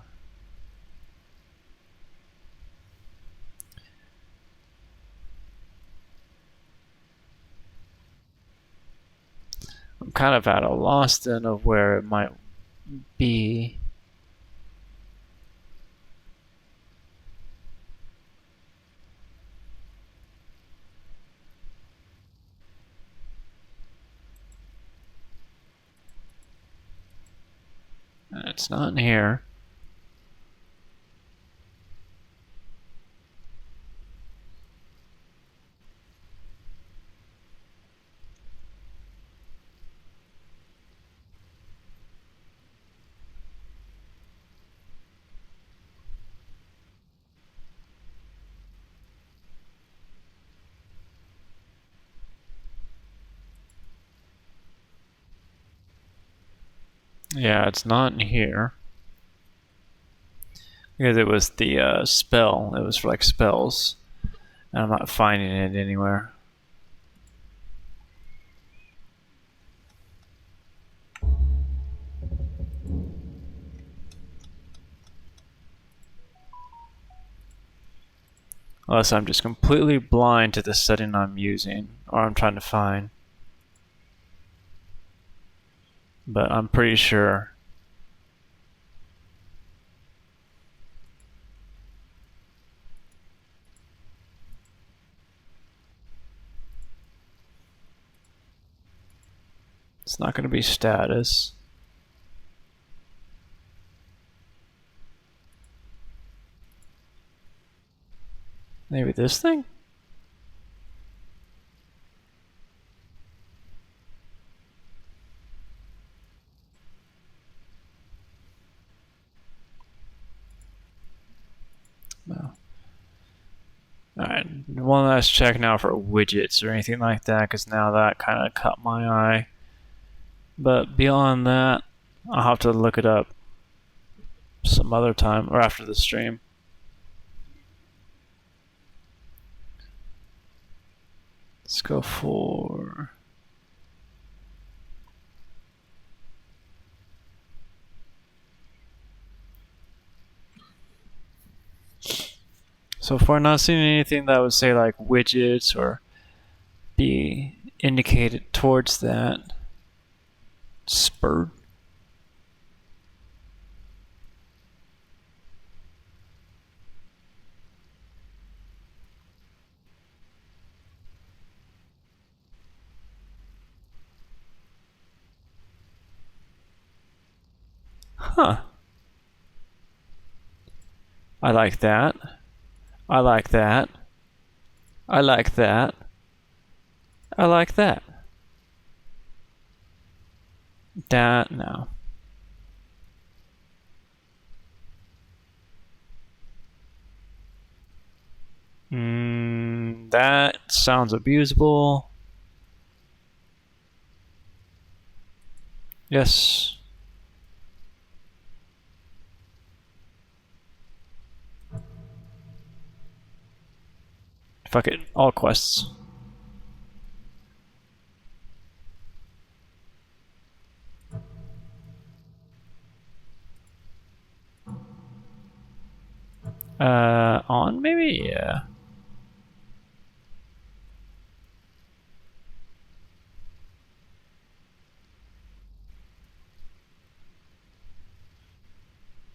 I'm kind of at a loss then of where it might be. It's not in here. Yeah, it's not in here. Because it was the spell. It was for like spells. And I'm not finding it anywhere. Unless I'm just completely blind to the setting I'm using, or I'm trying to find. But I'm pretty sure. It's not going to be status. Maybe this thing? No. Alright, one last check now for widgets or anything like that, because now that kind of caught my eye. But beyond that, I'll have to look it up some other time, or after the stream. Let's go for... So far, not seeing anything that would say like widgets or be indicated towards that. Spurt. Huh. I like that. I like that. I like that. I like that. That, no. That sounds abusable. Yes. Fuck it. All quests. On maybe? Yeah.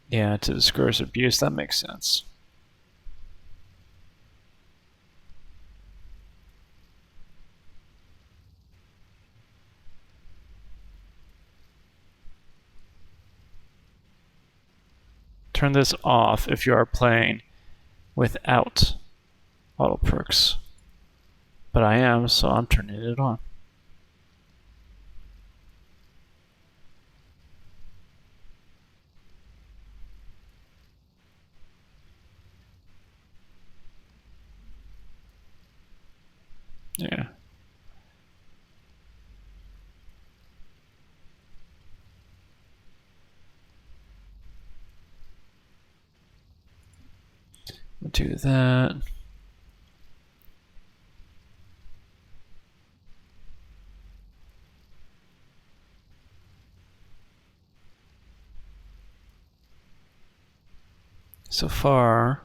Yeah, to discourage abuse, that makes sense. Turn this off if you are playing without auto perks. But I am, so I'm turning it on. Yeah. Do that. So far,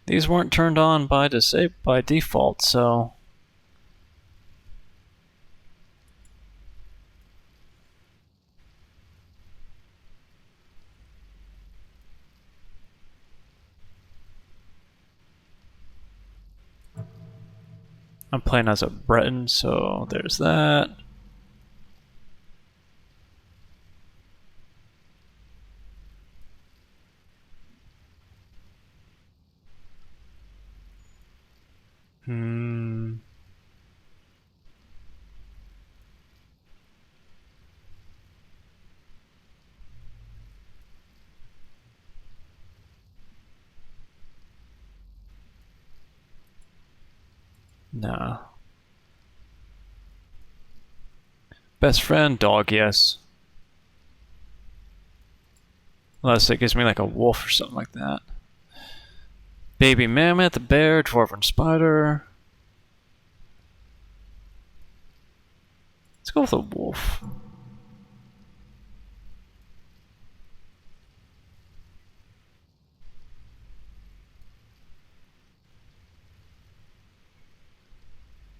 these weren't turned on by default, so I'm playing as a Breton, so there's that. Nah. Best friend, dog, yes. Unless it gives me like a wolf or something like that. Baby mammoth, a bear, dwarven spider. Let's go with a wolf.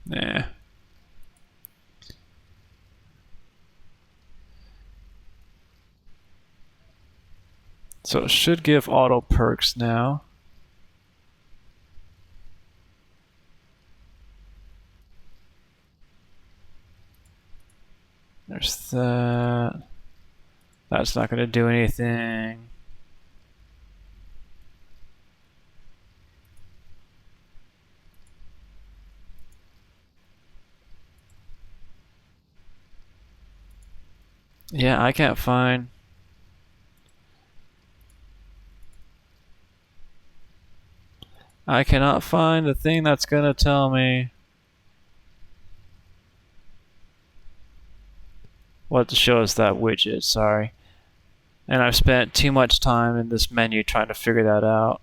Nah. So it should give auto perks now. There's that. That's not going to do anything. Yeah, I can't find. I cannot find the thing that's going to tell me what shows that widget, sorry. And I've spent too much time in this menu trying to figure that out.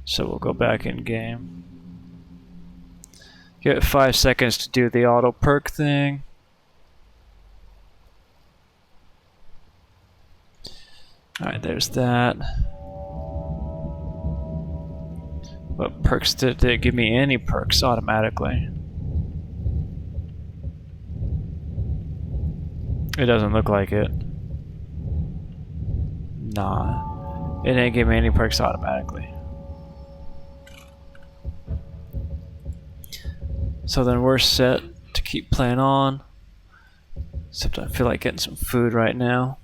So we'll go back in game. Give it 5 seconds to do the auto perk thing. Alright, there's that. What perks did it give me? Any perks automatically? It doesn't look like it. Nah. It didn't give me any perks automatically. So then we're set to keep playing on. Except I feel like getting some food right now.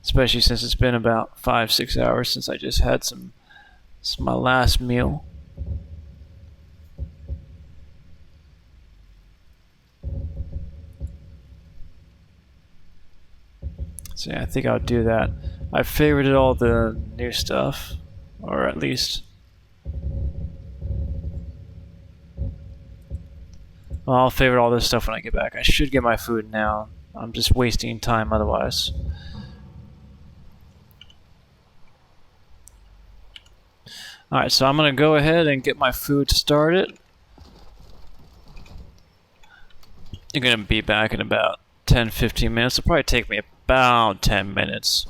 Especially since it's been about 5-6 hours since I just had some. It's my last meal. So yeah, I think I'll do that. I've favorited all the new stuff. Or at least... Well, I'll favorite all this stuff when I get back. I should get my food now. I'm just wasting time otherwise. Alright, so I'm going to go ahead and get my food started. I'm going to be back in about 10-15 minutes. It'll probably take me about 10 minutes.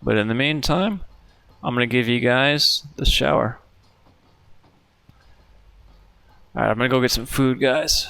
But in the meantime, I'm going to give you guys the shower. Alright, I'm going to go get some food, guys.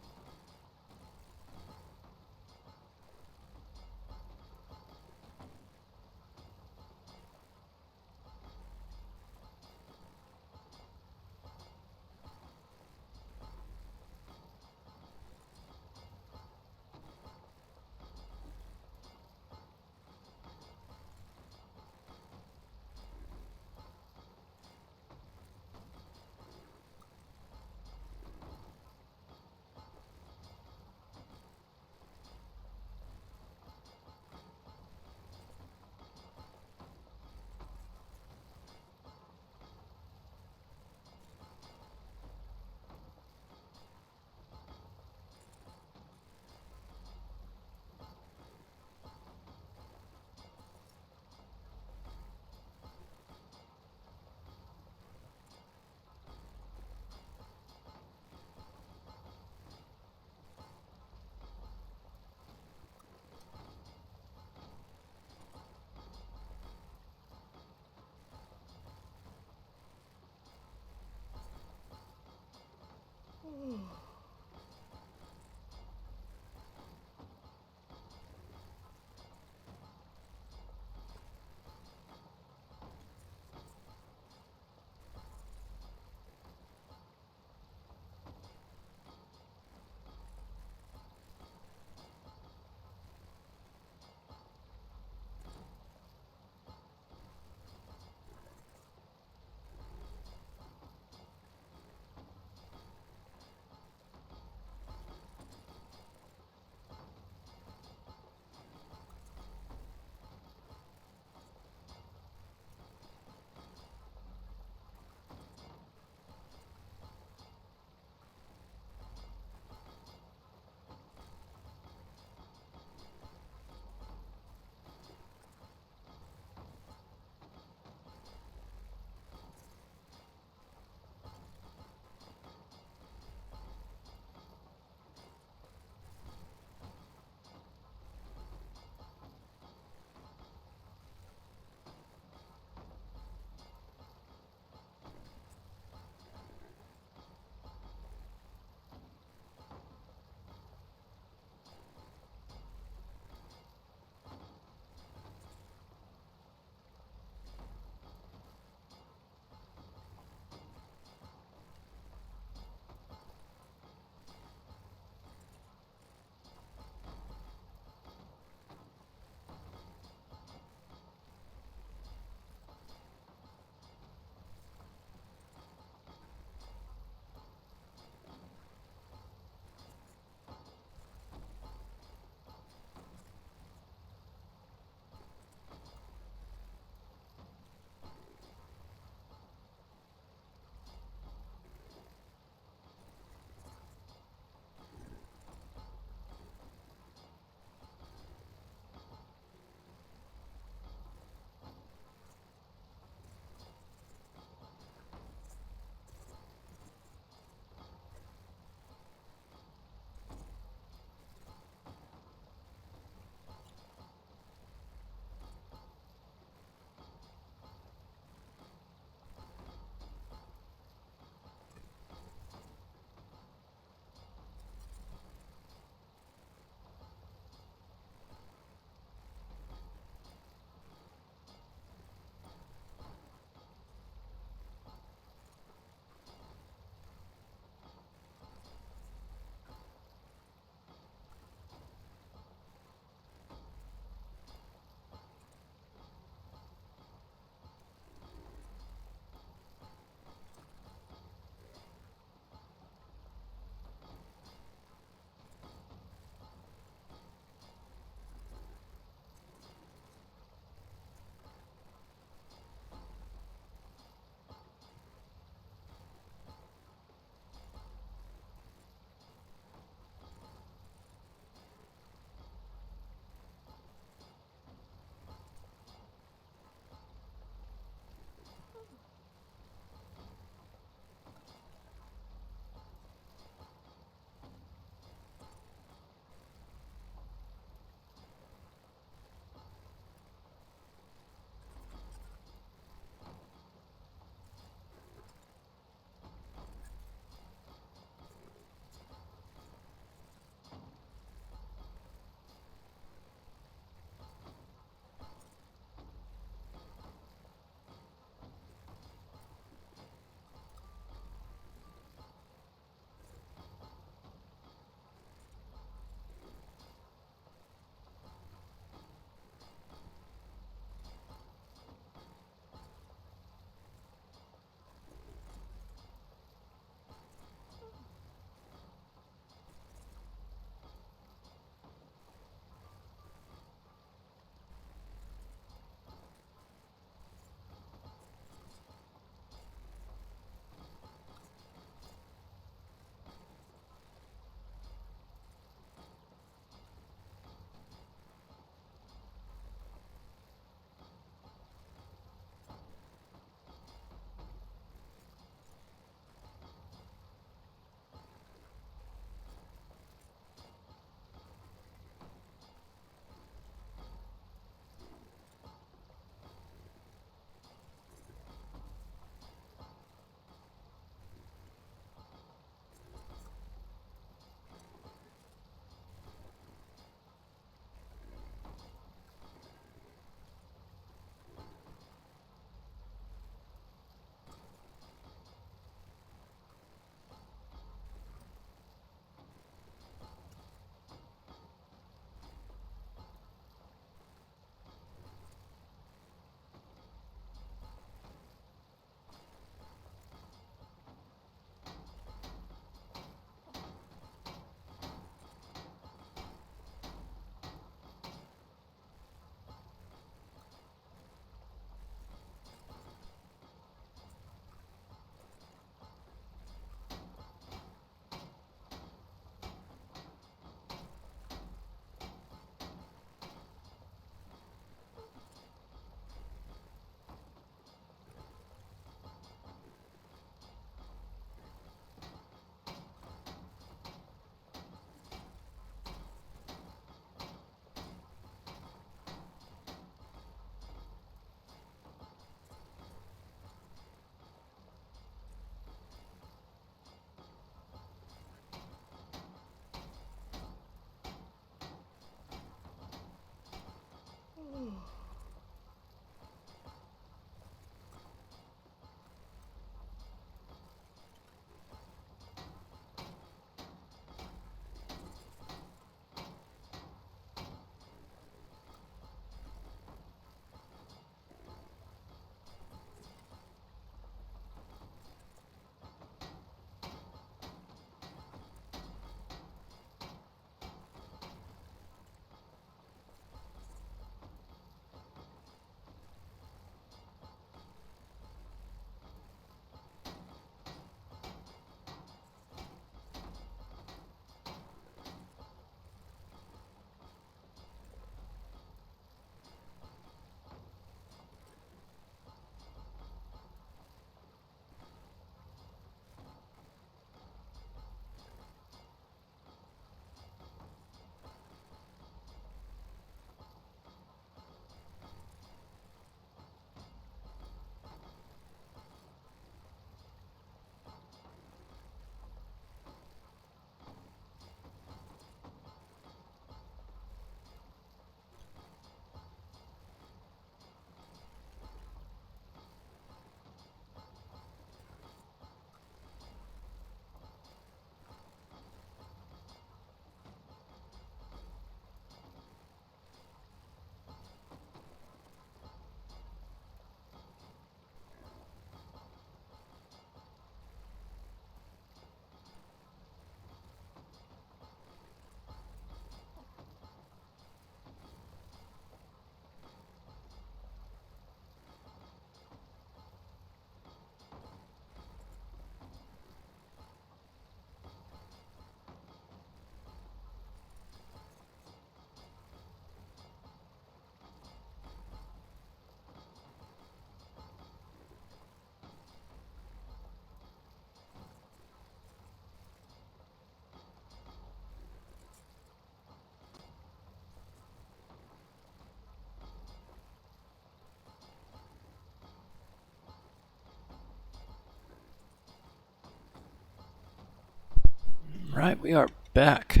Right, we are back.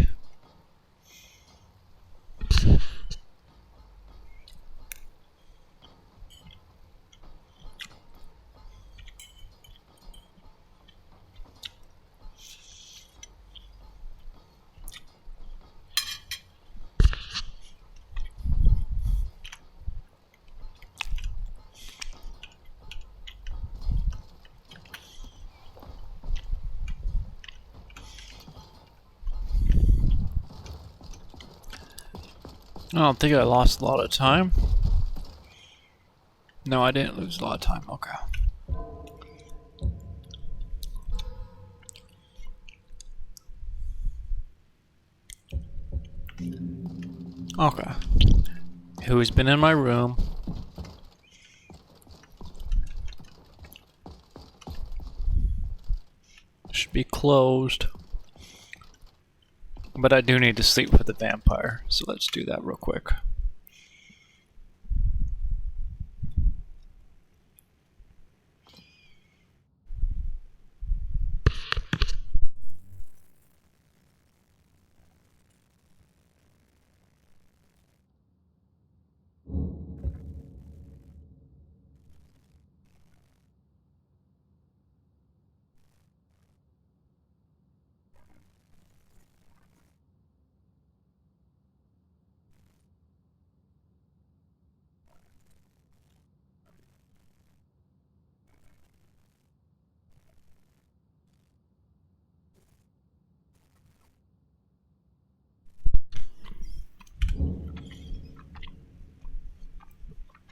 I don't think I lost a lot of time. No, I didn't lose a lot of time. Okay. Okay. Who's been in my room? Should be closed. But I do need to sleep for the vampire, so let's do that real quick.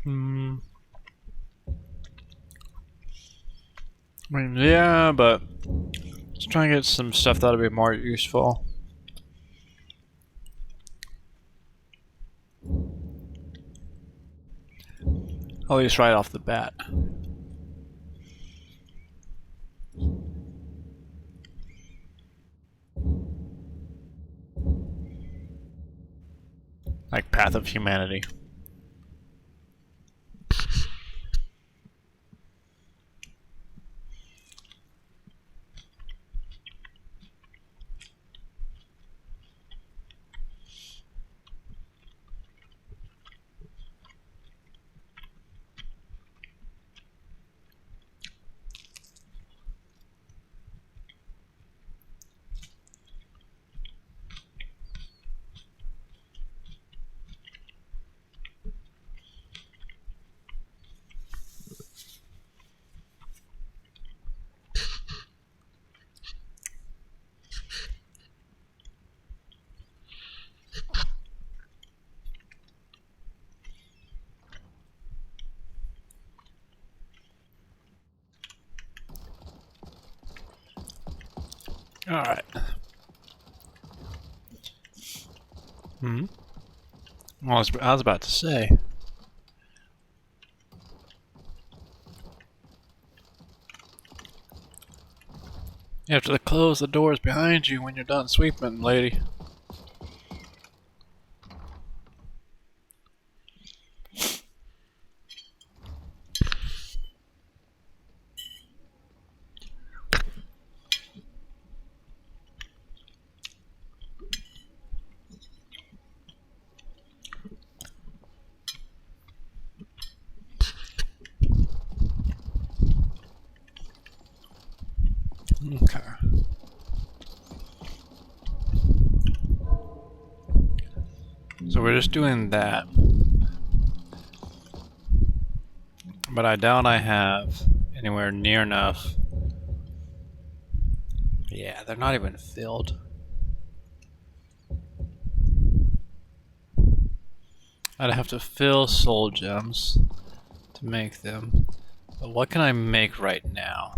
I mean, yeah, but let's try and get some stuff that'll be more useful. At least right off the bat. Like Path of Humanity. Alright. Well, I was about to say. You have to close the doors behind you when you're done sweeping, lady. Okay. So we're just doing that. But I doubt I have anywhere near enough. Yeah, they're not even filled. I'd have to fill soul gems to make them. But what can I make right now?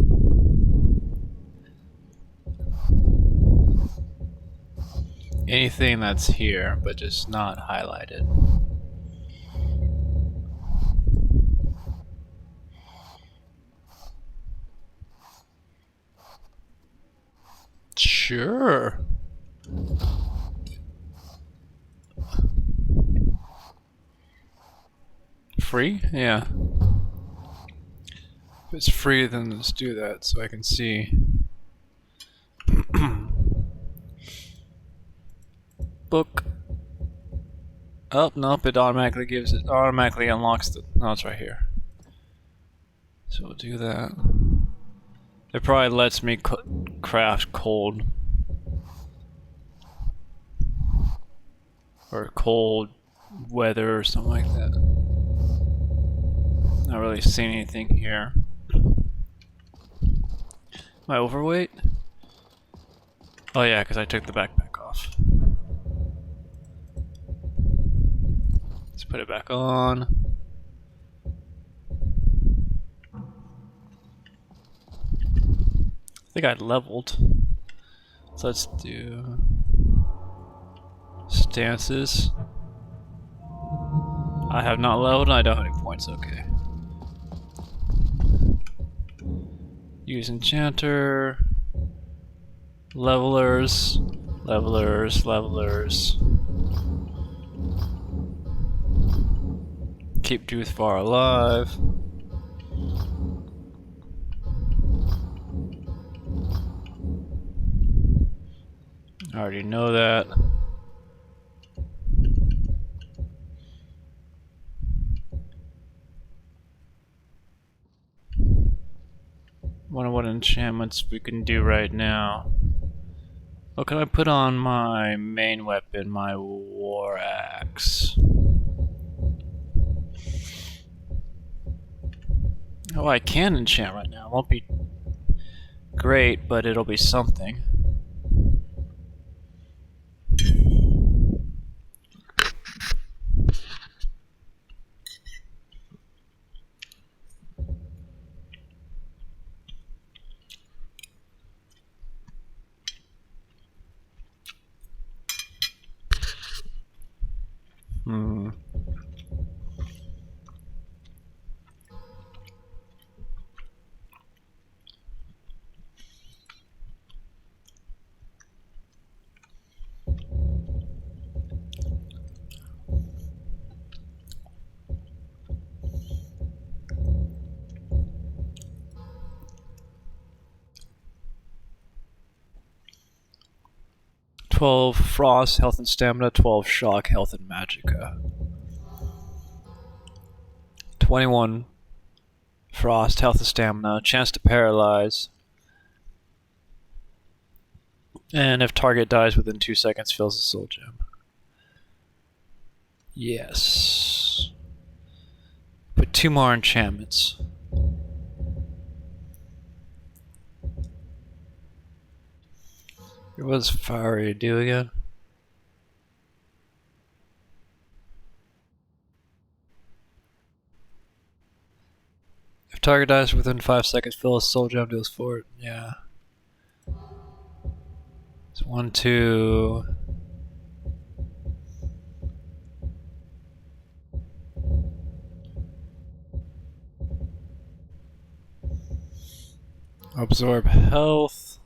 Anything that's here, but just not highlighted. Sure. Free? Yeah. If it's free, then let's do that so I can see. Book. Oh, nope, it automatically unlocks the, no, it's right here. So we'll do that. It probably lets me craft cold. Or cold weather or something like that. Not really seeing anything here. Am I overweight? Oh yeah, because I took the backpack off. Let's put it back on. I think I leveled. So let's do stances. I have not leveled and I don't have any points, okay. Use enchanter. Levelers. Levelers. Keep Doothfar alive. I already know that. Wonder what enchantments we can do right now. What can I put on my main weapon, my war axe? Oh, I can enchant right now. It won't be great, but it'll be something. Hmm. "12 Frost, Health and Stamina, 12 Shock, Health and Magicka. 21 Frost, Health and Stamina, chance to paralyze. And if target dies within 2 seconds, fills a soul gem." Yes. Put 2 more enchantments. What does Fiery do again? If target dies within 5 seconds, fill a soul gem, deals 4. Yeah. It's 1, 2. Absorb health.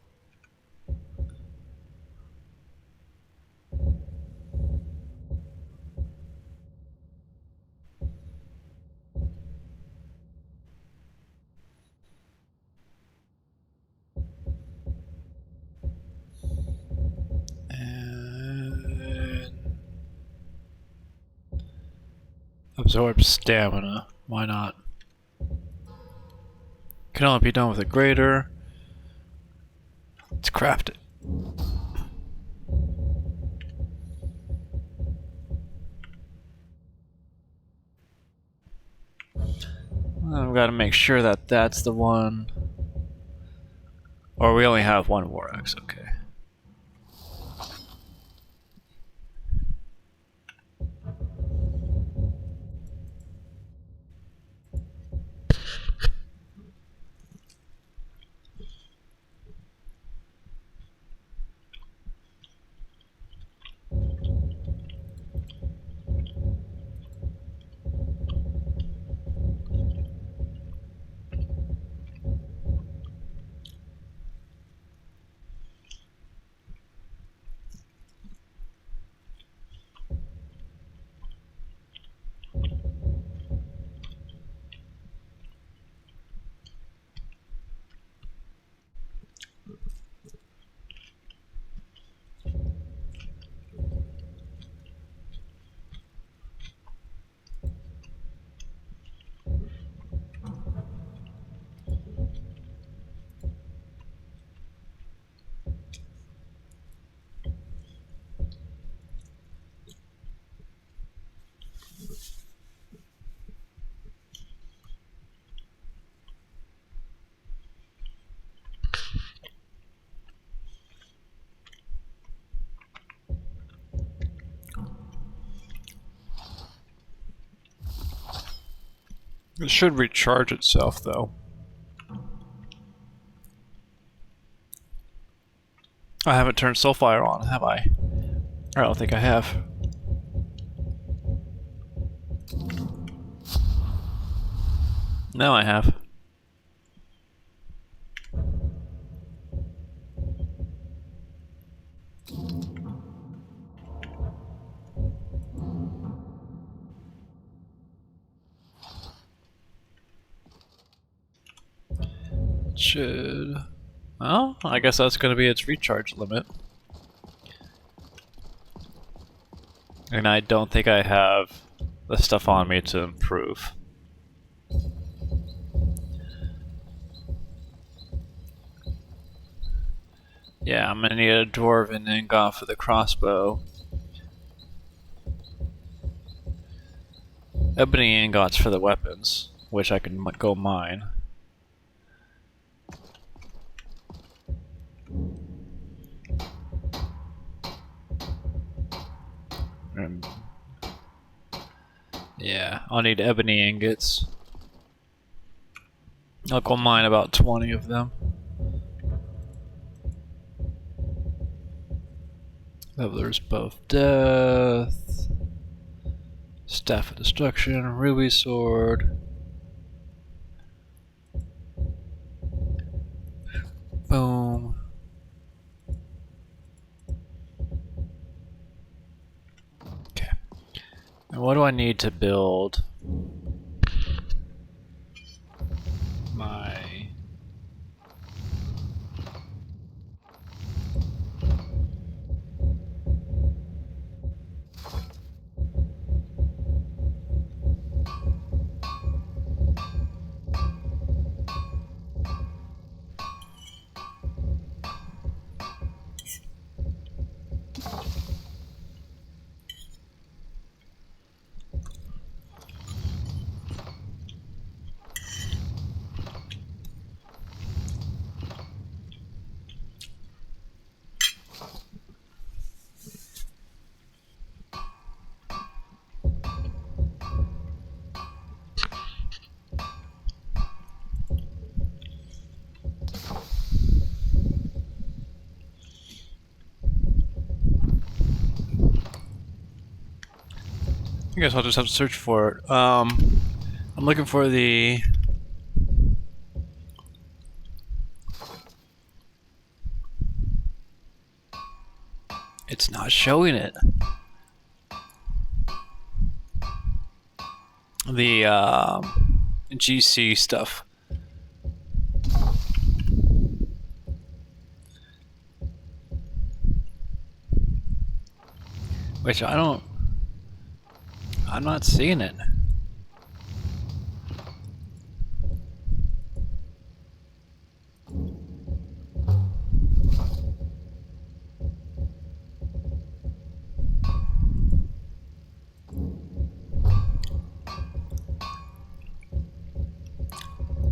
And absorb stamina. Why not? Can only be done with a greater. Let's craft it. I've got to make sure that that's the one. Or we only have one war axe, okay. It should recharge itself, though. I haven't turned Soulfire on, have I? I don't think I have. No, I have. Should... Well, I guess that's going to be its recharge limit. And I don't think I have the stuff on me to improve. Yeah, I'm gonna need a dwarven ingot for the crossbow. Ebony ingots for the weapons, which I can go mine. Yeah, I'll need ebony ingots. I'll go mine about 20 of them. Leveler's Bow of Death, Staff of Destruction, Ruby Sword. Boom. Okay. And what do I need to build my... I guess I'll just have to search for it. I'm looking for the... It's not showing it. The GC stuff. Which I don't... I'm not seeing it.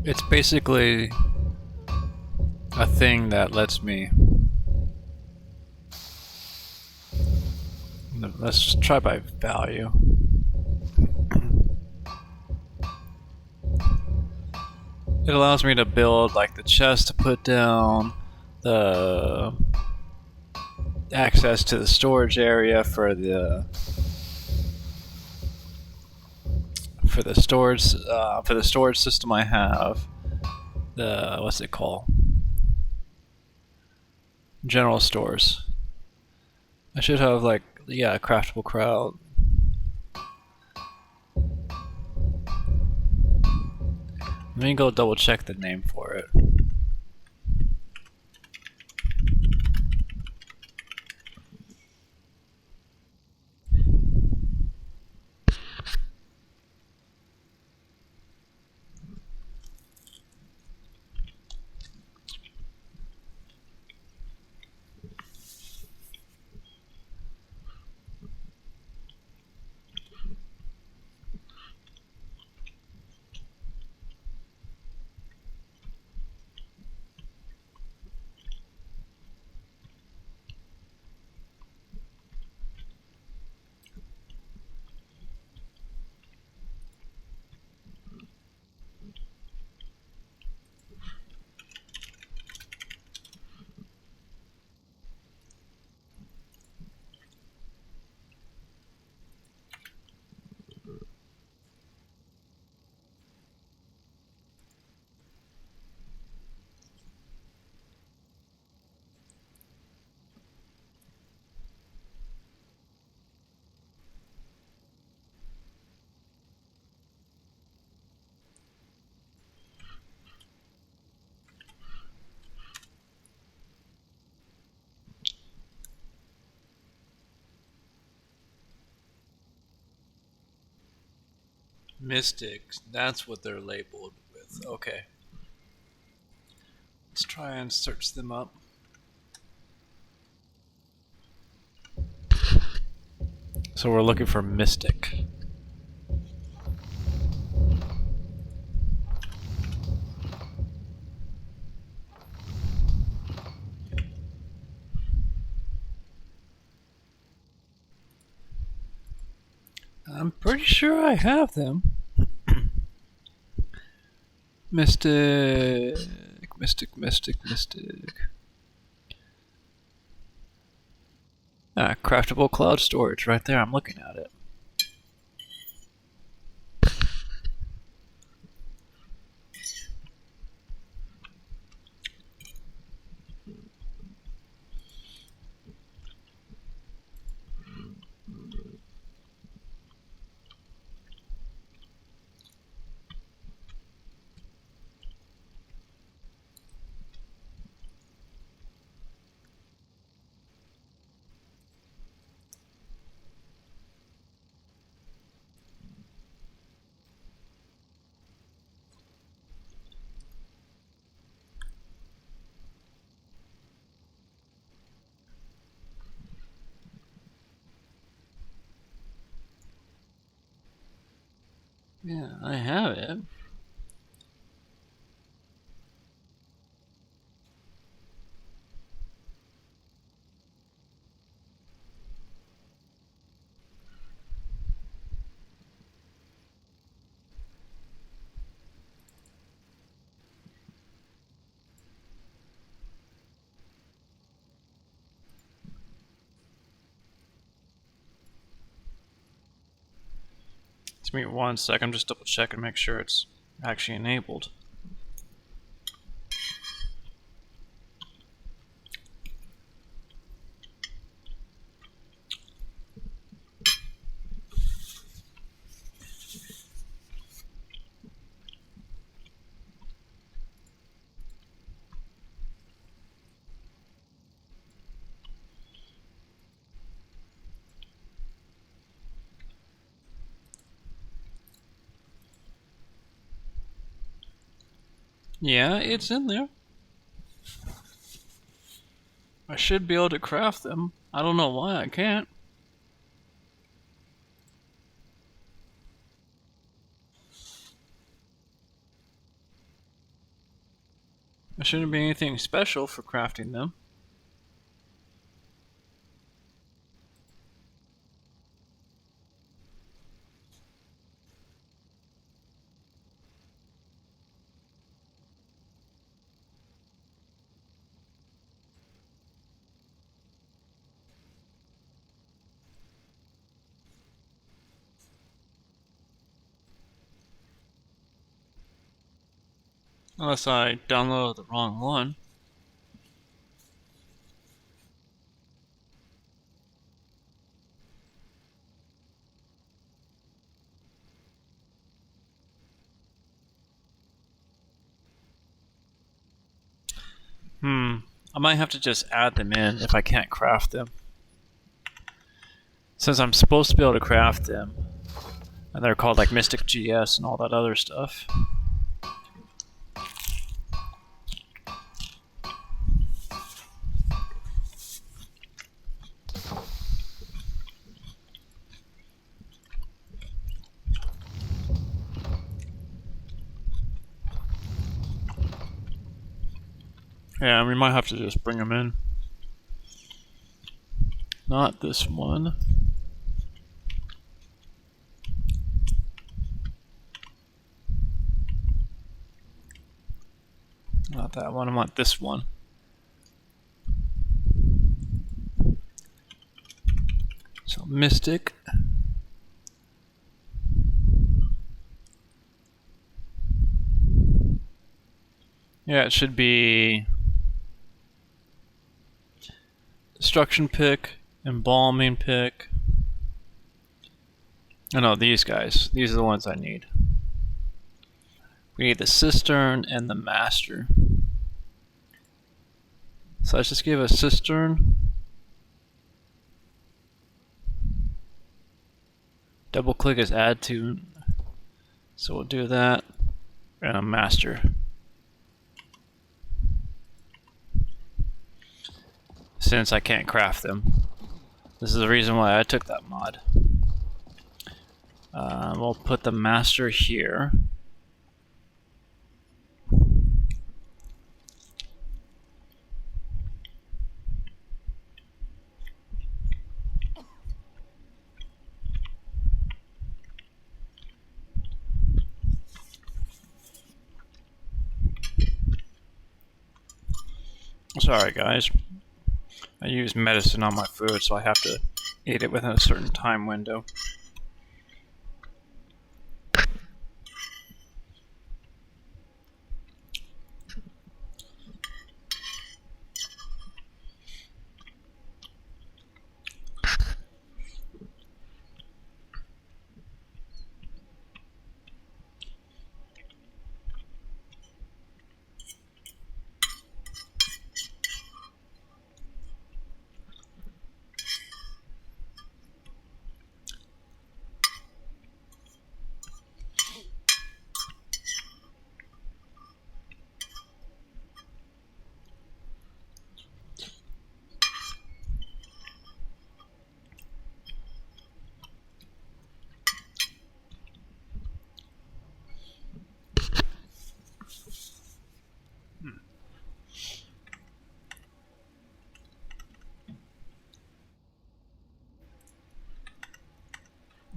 It's basically a thing that lets me... Let's try by value. It allows me to build like the chest to put down, the access to the storage area for the storage system I have. The what's it called? General stores. I should have like a craftable crowd. Let me go double check the name for it. Mystics, that's what they're labeled with. Okay. Let's try and search them up. So we're looking for Mystic. I'm pretty sure I have them. Mystic. Ah, craftable cloud storage right there. I'm looking at it. Yeah, I have it. Just give me 1 sec. I'm just double checking, make sure it's actually enabled. Yeah, it's in there. I should be able to craft them. I don't know why I can't. There shouldn't be anything special for crafting them. Unless I downloaded the wrong one. I might have to just add them in if I can't craft them. Since I'm supposed to be able to craft them. And they're called like Mystic GS and all that other stuff. Yeah, we might have to just bring them in. Not this one. Not that one, I want this one. So, Mystic. Yeah, it should be Destruction Pick, Embalming Pick. Oh no, these guys. These are the ones I need. We need the Cistern and the Master. So let's just give a Cistern. Double click as add to. So we'll do that. And a master. Since I can't craft them. This is the reason why I took that mod. We'll put the master here. Sorry guys, I use medicine on my food, so I have to eat it within a certain time window.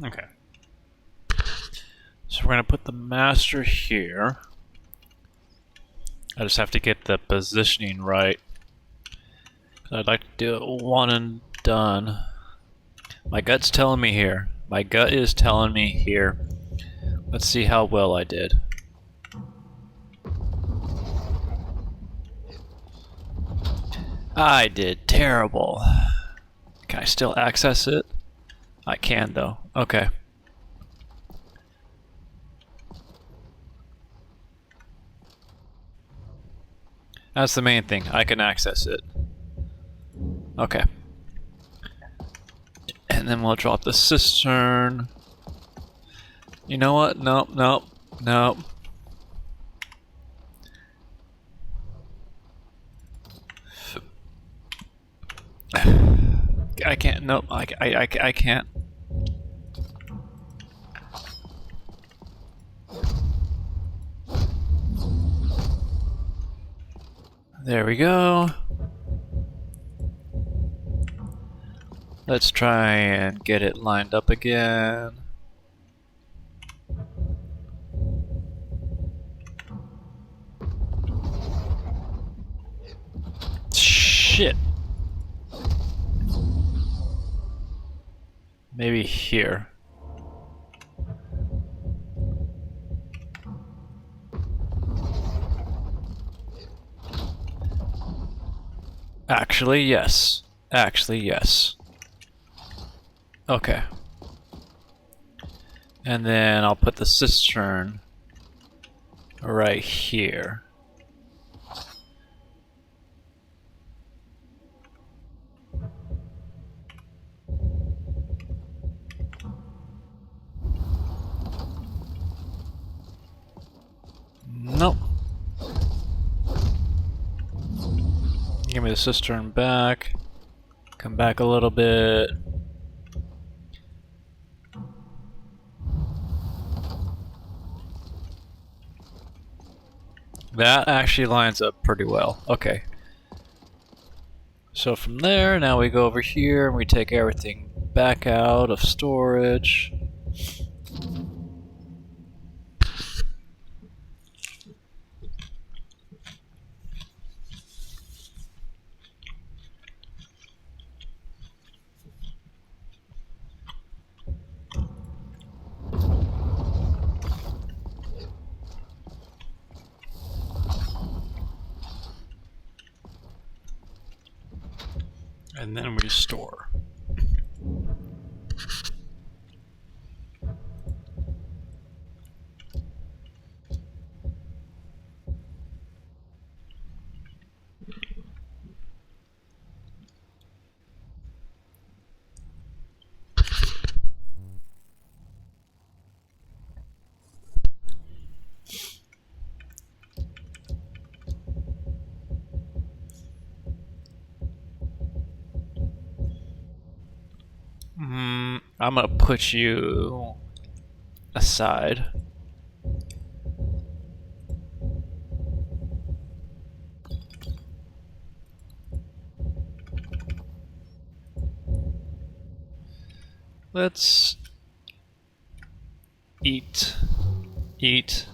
Okay. So we're going to put the master here. I just have to get the positioning right. I'd like to do it one and done. My gut's telling me here. My gut is telling me here. Let's see how well I did. I did terrible. Can I still access it? I can though. Okay. That's the main thing. I can access it. Okay. And then we'll drop the cistern. You know what? Nope, nope, nope. I can't. Nope. I can't. There we go. Let's try and get it lined up again. Shit. Maybe here. Actually, yes. Actually, yes. Okay. And then I'll put the cistern right here. Nope. Give me the cistern back. Come back a little bit. That actually lines up pretty well. Okay. So from there, now we go over here and we take everything back out of storage. And then we store. I'm gonna put you aside. Let's eat. Eat.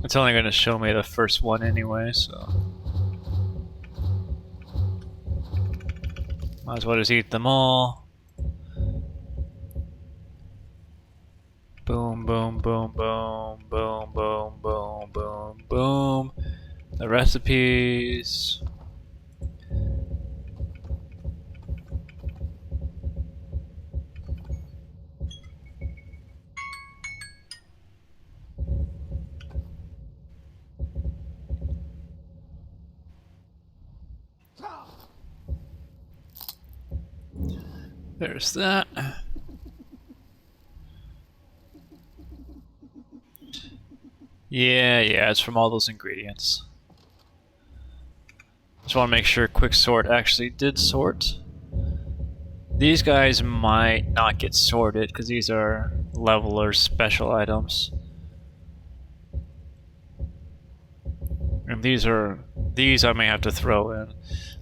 It's only going to show me the first one anyway, so might as well just eat them all. Boom, boom, boom, boom, boom, boom, boom, boom, boom. The recipes. There's that. Yeah, it's from all those ingredients. Just want to make sure quick sort actually did sort. These guys might not get sorted because these are level or special items. And these I may have to throw in.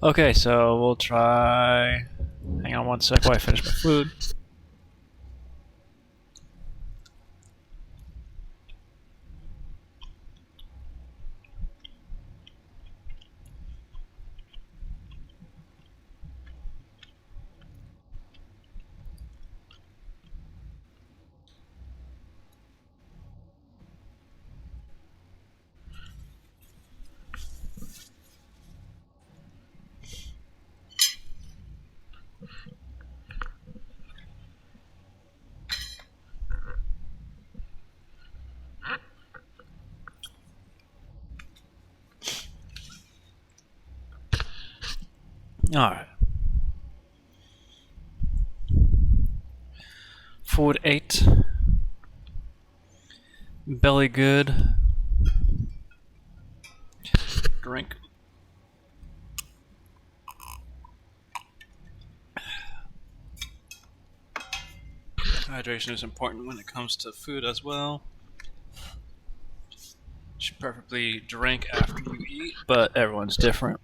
Okay, so we'll try. Hang on one sec while I finish my food. Alright. Food 8. Belly good. Drink. Hydration is important when it comes to food as well. You should preferably drink after you eat, but everyone's different.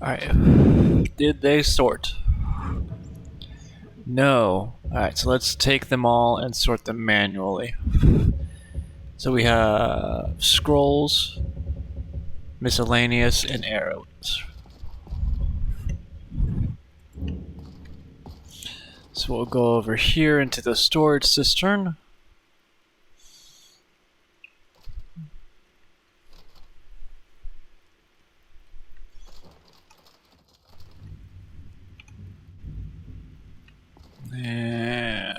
Alright, did they sort? No. Alright, so let's take them all and sort them manually. So we have scrolls, miscellaneous, and arrows. So we'll go over here into the storage cistern. And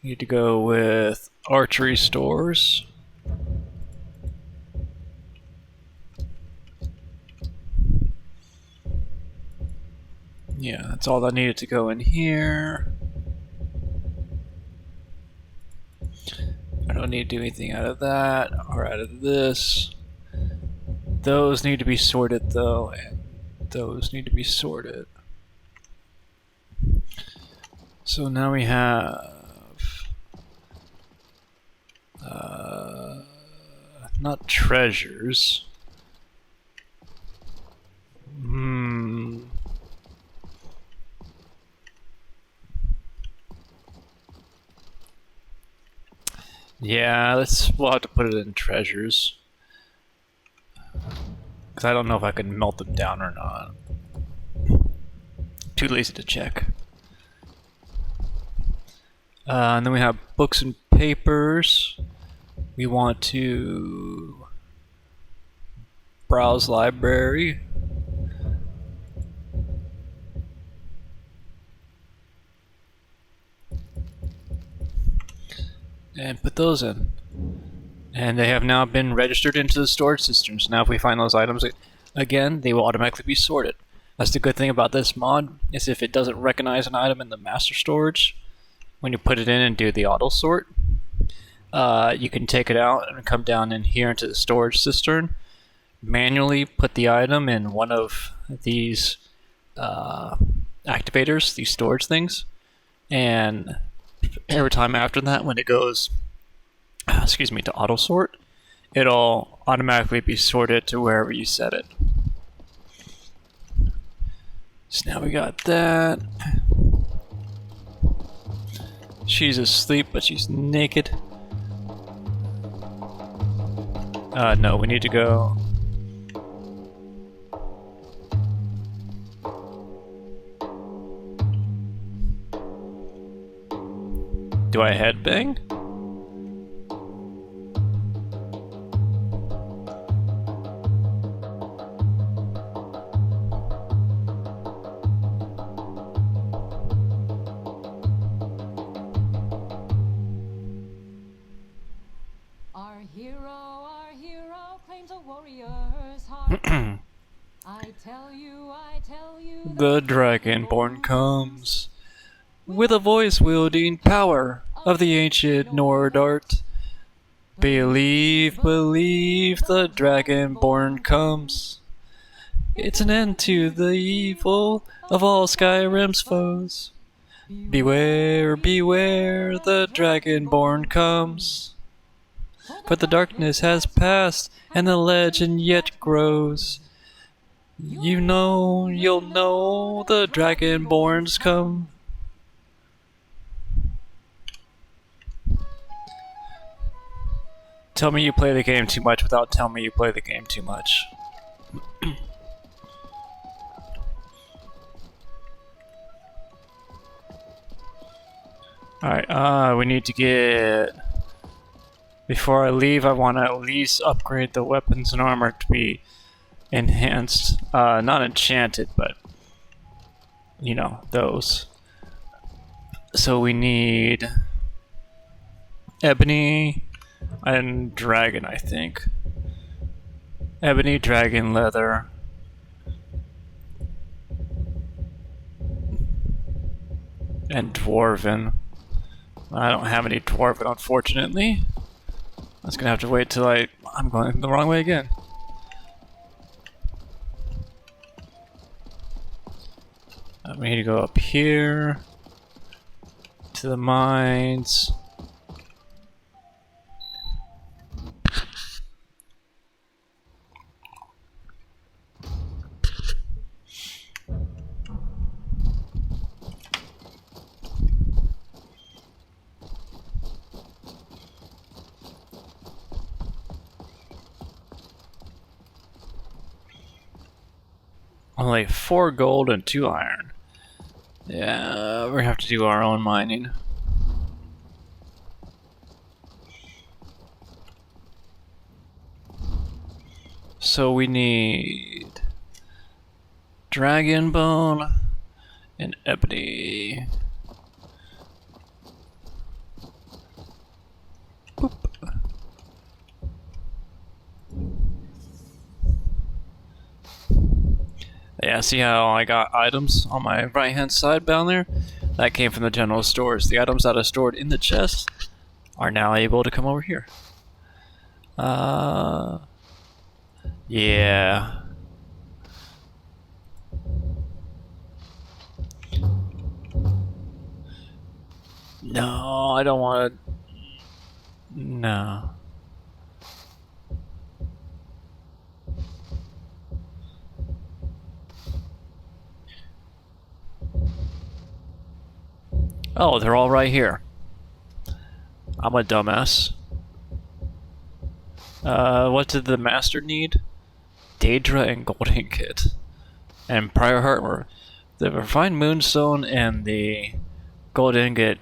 need to go with archery stores. Yeah, that's all that needed to go in here. I don't need to do anything out of that or out of this. Those need to be sorted though, and those need to be sorted. So now we have not treasures. Yeah, we'll have to put it in treasures. Because I don't know if I can melt them down or not. Too lazy to check. And then we have books and papers. We want to browse library. and put those in. And they have now been registered into the storage systems. Now if we find those items again, they will automatically be sorted. That's the good thing about this mod, is if it doesn't recognize an item in the master storage, when you put it in and do the auto sort, you can take it out and come down in here into the storage cistern, manually put the item in one of these activators, these storage things, and every time after that, when it goes to auto sort, it'll automatically be sorted to wherever you set it. So now we got that. She's asleep, but she's naked. No, we need to go. Do I headbang? Our hero claims a warrior's heart. I tell you, the Dragonborn comes with a voice-wielding power of the ancient Nord art. Believe, believe, the Dragonborn comes. It's an end to the evil of all Skyrim's foes. Beware, beware, the Dragonborn comes. For the darkness has passed, and the legend yet grows. You know, you'll know, the Dragonborns come. Tell me you play the game too much without telling me you play the game too much. Alright, we need to get... Before I leave, I want to at least upgrade the weapons and armor to be enhanced. Not enchanted, but... You know, those. So we need... Ebony and dragon, I think. Ebony, dragon, leather. And dwarven. I don't have any dwarven, unfortunately. I was gonna have to wait till I'm going the wrong way again. We need to go up here to the mines. Only 4 gold and 2 iron. Yeah, we're gonna have to do our own mining. So we need dragon bone and ebony. Boop. Yeah, see how I got items on my right hand side down there? That came from the general stores. The items that are stored in the chest are now able to come over here. Yeah. No, I don't want to. No. Oh, they're all right here. I'm a dumbass. What did the master need? Daedra and Golden Kit. And Prior Heart were the refined moonstone and the gold ingot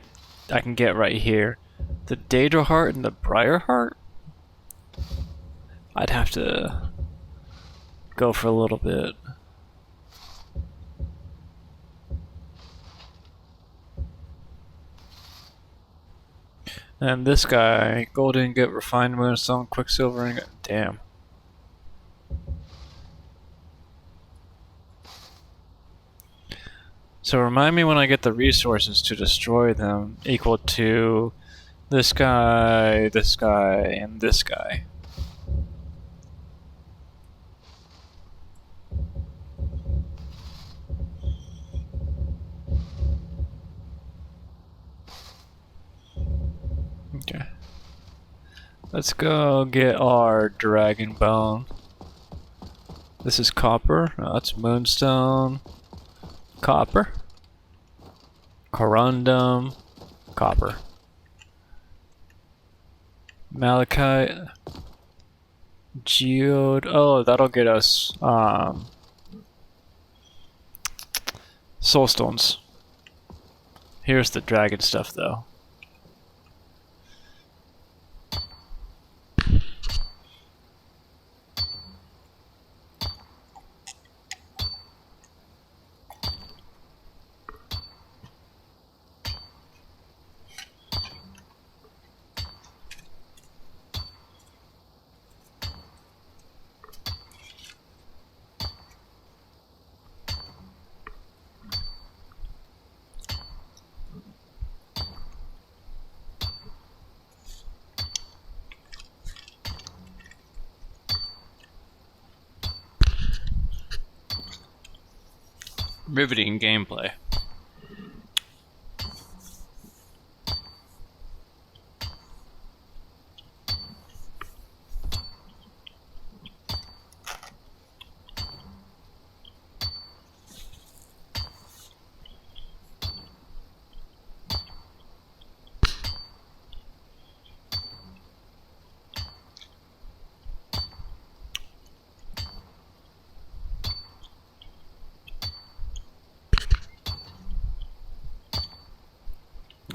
I can get right here. The Daedra heart and the Prior Heart? I'd have to go for a little bit. And this guy, gold ingot, refined moonstone, quicksilver ingot. Damn. So remind me when I get the resources to destroy them equal to this guy, and this guy. Okay. Let's go get our dragon bone. This is copper. No, that's moonstone. Copper. Corundum. Copper. Malachite. Geode. Oh, that'll get us soulstones. Here's the dragon stuff though. Riveting gameplay.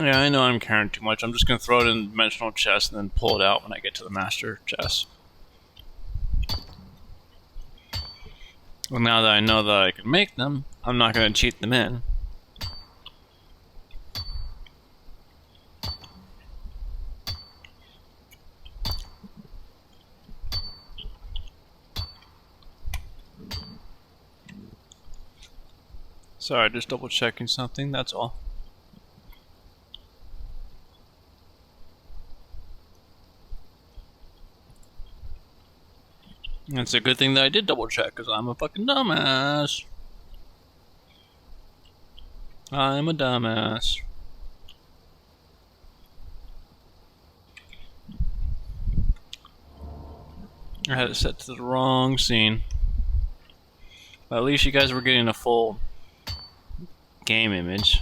Yeah, I know I'm carrying too much. I'm just gonna throw it in the dimensional chest and then pull it out when I get to the master chest. Well, now that I know that I can make them, I'm not gonna cheat them in. Sorry, just double checking something, that's all. It's a good thing that I did double check, because I'm a fucking dumbass. I'm a dumbass. I had it set to the wrong scene. But at least you guys were getting a full game image.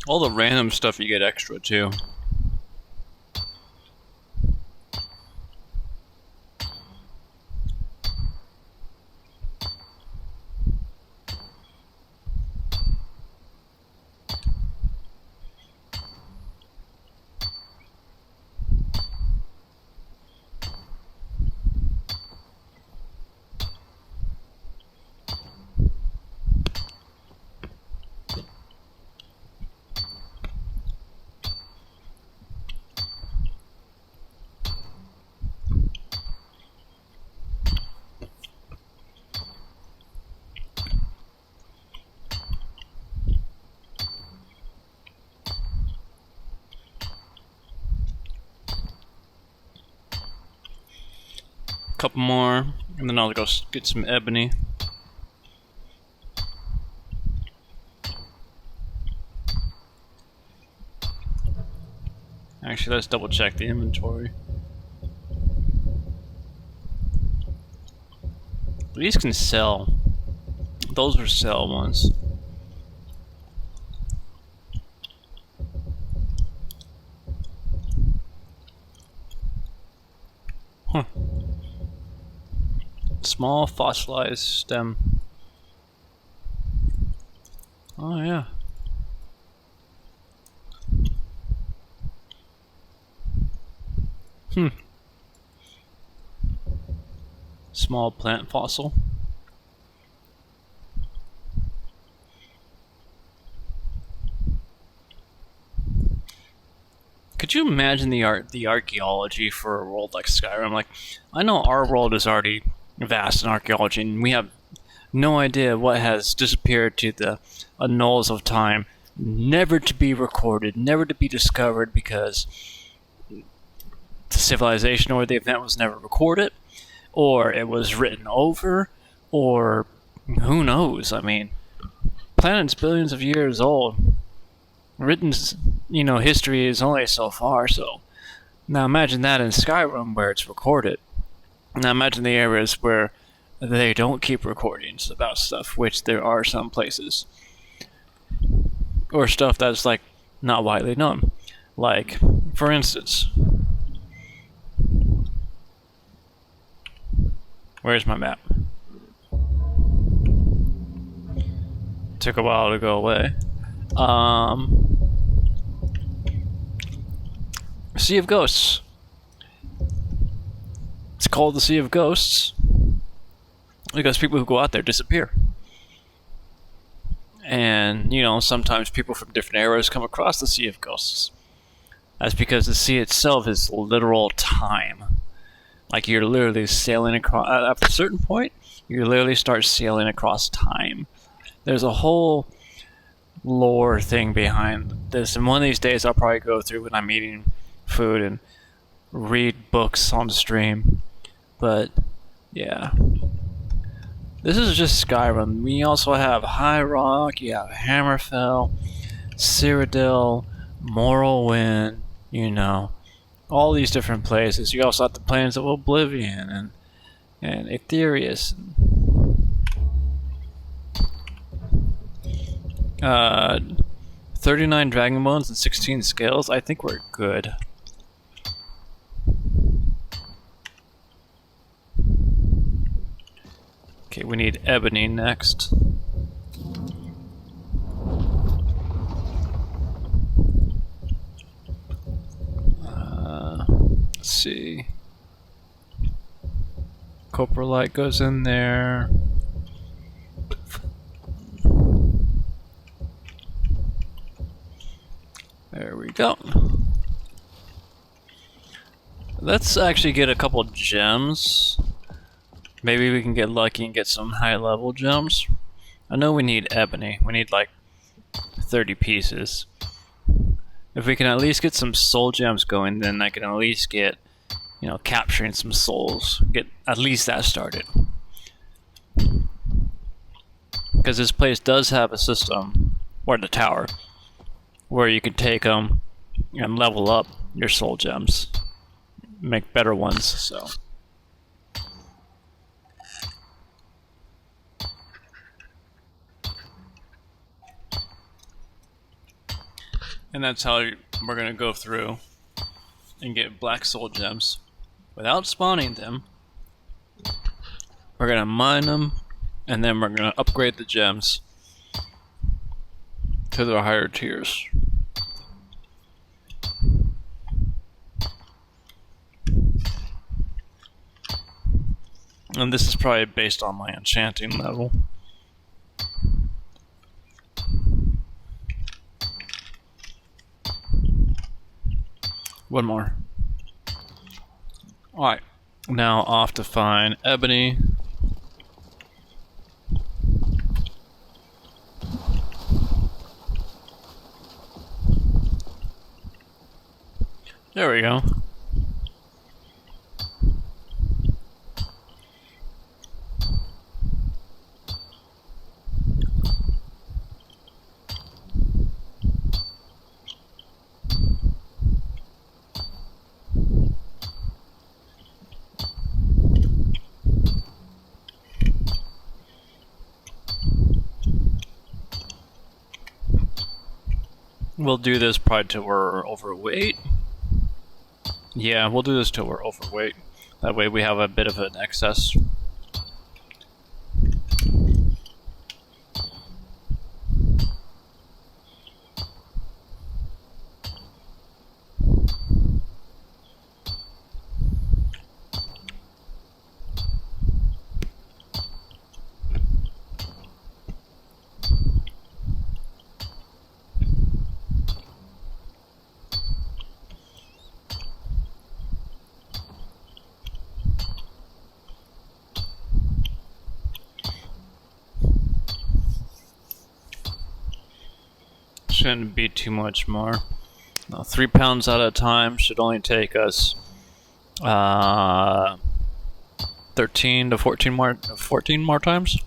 All the random stuff you get extra too. Couple more, and then I'll go get some ebony. Actually, let's double check the inventory. These can sell. Those are sell ones. Huh. Small fossilized stem. Oh yeah. Hmm. Small plant fossil. Could you imagine the archaeology for a world like Skyrim? Like, I know our world is already vast in archaeology, and we have no idea what has disappeared to the annals of time, never to be recorded, never to be discovered because the civilization or the event was never recorded, or it was written over, or who knows? I mean, planet's billions of years old. Written, history is only so far, so now imagine that in Skyrim where it's recorded. Now imagine the areas where they don't keep recordings about stuff, which there are some places. Or stuff that's, like, not widely known. Like, for instance, where's my map? Took a while to go away. Sea of Ghosts. It's called the Sea of Ghosts because people who go out there disappear. And, sometimes people from different eras come across the Sea of Ghosts. That's because the sea itself is literal time. Like, you're literally sailing across... At a certain point, you literally start sailing across time. There's a whole lore thing behind this, and one of these days I'll probably go through when I'm eating food and read books on the stream. But yeah, this is just Skyrim. We also have High Rock, you have Hammerfell, Cyrodiil, Morrowind, all these different places. You also have the Plains of Oblivion and Aetherius. 39 dragon bones and 16 scales. I think we're good. Okay, we need ebony next. Let's see. Coprolite goes in there. There we go. Let's actually get a couple gems. Maybe we can get lucky and get some high level gems. I know we need ebony. We need like 30 pieces. If we can at least get some soul gems going, then I can at least get, capturing some souls. Get at least that started. Because this place does have a system, or the tower, where you can take them and level up your soul gems. Make better ones, so... And that's how we're going to go through and get black soul gems. Without spawning them, we're going to mine them, and then we're going to upgrade the gems to the higher tiers. And this is probably based on my enchanting level. One more. Alright, now off to find ebony. There we go. We'll do this probably till we're overweight. Yeah, we'll do this till we're overweight. That way we have a bit of an excess. shouldn't be too much more. 3 pounds at a time should only take us 13 to 14 more times.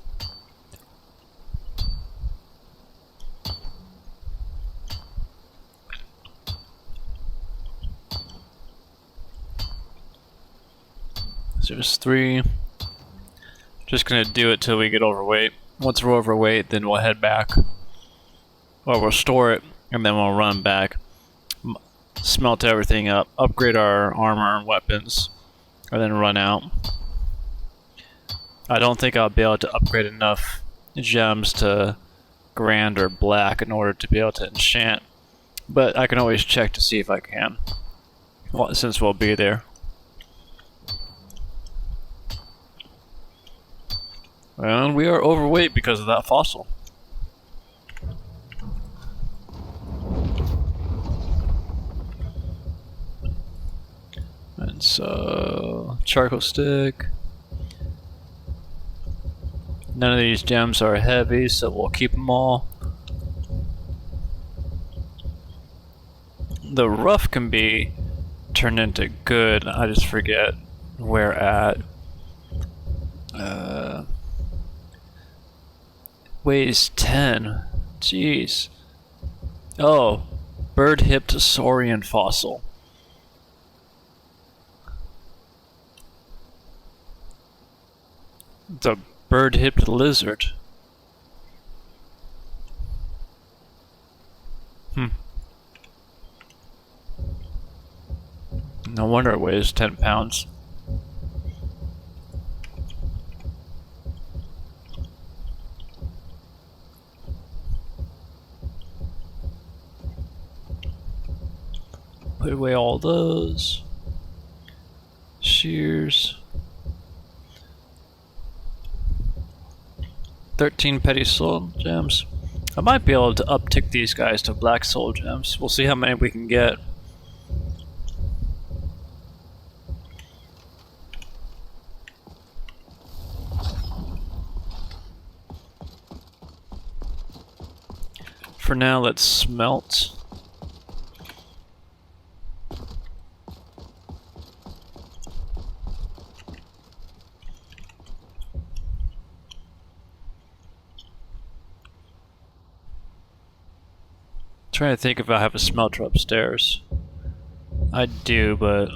So there's 3. Just gonna do it till we get overweight. Once we're overweight, then we'll head back. Or we'll store it, and then we'll run back. Smelt everything up, upgrade our armor and weapons, and then run out. I don't think I'll be able to upgrade enough gems to Grand or Black in order to be able to enchant. But I can always check to see if I can, well, since we'll be there. And we are overweight because of that fossil. And so, charcoal stick. None of these gems are heavy, so we'll keep them all. The rough can be turned into good. I just forget where at. Weighs 10. Jeez. Oh, bird-hipped saurian fossil. The bird-hipped lizard. No wonder it weighs 10 pounds. Put away all those. Shears. 13 petty soul gems. I might be able to uptick these guys to black soul gems. We'll see how many we can get. For now, let's smelt. Trying to think if I have a smelter upstairs. I do, but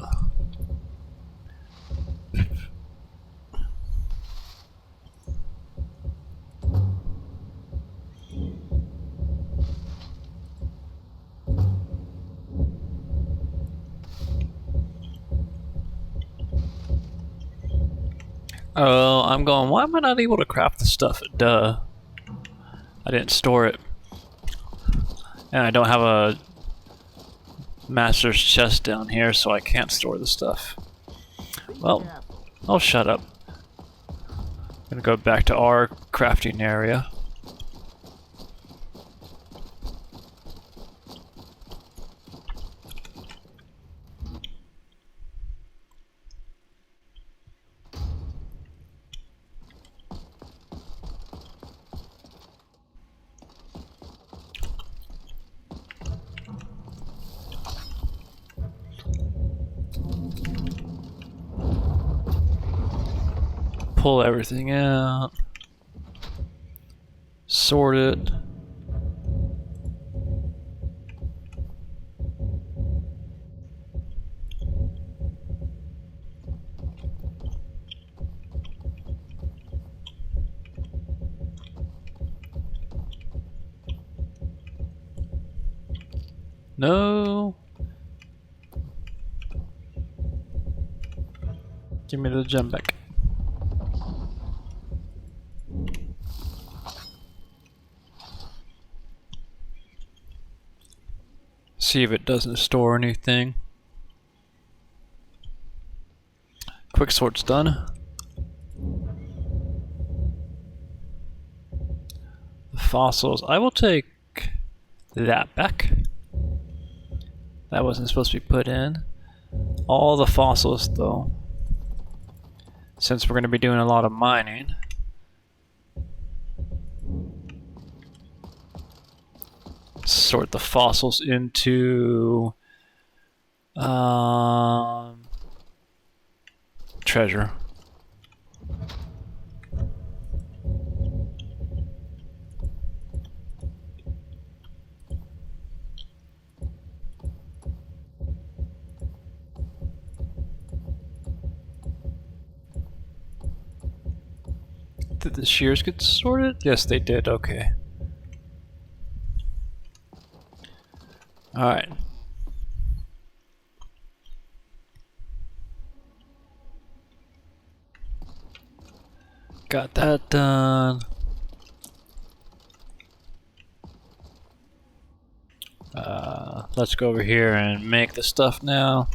oh, I'm going, why am I not able to craft the stuff? Duh. I didn't store it. And I don't have a master's chest down here, so I can't store the stuff. Well, I'll shut up. I'm gonna go back to our crafting area. Pull everything out, sort it. No. Give me the gem back. See if it doesn't store anything. Quick sort's done. The fossils. I will take that back. That wasn't supposed to be put in. All the fossils though. Since we're going to be doing a lot of mining. sort the fossils into treasure. Did the shears get sorted? Yes, they did. Okay. Alright. Got that done. Let's go over here and make the stuff now.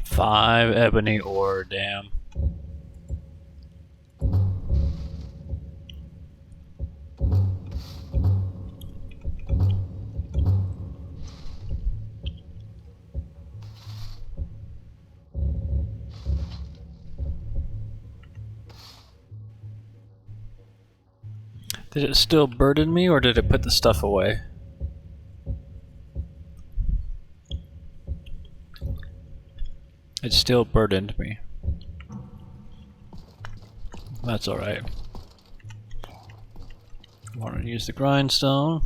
Five ebony ore, damn. Did it still burden me, or did it put the stuff away? It still burdened me. That's alright. Want to use the grindstone.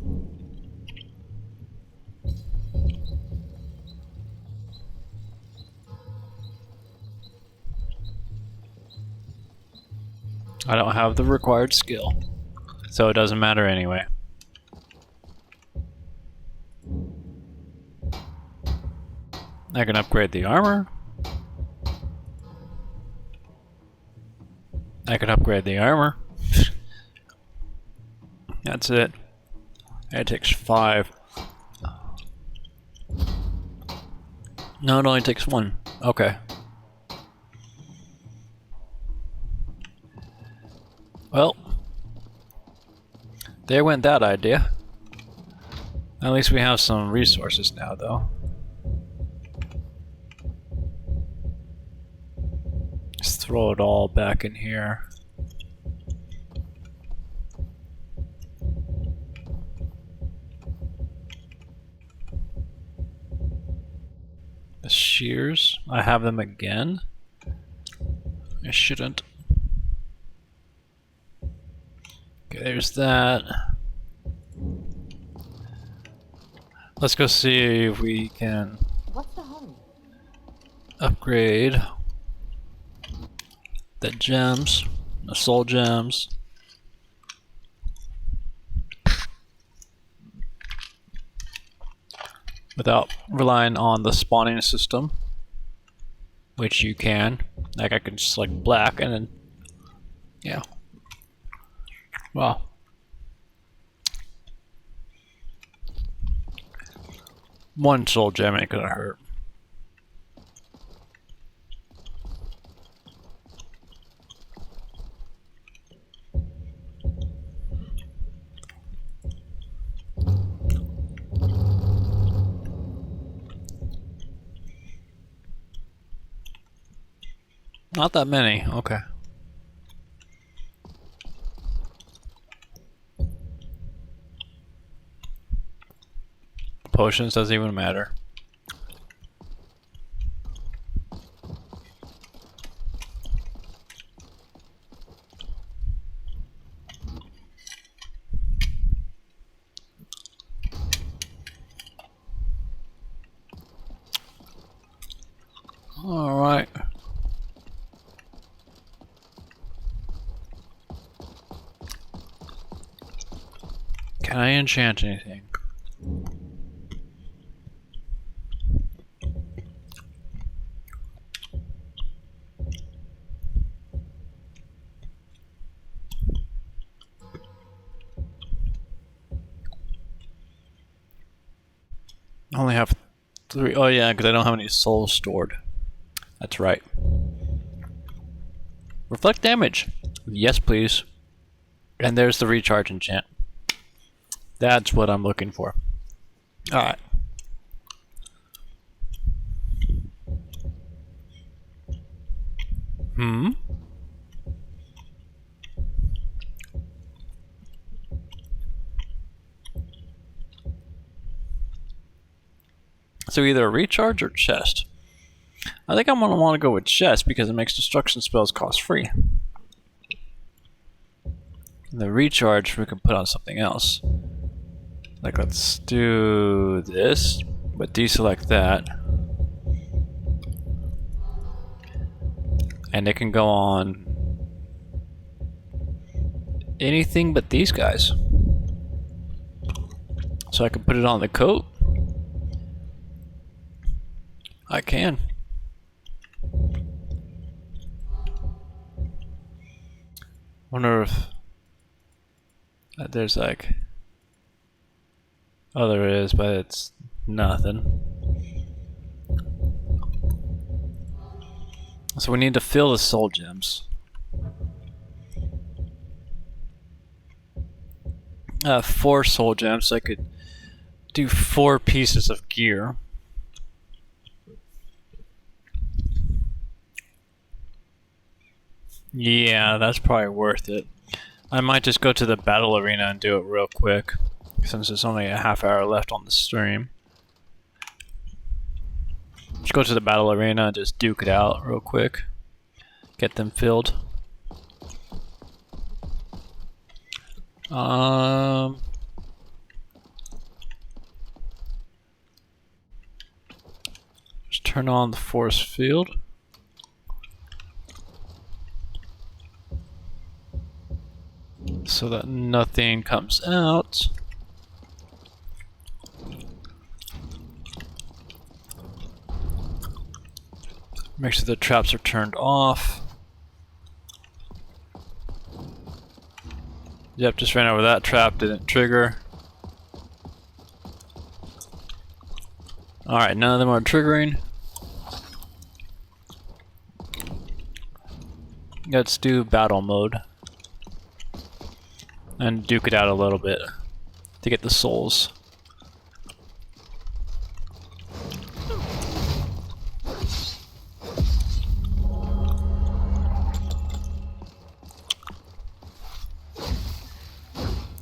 I don't have the required skill, so it doesn't matter anyway. I can upgrade the armor. I can upgrade the armor. That's it. It takes 5. No, it only takes 1. Okay. Well, there went that idea. At least we have some resources now, though. Just throw it all back in here. The shears, I have them again. I shouldn't. Okay, there's that. Let's go see if we can upgrade the gems, the soul gems. Without relying on the spawning system, which you can. Like I can select black and then, yeah. Wow. One soul gem ain't gonna hurt. Not that many, okay. Potions doesn't even matter. All right. Can I enchant anything? I only have 3. Oh yeah, because I don't have any souls stored. That's right. Reflect damage. Yes, please. And there's the recharge enchant. That's what I'm looking for. Alright. So either a recharge or chest. I think I'm gonna want to go with chest because it makes destruction spells cost free. The recharge we can put on something else. Like let's do this, but deselect that. And it can go on anything but these guys. So I can put it on the coat. I can. Wonder if there's like, oh there is, but it's nothing. So we need to fill the soul gems. 4 soul gems, so I could do 4 pieces of gear. Yeah, that's probably worth it. I might just go to the battle arena and do it real quick, since there's only a half hour left on the stream. Just go to the battle arena and just duke it out real quick. Get them filled. Just turn on the force field. So that nothing comes out. Make sure the traps are turned off. Yep, just ran over that trap, didn't trigger. Alright, none of them are triggering. Let's do battle mode. And duke it out a little bit to get the souls.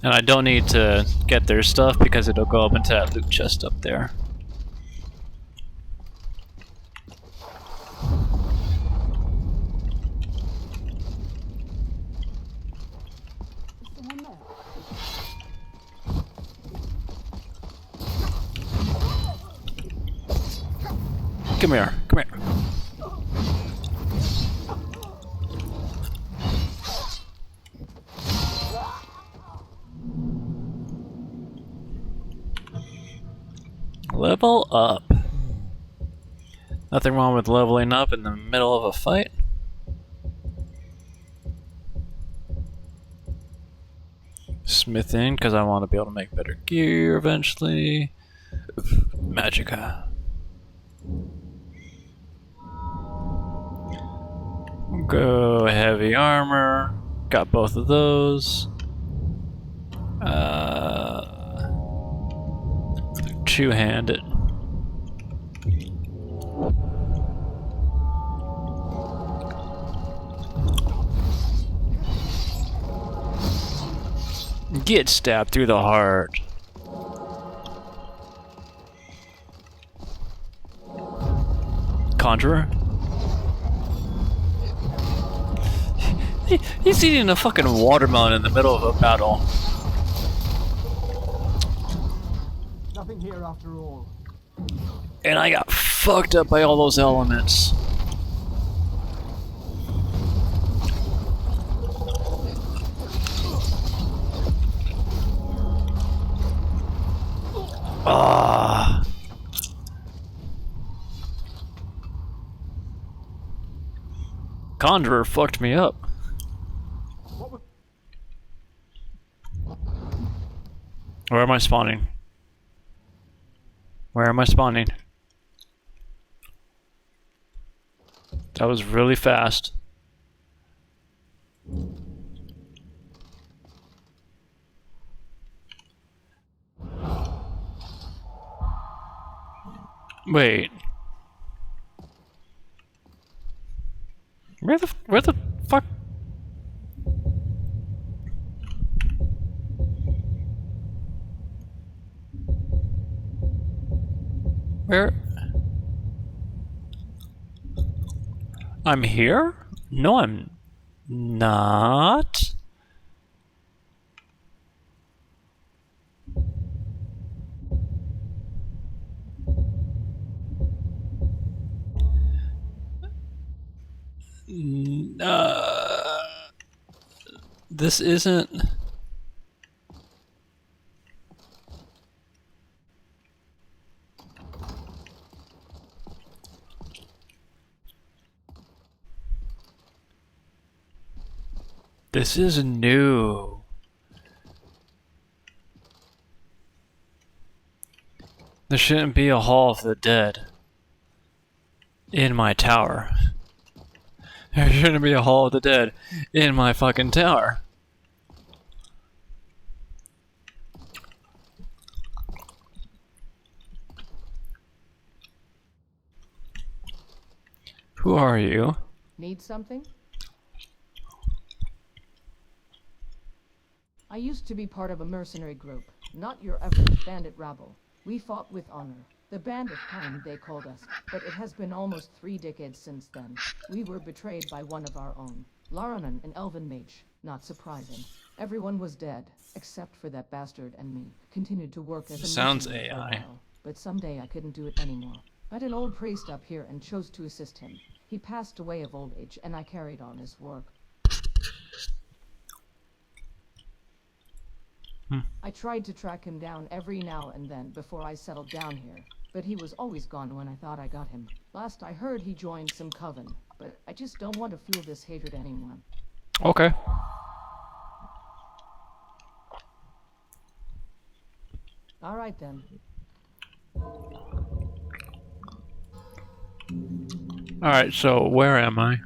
And I don't need to get their stuff because it'll go up into that loot chest up there. Come here, come here. Level up. Nothing wrong with leveling up in the middle of a fight. Smithing, because I want to be able to make better gear eventually. Magicka. Go heavy armor. Got both of those. Two-handed. Get stabbed through the heart. Conjurer? He's eating a fucking watermelon in the middle of a battle. Nothing here after all. And I got fucked up by all those elements. Ah. Conjurer fucked me up. Where am I spawning? Where am I spawning? That was really fast. Wait. Where the fuck? Where? I'm here? No, I'm not. This isn't. This is new. There shouldn't be a Hall of the Dead in my tower. There shouldn't be a Hall of the Dead in my fucking tower. Who are you? Need something? I used to be part of a mercenary group, not your average bandit rabble. We fought with honor. The Band of Kind, they called us, but it has been almost 3 decades since then. We were betrayed by one of our own. Laranan, an elven mage. Not surprising. Everyone was dead, except for that bastard and me. Continued to work as a Sounds mercenary for a AI. while, but someday I couldn't do it anymore. I had an old priest up here and chose to assist him. He passed away of old age, and I carried on his work. I tried to track him down every now and then before I settled down here, but he was always gone when I thought I got him. Last I heard, he joined some coven, but I just don't want to feel this hatred anymore. Okay. All right then. Alright, so where am I?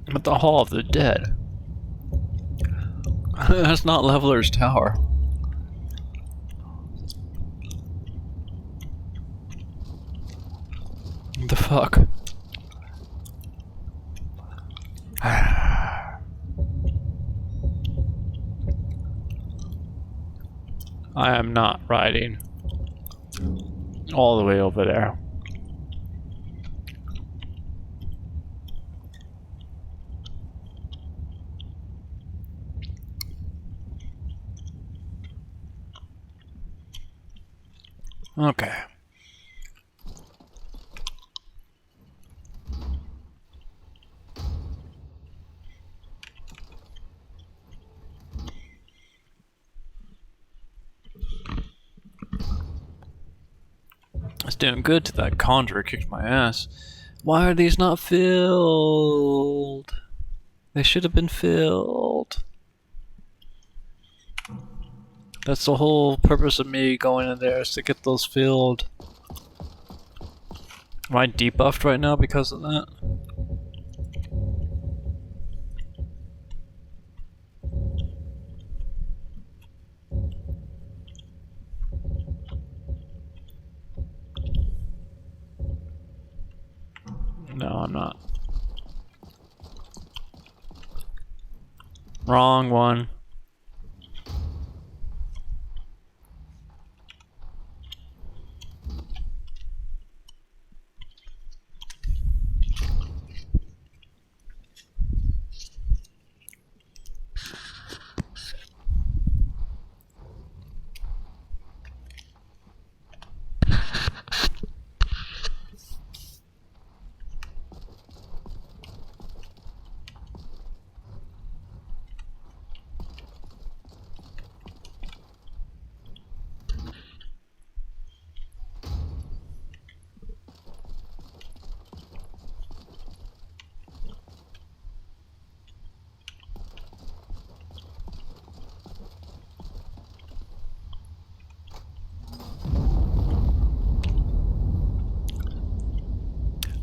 I'm at the Hall of the Dead. That's not Leveler's Tower. What the fuck? I am not riding all the way over there. Okay. I was doing good till that conjurer kicked my ass. Why are these not filled? They should have been filled. That's the whole purpose of me going in there, is to get those filled. Am I debuffed right now because of that? No, I'm not. Wrong one.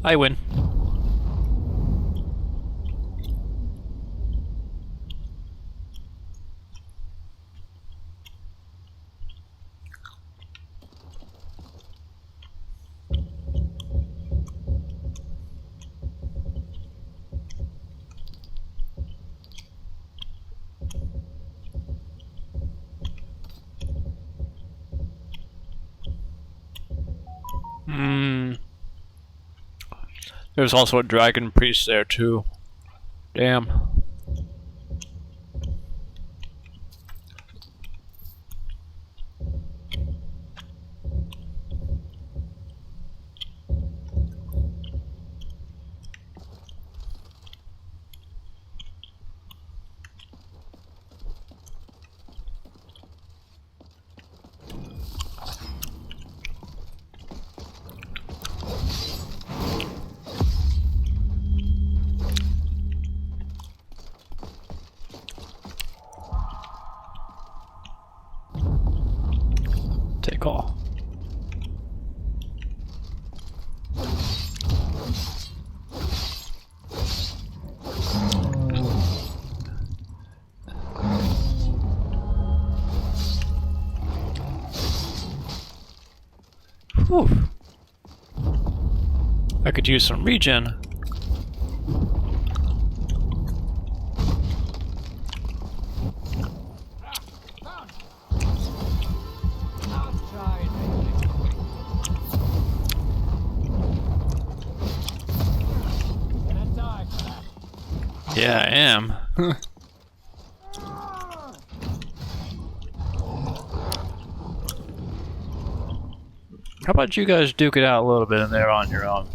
I win. Hmm. There's also a dragon priest there too. Damn. Take all. Whew. I could use some regen. Yeah, I am. How about you guys duke it out a little bit in there on your own?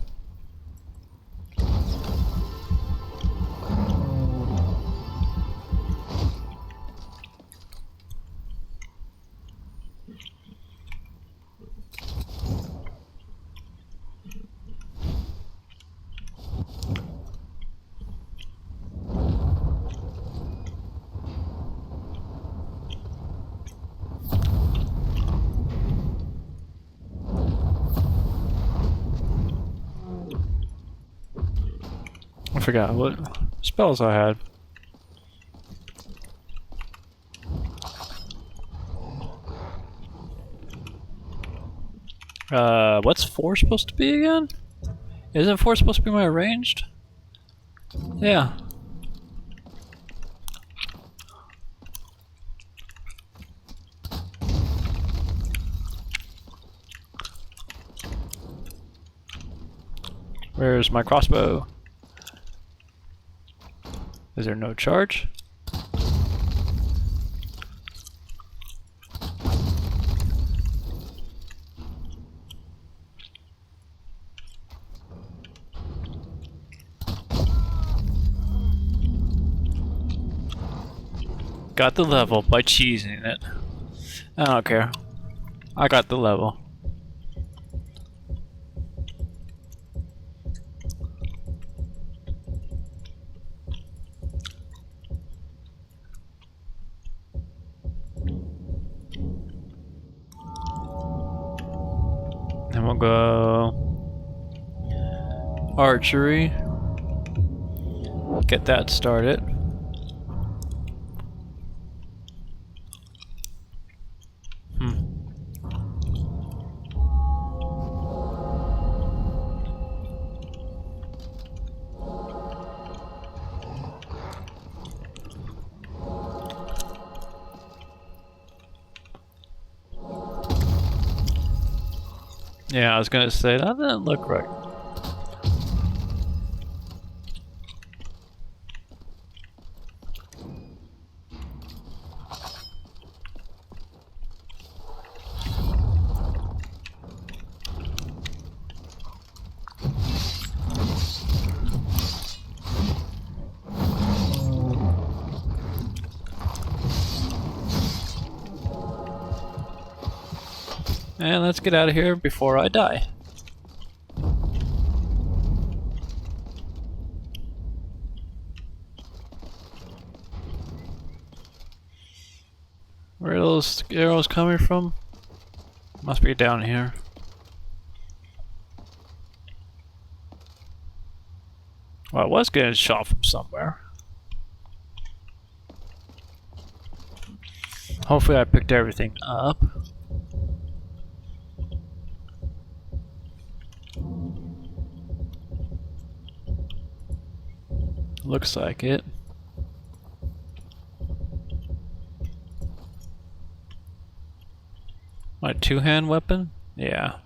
I forgot what spells I had. What's 4 supposed to be again? Isn't 4 supposed to be my ranged? Yeah. Where's my crossbow? Is there no charge? Got the level by cheesing it. I don't care. I got the level. Then we'll go archery. Get that started. Yeah, I was gonna say that didn't look right. And let's get out of here before I die. Where are those arrows coming from? Must be down here. Well, I was getting shot from somewhere. Hopefully I picked everything up. Looks like it. My two-hand weapon? Yeah.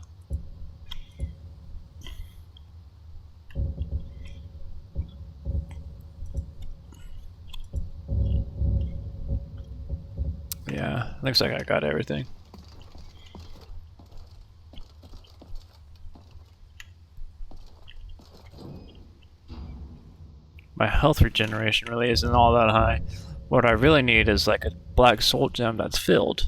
Yeah, looks like I got everything. My health regeneration really isn't all that high. What I really need is like a black soul gem that's filled.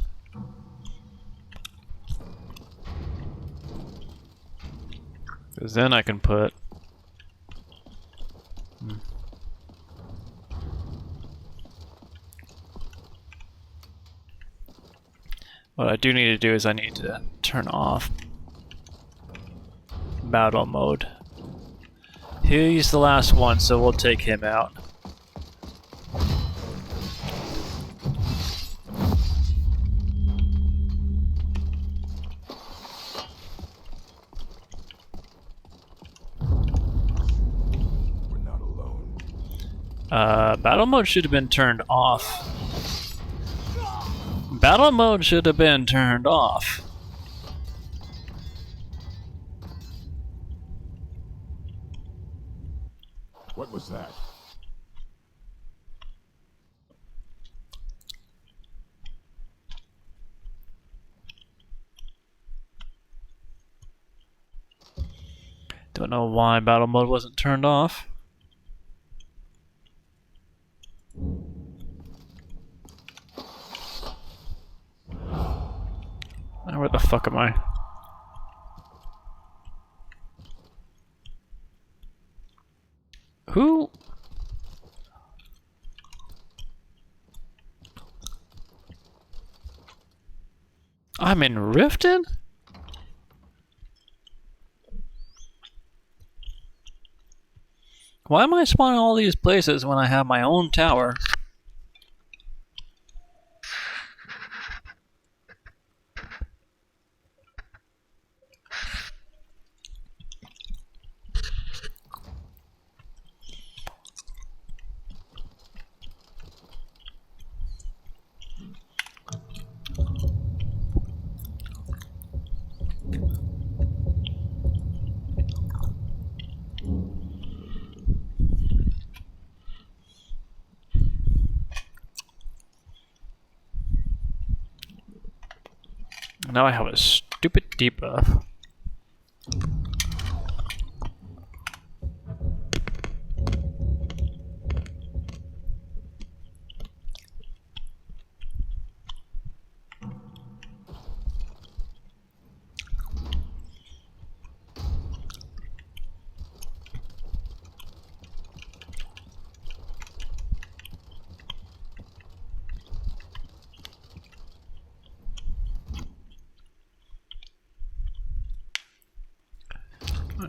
Because then I can put... What I do need to do is I need to turn off battle mode. He's the last one, so we'll take him out. We're not alone. Battle mode should have been turned off. Battle mode should have been turned off. What was that? Don't know why battle mode wasn't turned off. Where the fuck am I? Who? I'm in Riften? Why am I spawning all these places when I have my own tower? Now I have a stupid debuff.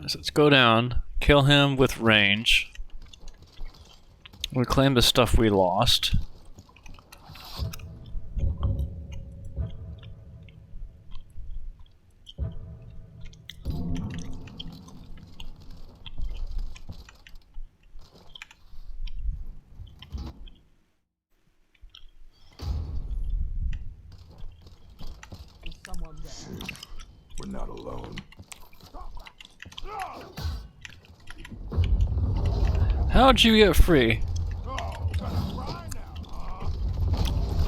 So let's go down, kill him with range, reclaim the stuff we lost. Is someone there? We're not alone. How'd you get free?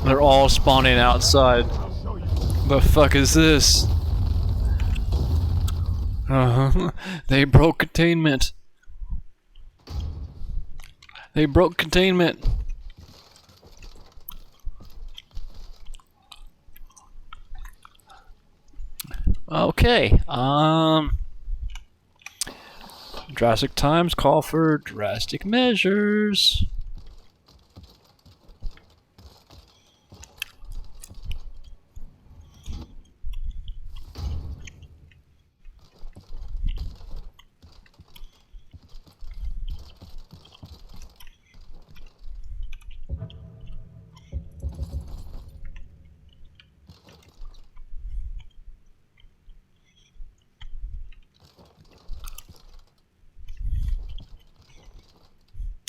They're all spawning outside. The fuck is this? They broke containment. They broke containment. Okay, drastic times call for drastic measures.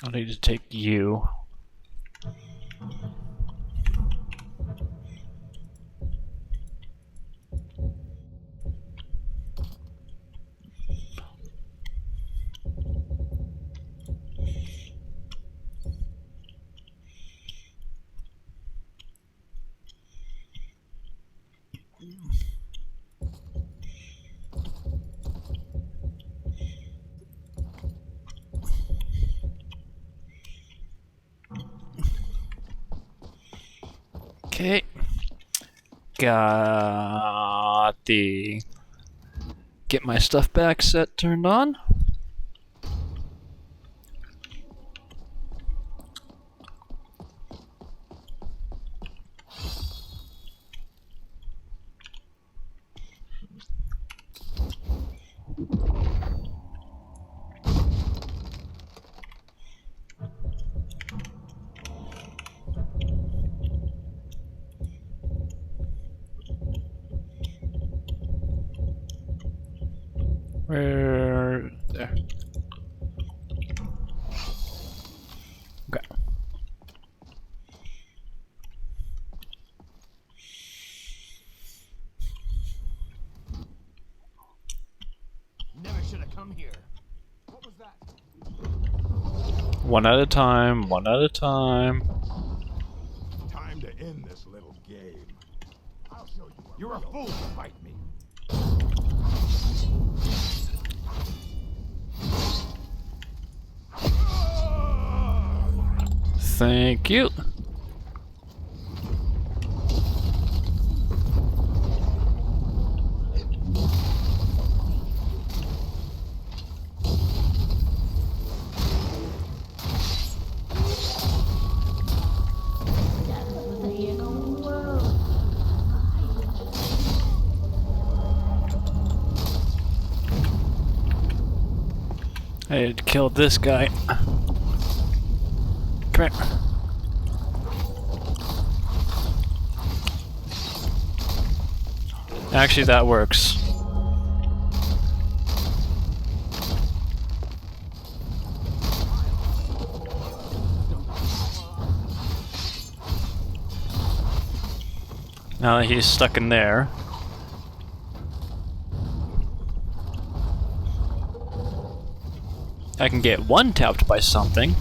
I need to take you. Okay. Got the get my stuff back set turned on. Where? There. Okay. Never should have come here. What was that? One at a time, one at a time. Time to end this little game. I'll show you. You're a fool to fight me. Thank you. I had to kill this guy. Come here. Actually, that works. Now that he's stuck in there. I can get one tapped by something.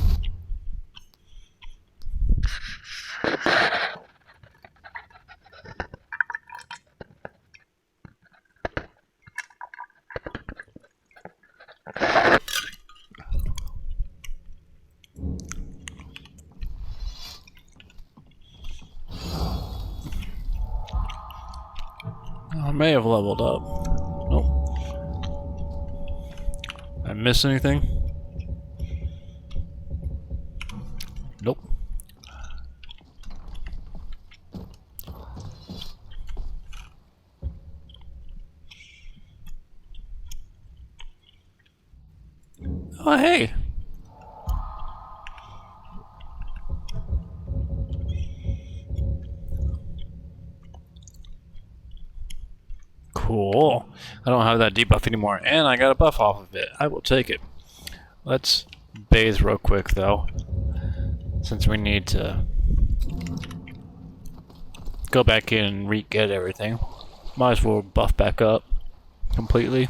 I may have leveled up. Nope. Did I miss anything? Nope. Oh, hey! Cool. I don't have that debuff anymore, and I got a buff off of it. I will take it. Let's bathe real quick, though, since we need to go back in and re-get everything. Might as well buff back up completely.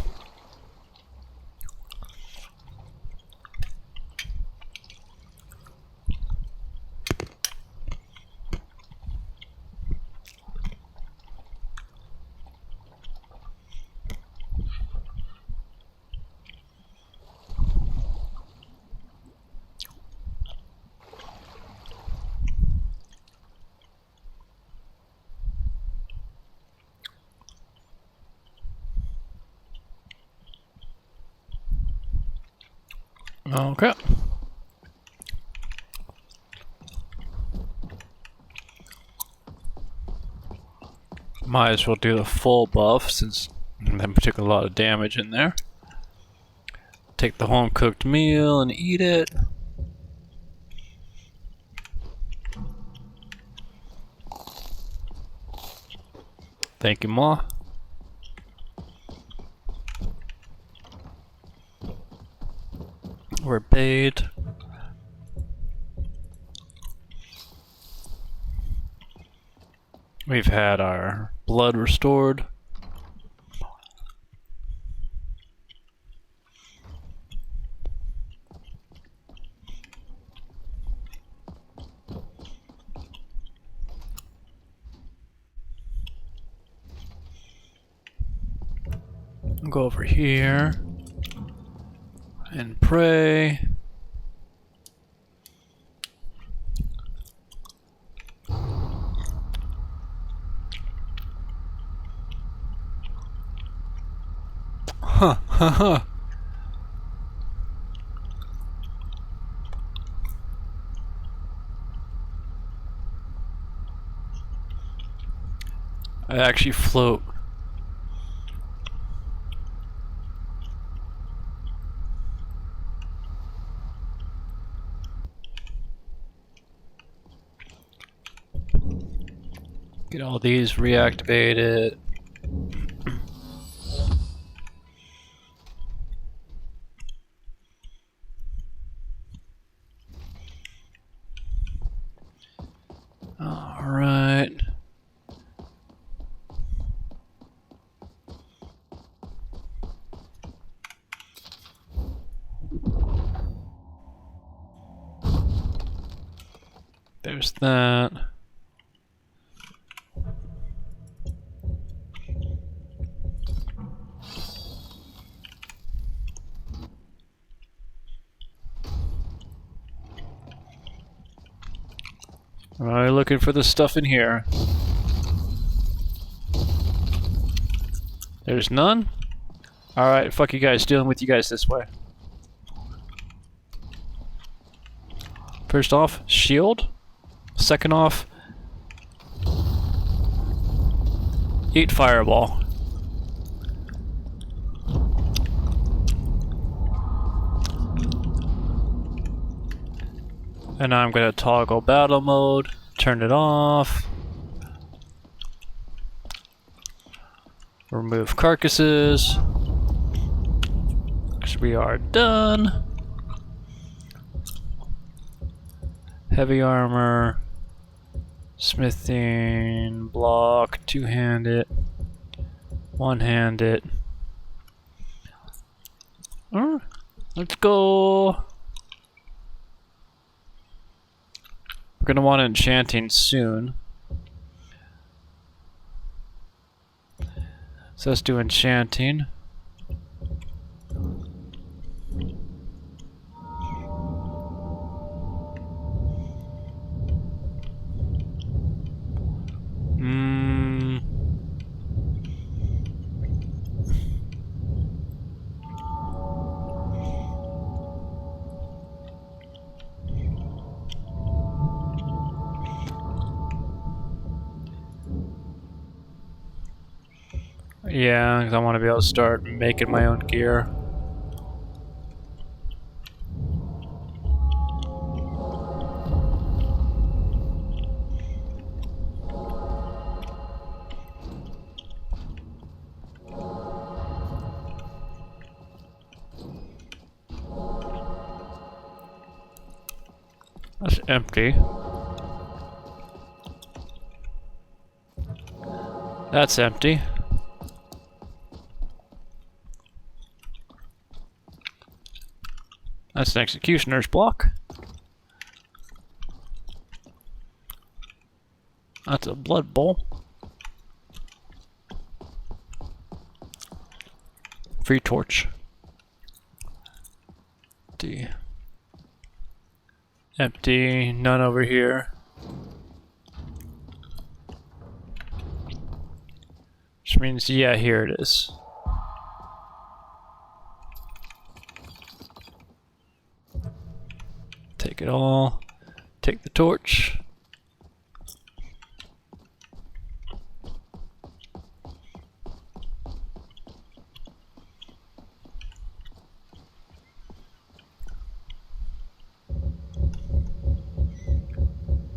Okay. Might as well do the full buff since I took a lot of damage in there. Take the home cooked meal and eat it. Thank you, Ma. We're bathed. We've had our blood restored. I'll go over here and pray. Huh, huh, huh. I actually float. Get all these reactivated. All right. There's that. Alright, looking for the stuff in here. There's none? Alright, fuck you guys, dealing with you guys this way. First off, shield. Second off, eat fireball. And now I'm gonna toggle battle mode, turn it off. Remove carcasses. Because we are done. Heavy armor. Smithing block, two-handed, one-handed. Let's go. We're gonna want enchanting soon. So let's do enchanting. Yeah, because I want to be able to start making my own gear. That's empty. That's empty. That's an executioner's block. That's a blood bowl. Free torch. Empty. Empty. None over here. Which means, yeah, here it is. Take it all. Take the torch.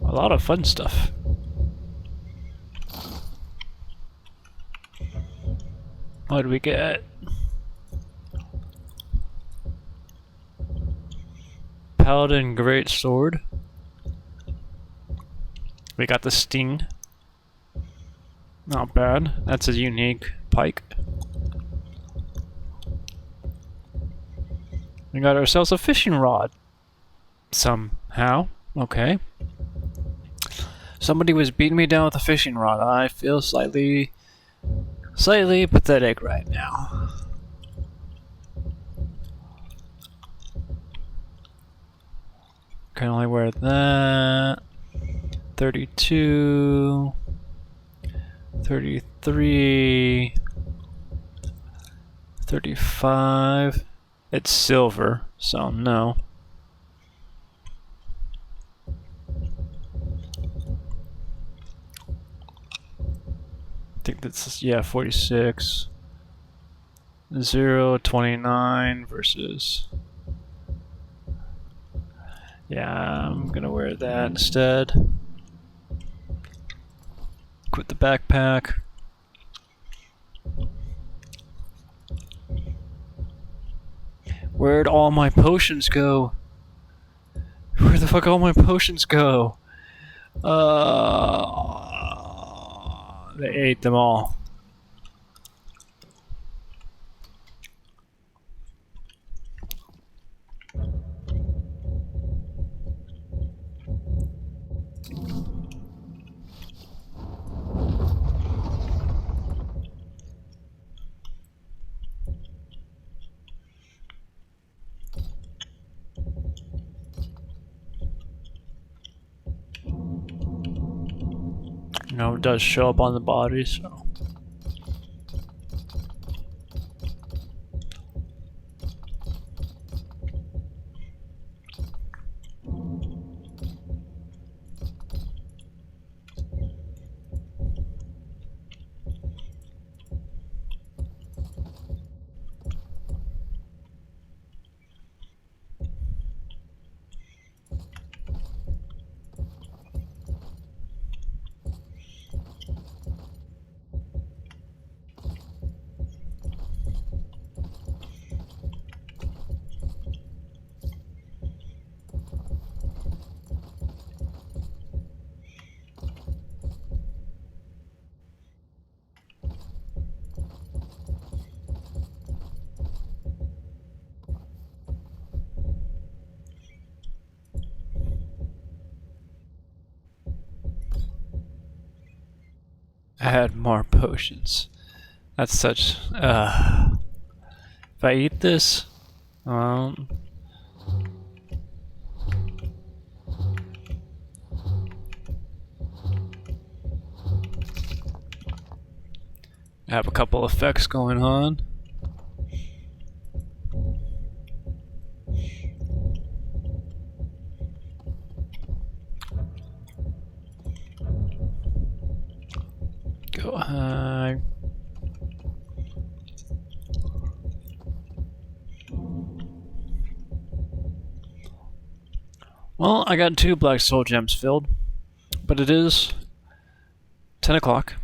A lot of fun stuff. What do we get? Paladin Great Sword. We got the Sting. Not bad. That's a unique pike. We got ourselves a fishing rod. Somehow. Okay. Somebody was beating me down with a fishing rod. I feel slightly pathetic right now. Can only wear that. 32. 33. 35. It's silver, so no. I think that's, yeah, 46. 0, 29 versus... Yeah, I'm gonna wear that instead. Quit the backpack. Where'd all my potions go? Where the fuck all my potions go? They ate them all. No, it does show up on the body, so. Add more potions. That's such. If I eat this, I have a couple effects going on. Go high. Well, I got 2 black soul gems filled, but it is 10 o'clock.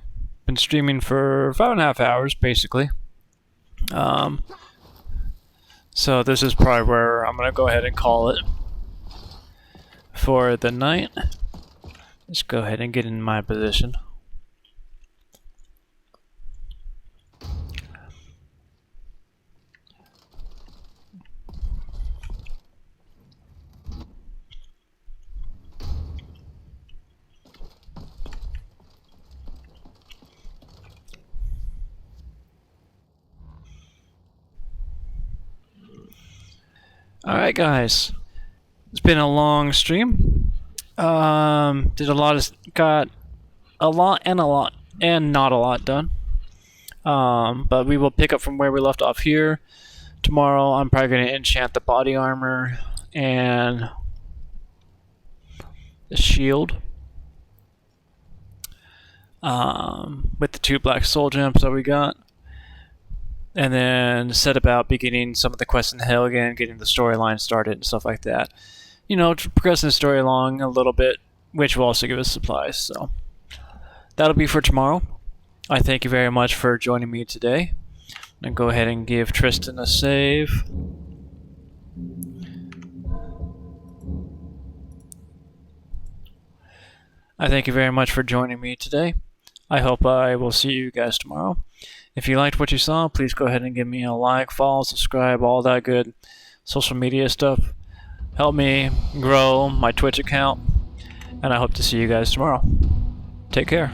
Been streaming for 5.5 hours, basically. So this is probably where I'm gonna go ahead and call it for the night. Let's go ahead and get in my position. Alright guys, it's been a long stream. Got a lot and not a lot done. But we will pick up from where we left off here. Tomorrow I'm probably going to enchant the body armor and the shield. With the 2 black soul gems that we got. And then set about beginning some of the quests in hell again, getting the storyline started and stuff like that. You know, progressing the story along a little bit, which will also give us supplies. So that'll be for tomorrow. I thank you very much for joining me today. And go ahead and give Tristan a save. I thank you very much for joining me today. I hope I will see you guys tomorrow. If you liked what you saw, please go ahead and give me a like, follow, subscribe, all that good social media stuff. Help me grow my Twitch account, and I hope to see you guys tomorrow. Take care.